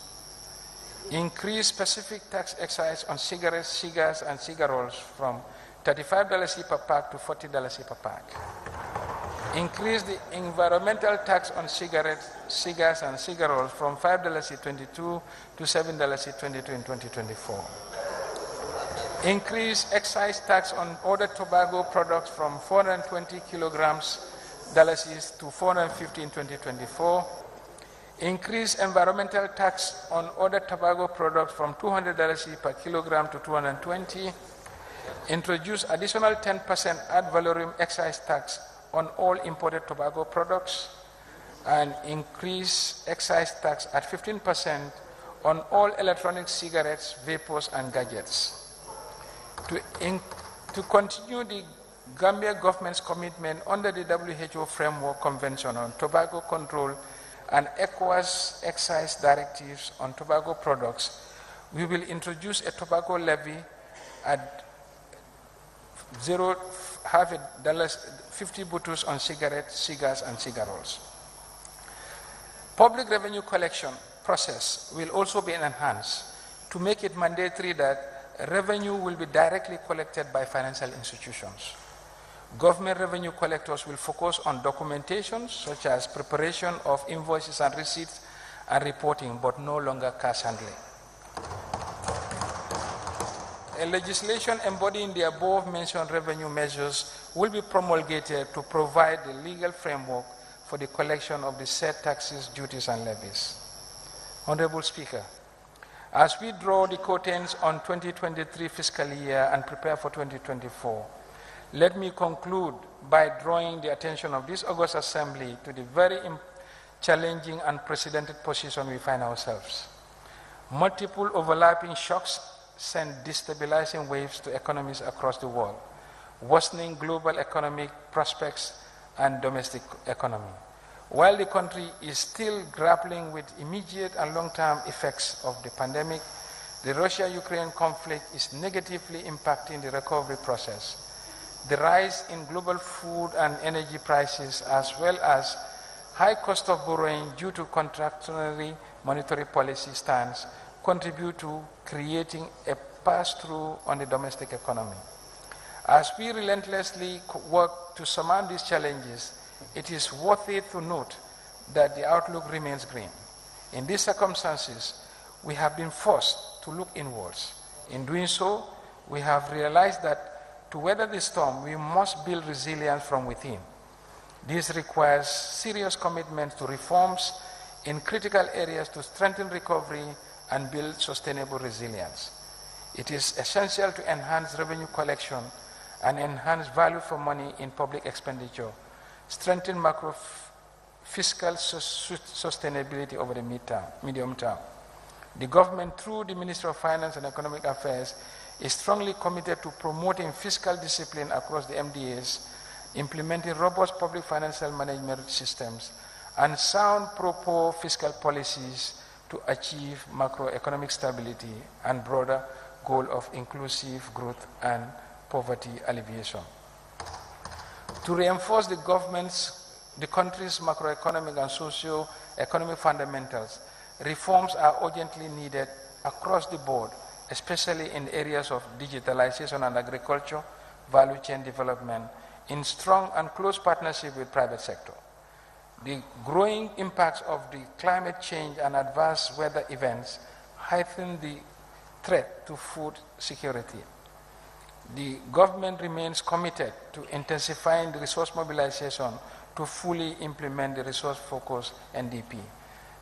Speaker 1: Increase specific tax excise on cigarettes, cigars, and cigarillos from $35 per pack to $40 per pack. Increase the environmental tax on cigarettes, cigars, and cigarillos from $5.22 to $7.22 in 2024. Increase excise tax on other tobacco products from 420 kilograms to 450 in 2024. Increase environmental tax on other tobacco products from $200 per kilogram to $220. Introduce additional 10% ad valorem excise tax on all imported tobacco products, and increase excise tax at 15% on all electronic cigarettes, vapors, and gadgets. To continue the Gambia government's commitment under the WHO Framework Convention on Tobacco Control and ECOWAS excise directives on tobacco products, we will introduce a tobacco levy at $50 bottles on cigarettes, cigars, and cigarillos. Public revenue collection process will also be enhanced to make it mandatory that revenue will be directly collected by financial institutions. Government revenue collectors will focus on documentation such as preparation of invoices and receipts and reporting, but no longer cash handling. A legislation embodying the above-mentioned revenue measures will be promulgated to provide the legal framework for the collection of the said taxes, duties, and levies. Honorable Speaker, as we draw the curtains on 2023 fiscal year and prepare for 2024, let me conclude by drawing the attention of this August Assembly to the very challenging and unprecedented position we find ourselves. Multiple overlapping shocks send destabilizing waves to economies across the world, worsening global economic prospects and domestic economy. While the country is still grappling with immediate and long-term effects of the pandemic, the Russia-Ukraine conflict is negatively impacting the recovery process. The rise in global food and energy prices, as well as high cost of borrowing due to contractionary monetary policy stance, contribute to creating a pass-through on the domestic economy. As we relentlessly work to surmount these challenges, it is worth it to note that the outlook remains grim. In these circumstances, we have been forced to look inwards. In doing so, we have realized that to weather the storm, we must build resilience from within. This requires serious commitment to reforms in critical areas to strengthen recovery and build sustainable resilience. It is essential to enhance revenue collection and enhance value for money in public expenditure, strengthen macro fiscal sustainability over the medium term. The government, through the Ministry of Finance and Economic Affairs, is strongly committed to promoting fiscal discipline across the MDAs, implementing robust public financial management systems, and sound pro-poor fiscal policies to achieve macroeconomic stability and broader goal of inclusive growth and poverty alleviation. To reinforce the country's macroeconomic and socio-economic fundamentals, reforms are urgently needed across the board especially in areas of digitalization and agriculture, value chain development, in strong and close partnership with private sector. The growing impacts of the climate change and adverse weather events heighten the threat to food security. The government remains committed to intensifying the resource mobilization to fully implement the resource-focused NDP.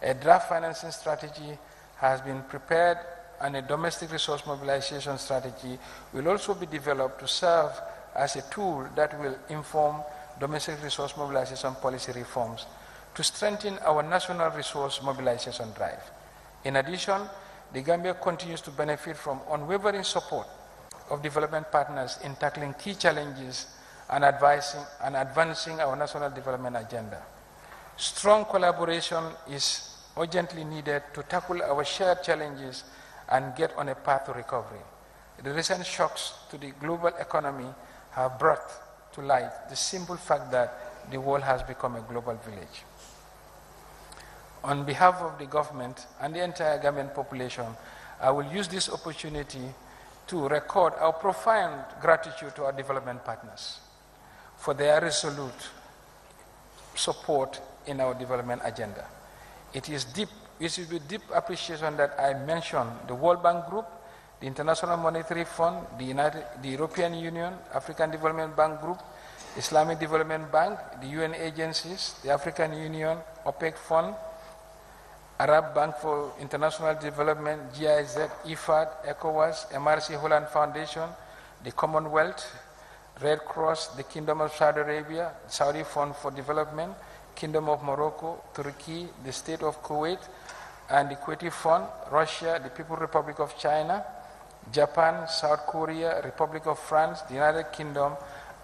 Speaker 1: A draft financing strategy has been prepared, and a domestic resource mobilization strategy will also be developed to serve as a tool that will inform domestic resource mobilization policy reforms to strengthen our national resource mobilization drive. In addition, the Gambia continues to benefit from unwavering support of development partners in tackling key challenges and advancing our national development agenda. Strong collaboration is urgently needed to tackle our shared challenges and get on a path to recovery. The recent shocks to the global economy have brought to light the simple fact that the world has become a global village. On behalf of the government and the entire Gambian population, I will use this opportunity to record our profound gratitude to our development partners for their resolute support in our development agenda. It is with deep appreciation that I mention the World Bank Group, the International Monetary Fund, the European Union, African Development Bank Group, Islamic Development Bank, the UN agencies, the African Union, OPEC Fund, Arab Bank for International Development, GIZ, IFAD, ECOWAS, MRC Holland Foundation, the Commonwealth, Red Cross, the Kingdom of Saudi Arabia, Saudi Fund for Development, Kingdom of Morocco, Turkey, the State of Kuwait, and the Kuwaiti Fund, Russia, the People's Republic of China, Japan, South Korea, Republic of France, the United Kingdom,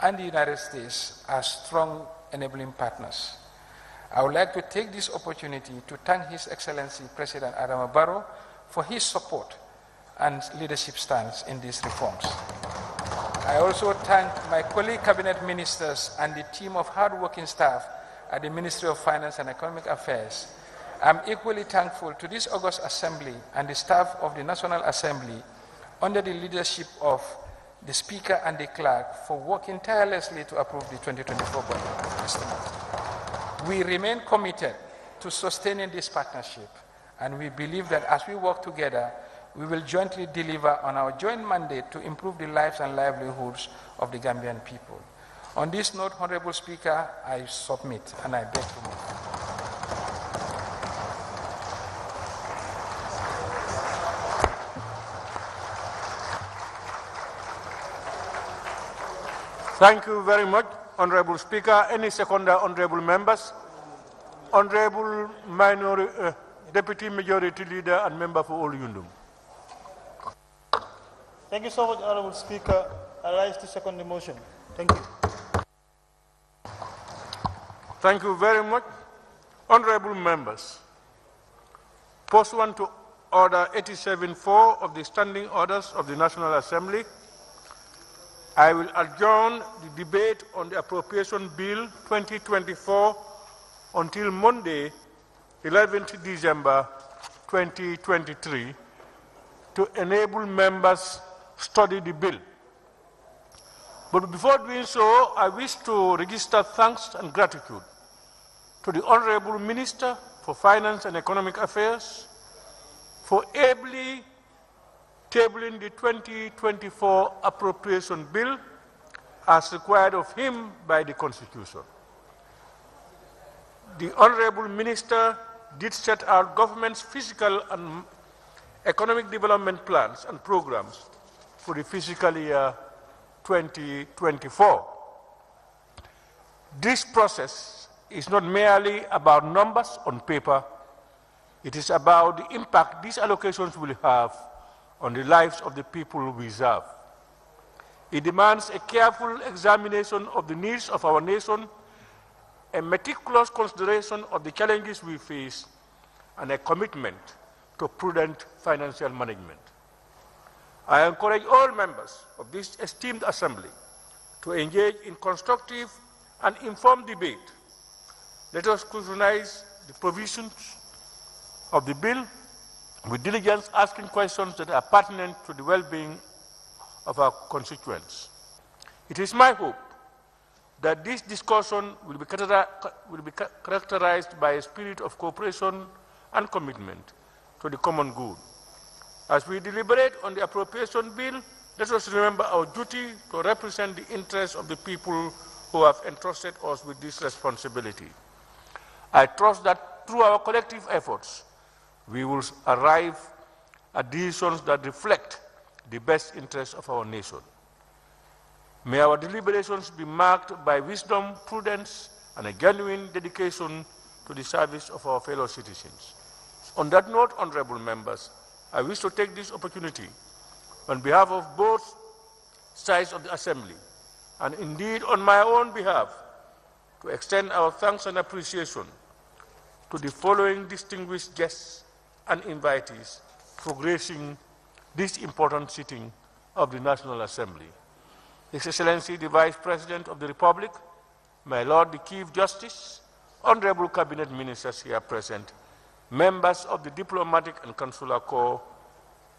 Speaker 1: and the United States are strong enabling partners. I would like to take this opportunity to thank His Excellency President Adama Barrow for his support and leadership stance in these reforms. I also thank my colleague cabinet ministers and the team of hard-working staff at the Ministry of Finance and Economic Affairs. I'm equally thankful to this August Assembly and the staff of the National Assembly under the leadership of the Speaker and the Clerk for working tirelessly to approve the 2024 budget estimate. We remain committed to sustaining this partnership, and we believe that as we work together, we will jointly deliver on our joint mandate to improve the lives and livelihoods of the Gambian people. On this note, Honorable Speaker, I submit and I beg to move.
Speaker 2: Thank you very much, Honorable Speaker. Any seconder, honorable members? Honorable Deputy Majority Leader and Member for Old-Yundum.
Speaker 3: Thank you so much, Honorable Speaker. I rise to second the motion. Thank you.
Speaker 2: Thank you very much. Honorable members, pursuant to Order 87.4 of the Standing Orders of the National Assembly, I will adjourn the debate on the Appropriation Bill 2024 until Monday, 11th December 2023, to enable members study the bill. But before doing so, I wish to register thanks and gratitude to the Honorable Minister for Finance and Economic Affairs for ably tabling the 2024 Appropriation Bill as required of him by the Constitution. The Honorable Minister did set out government's fiscal and economic development plans and programs for the fiscal year 2024. This process is not merely about numbers on paper, it is about the impact these allocations will have on the lives of the people we serve. It demands a careful examination of the needs of our nation, a meticulous consideration of the challenges we face, and a commitment to prudent financial management. I encourage all members of this esteemed Assembly to engage in constructive and informed debate. Let us scrutinize the provisions of the bill with diligence asking questions that are pertinent to the well-being of our constituents. It is my hope that this discussion will be characterized by a spirit of cooperation and commitment to the common good. As we deliberate on the appropriation bill, let us remember our duty to represent the interests of the people who have entrusted us with this responsibility. I trust that through our collective efforts, we will arrive at decisions that reflect the best interests of our nation. May our deliberations be marked by wisdom, prudence, and a genuine dedication to the service of our fellow citizens. On that note, honorable members, I wish to take this opportunity on behalf of both sides of the Assembly, and indeed on my own behalf, to extend our thanks and appreciation to the following distinguished guests and invitees for gracing this important sitting of the National Assembly. His Excellency the Vice President of the Republic, my Lord the Chief Justice, honorable Cabinet Ministers here present, members of the Diplomatic and Consular Corps,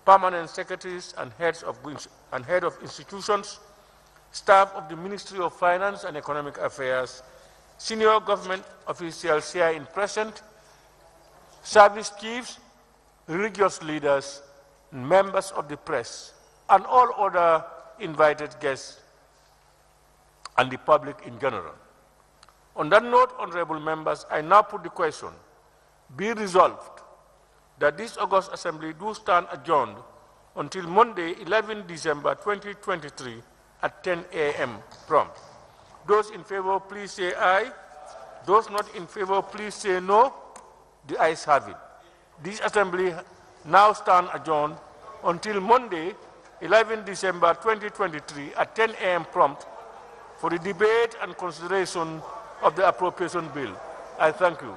Speaker 2: permanent secretaries and head of institutions, staff of the Ministry of Finance and Economic Affairs, senior government officials here in present, service chiefs, religious leaders, members of the press, and all other invited guests and the public in general. On that note, honorable members, I now put the question, be resolved that this August Assembly do stand adjourned until Monday, 11 December 2023 at 10 a.m. prompt. Those in favor, please say aye. Those not in favor, please say no. The ayes have it. This Assembly now stand adjourned until Monday, 11 December 2023 at 10 a.m. prompt for the debate and consideration of the appropriation bill. I thank you.